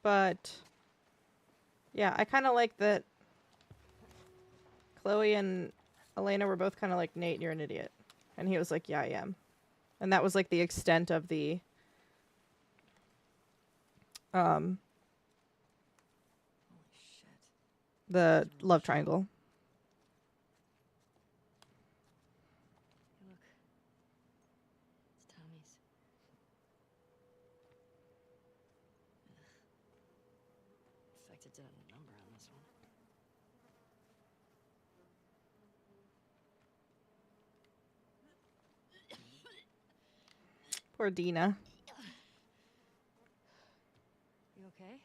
But yeah, I kind of like that Chloe and Elena were both kind of like, Nate, you're an idiot. And he was like, yeah, I am. And that was like the extent of the Holy shit. the love triangle. Look. It's Tommy's. Infected did a number on this one. Poor Dina. You okay?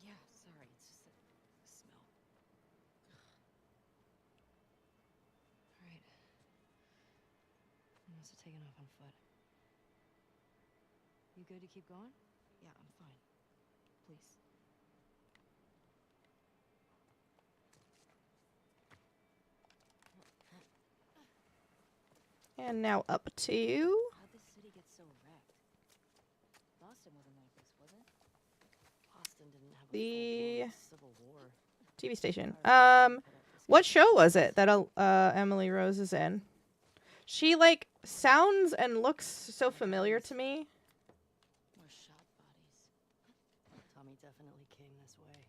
Yeah, sorry. It's just the smell. All right. I'm Must have taken off on foot. You good to keep going? Yeah, I'm fine. Please. And now up to How'd this city get so wrecked? Boston wasn't like this, was it? Boston didn't have a the full-blown civil war. TV station. Put up this What show was it that Emily Rose is in? She like sounds and looks so familiar to me. More shot bodies. Tommy definitely came this way.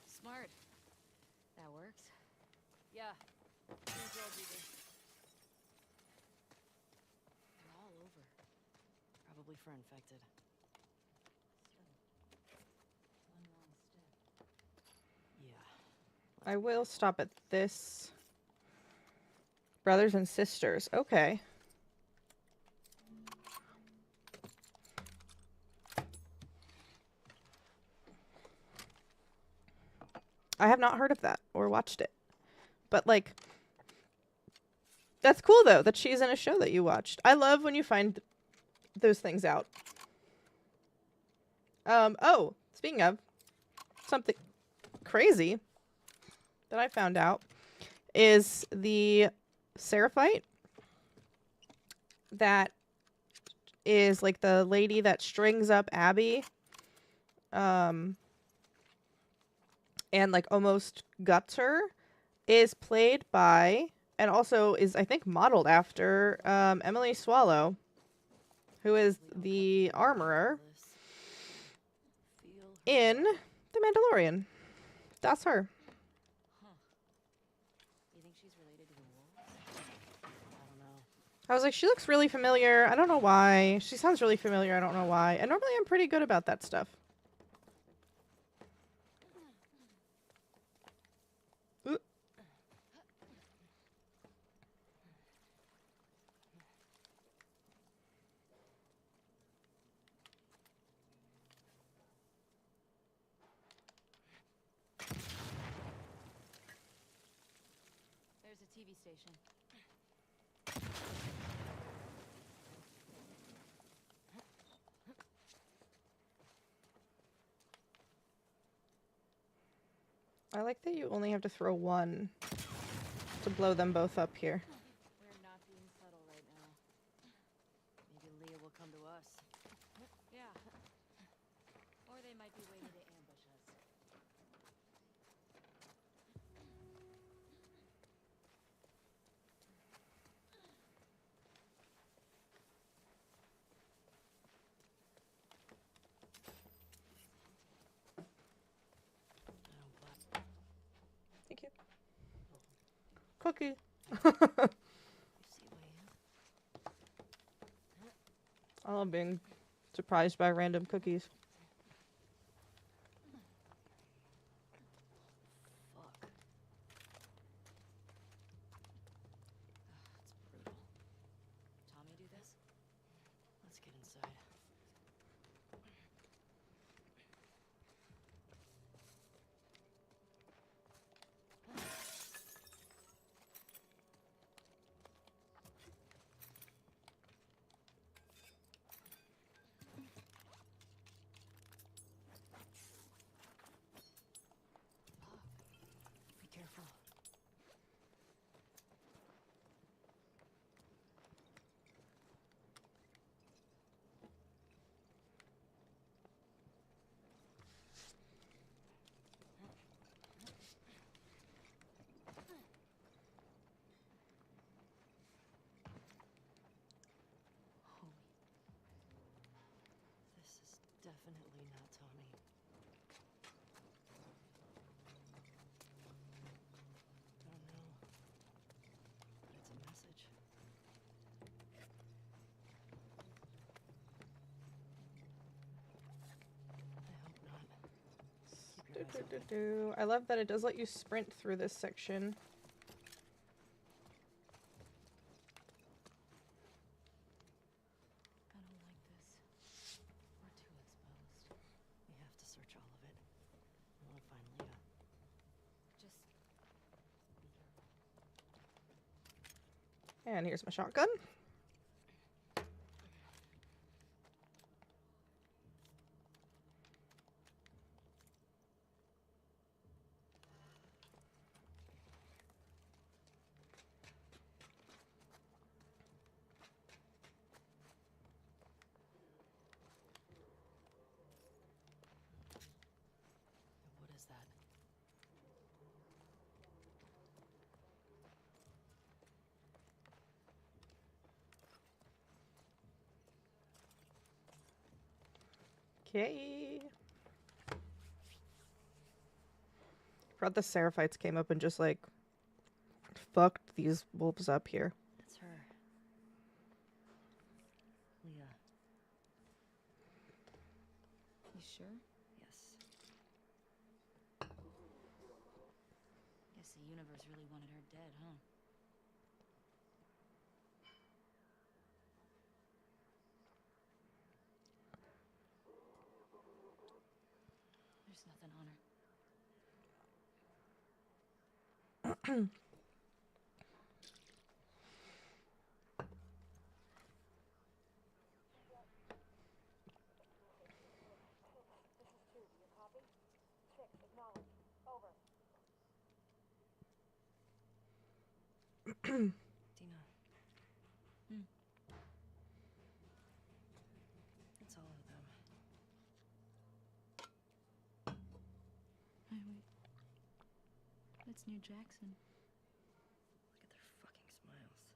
Smart. That works. Yeah. Who told you this? They're all over. Probably for infected. One long step. Yeah. I will stop at this. Brothers and sisters. Okay. I have not heard of that or watched it. But like that's cool though that she's in a show that you watched. I love when you find those things out. Oh, speaking of something crazy that I found out is the Seraphite that is like the lady that strings up Abby and like almost guts her is played by and also is I think modeled after Emily Swallow, who is the armorer in The Mandalorian. That's her. You think she's related to the wolves? I don't know. I was like, she looks really familiar. I don't know why. She sounds really familiar. I don't know why. And normally I'm pretty good about that stuff. Ooh. There's a TV station. I like that you only have to throw one to blow them both up here. We're not being subtle right now. Maybe Leah will come to us. Yeah. Or they might be waiting to ambush us. Thank you. Cookie. I love being surprised by random cookies. Fuck. It's brutal. Tommy do this? Let's get inside. Be careful. Holy. This is definitely not Tommy. I don't know. But it's a message. I hope not. Keep your eyes open. I love that it does let you sprint through this section. I don't like this. We're too exposed. We have to search all of it. I want to find Leah. Just be careful. And here's my shotgun. What is that? Okay. Forgot the Seraphites came up and just like fucked these wolves up here. That's her. Leah. You sure? Yes. Guess the universe really wanted her dead, huh? There's nothing on her. Dina. It's all of them. Wait. That's near Jackson. Look at their fucking smiles.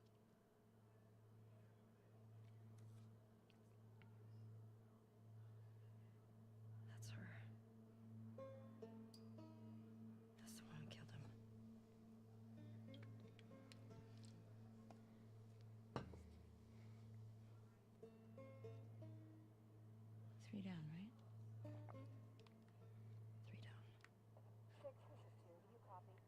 That's her. That's the one who killed him. 3 down, right? 3 down. Shit. Yeah, we should get going.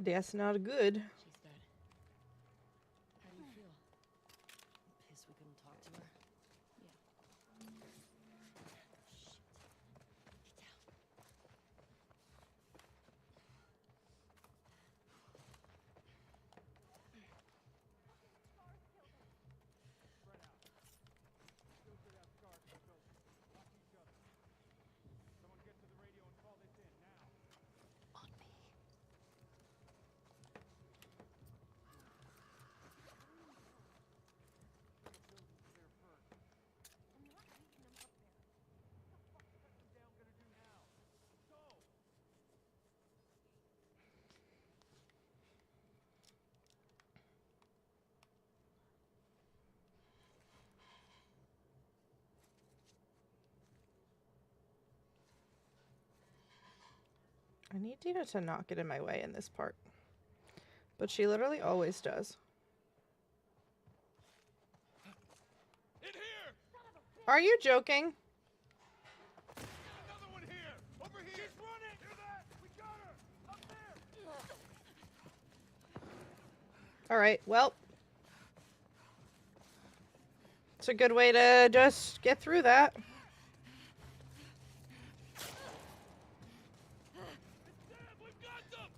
That's not good. She's dead. How do you feel? Pissed we couldn't talk to her? Yeah. Shit. Get down. Spread out. Still could have scars in the building. Watch each other. Someone get to the radio and call this in now. On me. The building's clear first. I'm not leaving them up there. What the fuck is that down gonna do now? Go! I need Dina to not get in my way in this part. But she literally always does. In here! Are you joking? Another one here! Over here! She's running! Hear that? We got her! Up there! Alright, well. It's a good way to just get through that. Dad, we've got them!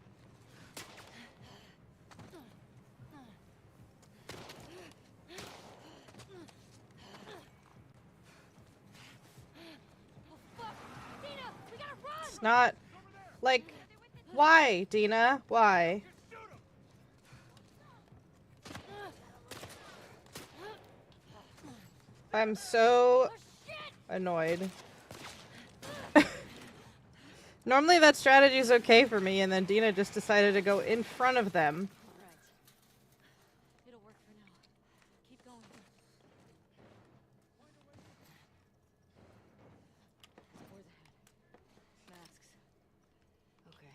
It's not like, why, Dina? Why? I'm so annoyed. Normally that strategy is okay for me, and then Dina just decided to go in front of them. All right. It'll work for now. Keep going. Where's the head? Masks. Okay.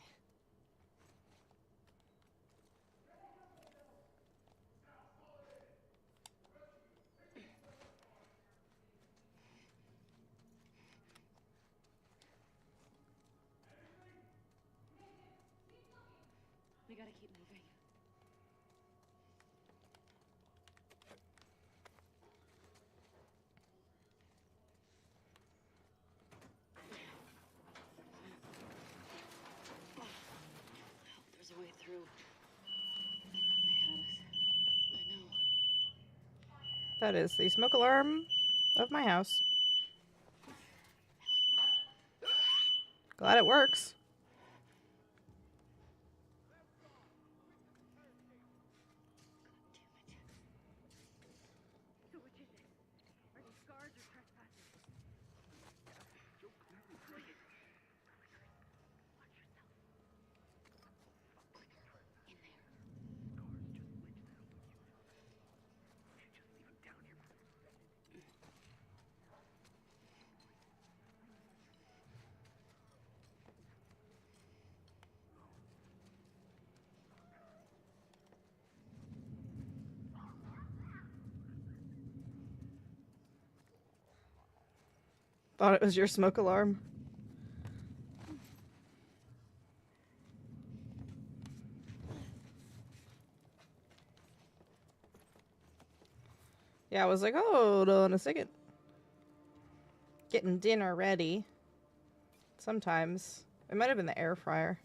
We gotta keep moving. That is the smoke alarm of my house. Glad it works. So which is it? Are these guards or trespassers? Joe clearly did it. Watch yourself. In there. Cars just glitched out. We should just leave him down here for a second. Thought it was your smoke alarm. Yeah, I was like, hold on a second. Getting dinner ready. Sometimes. It might have been the air fryer.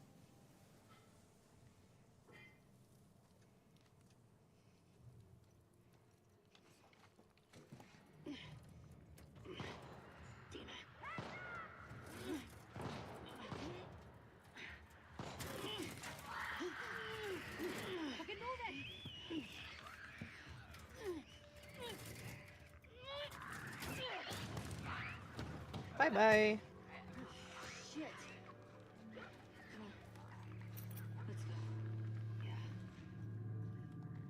Fucking move it! Bye-bye. Shit. Come on. Let's go. Yeah.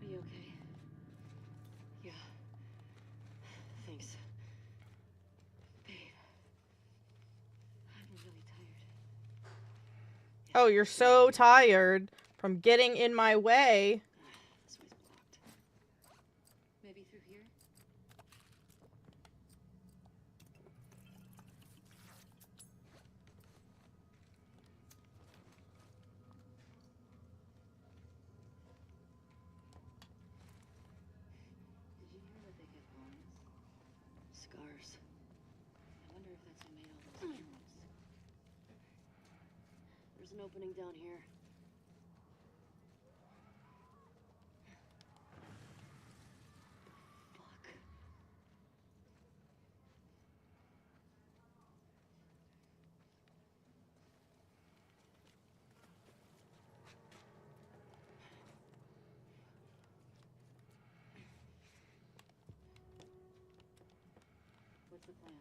Are you okay? Yeah. Thanks. Babe. I'm really tired. Oh, you're so tired from getting in my way. This way's blocked. Maybe through here? Did you hear that they get wounds? Scars. I wonder if that's what made all those wounds. There's an opening down here. Fuck. What's the plan?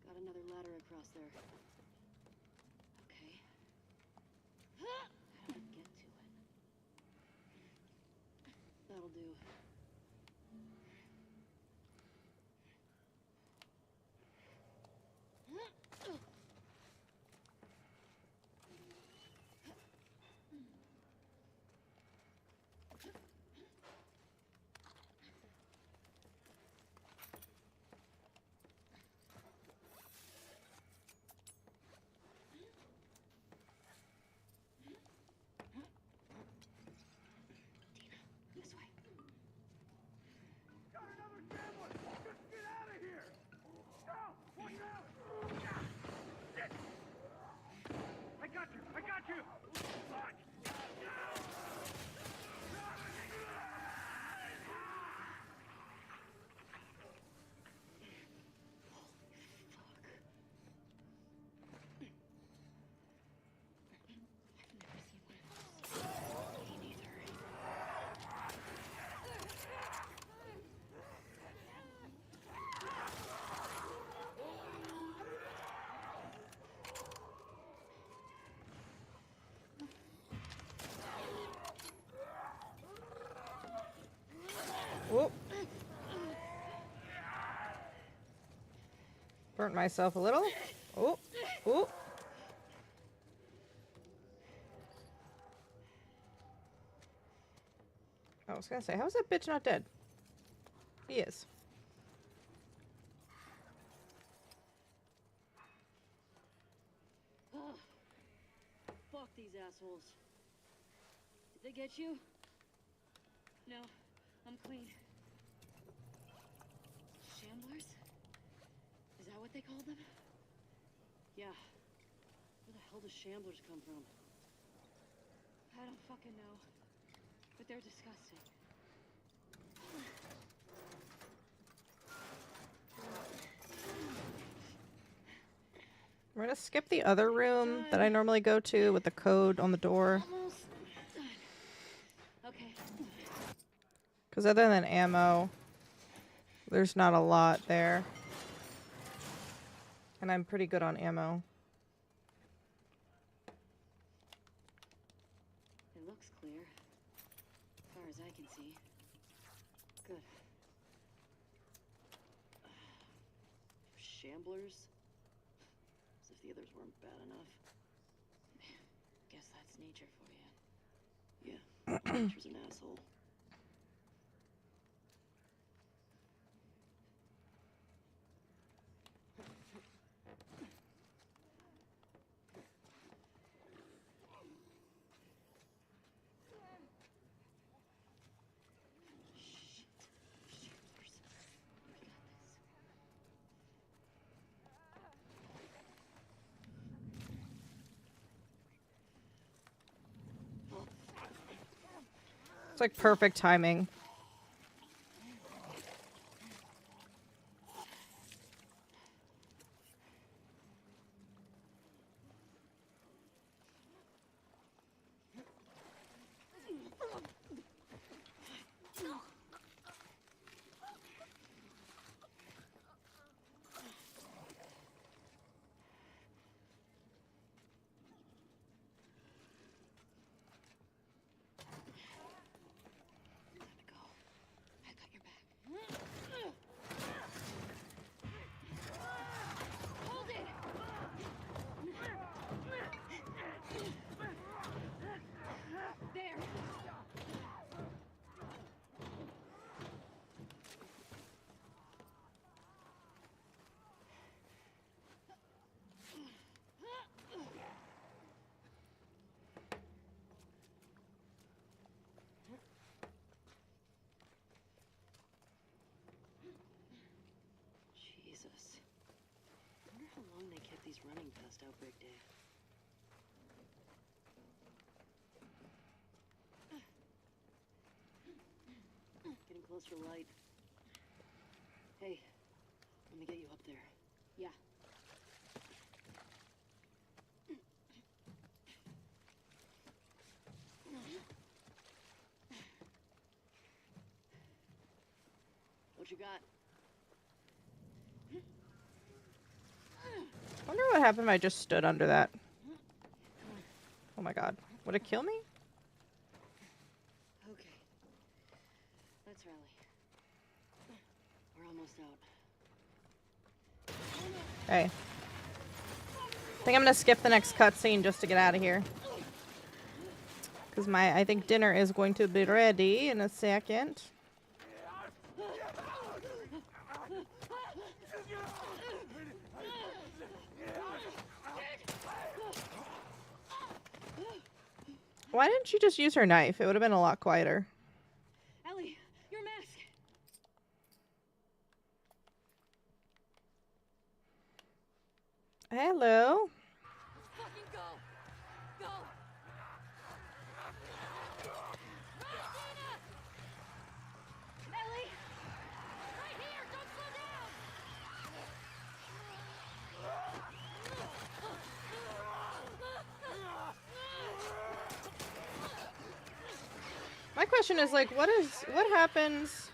Got another ladder across there. Okay. How do I get to it? That'll do. This way. Got another gambler! Just get out of here! Go! Watch out! Shit! I got you! I got you! Fuck! Whoop. Burnt myself a little. Oh, oh. I was gonna say, how is that bitch not dead? He is. Oh, fuck these assholes. Did they get you? No, I'm clean. Shamblers? Is that what they called them? Yeah. Where the hell do shamblers come from? I don't fucking know. But they're disgusting. We're gonna skip the other room that I normally go to with the code on the door. Almost done. Okay. Because other than ammo, there's not a lot there. And I'm pretty good on ammo. It looks clear. As far as I can see. Good. Shamblers? As if the others weren't bad enough. Guess that's nature for you. Yeah, nature's an asshole. It's like perfect timing. Jesus. I wonder how long they kept these running past Outbreak Day. Getting close for light. Hey, let me get you up there. Yeah. What you got? I wonder what happened if I just stood under that. Oh my god. Would it kill me? Okay. Let's rally. We're almost out. Hey. I think I'm gonna skip the next cutscene just to get out of here. Because I think dinner is going to be ready in a second. Why didn't she just use her knife? It would have been a lot quieter. Ellie, your mask. Hello. Fucking go! Go! Ellie! Right here! Don't slow down! My question is like, what happens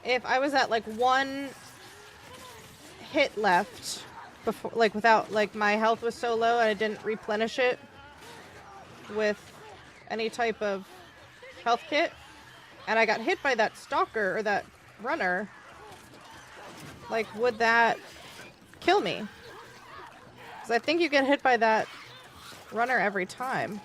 if I was at like one hit left before, like without, like my health was so low and I didn't replenish it with any type of health kit, and I got hit by that stalker or that runner, like would that kill me? Because I think you get hit by that runner every time.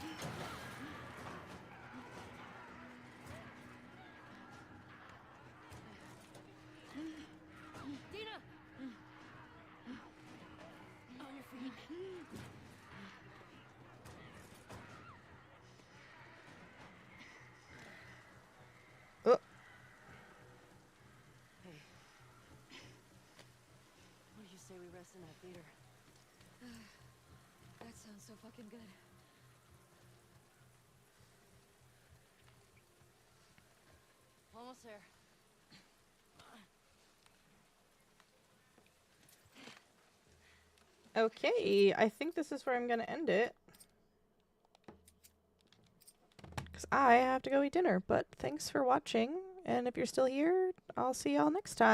What do you say we rest in that theater? That sounds so fucking good. Almost there. Okay, I think this is where I'm gonna end it. Because I have to go eat dinner, but thanks for watching, and if you're still here, I'll see y'all next time.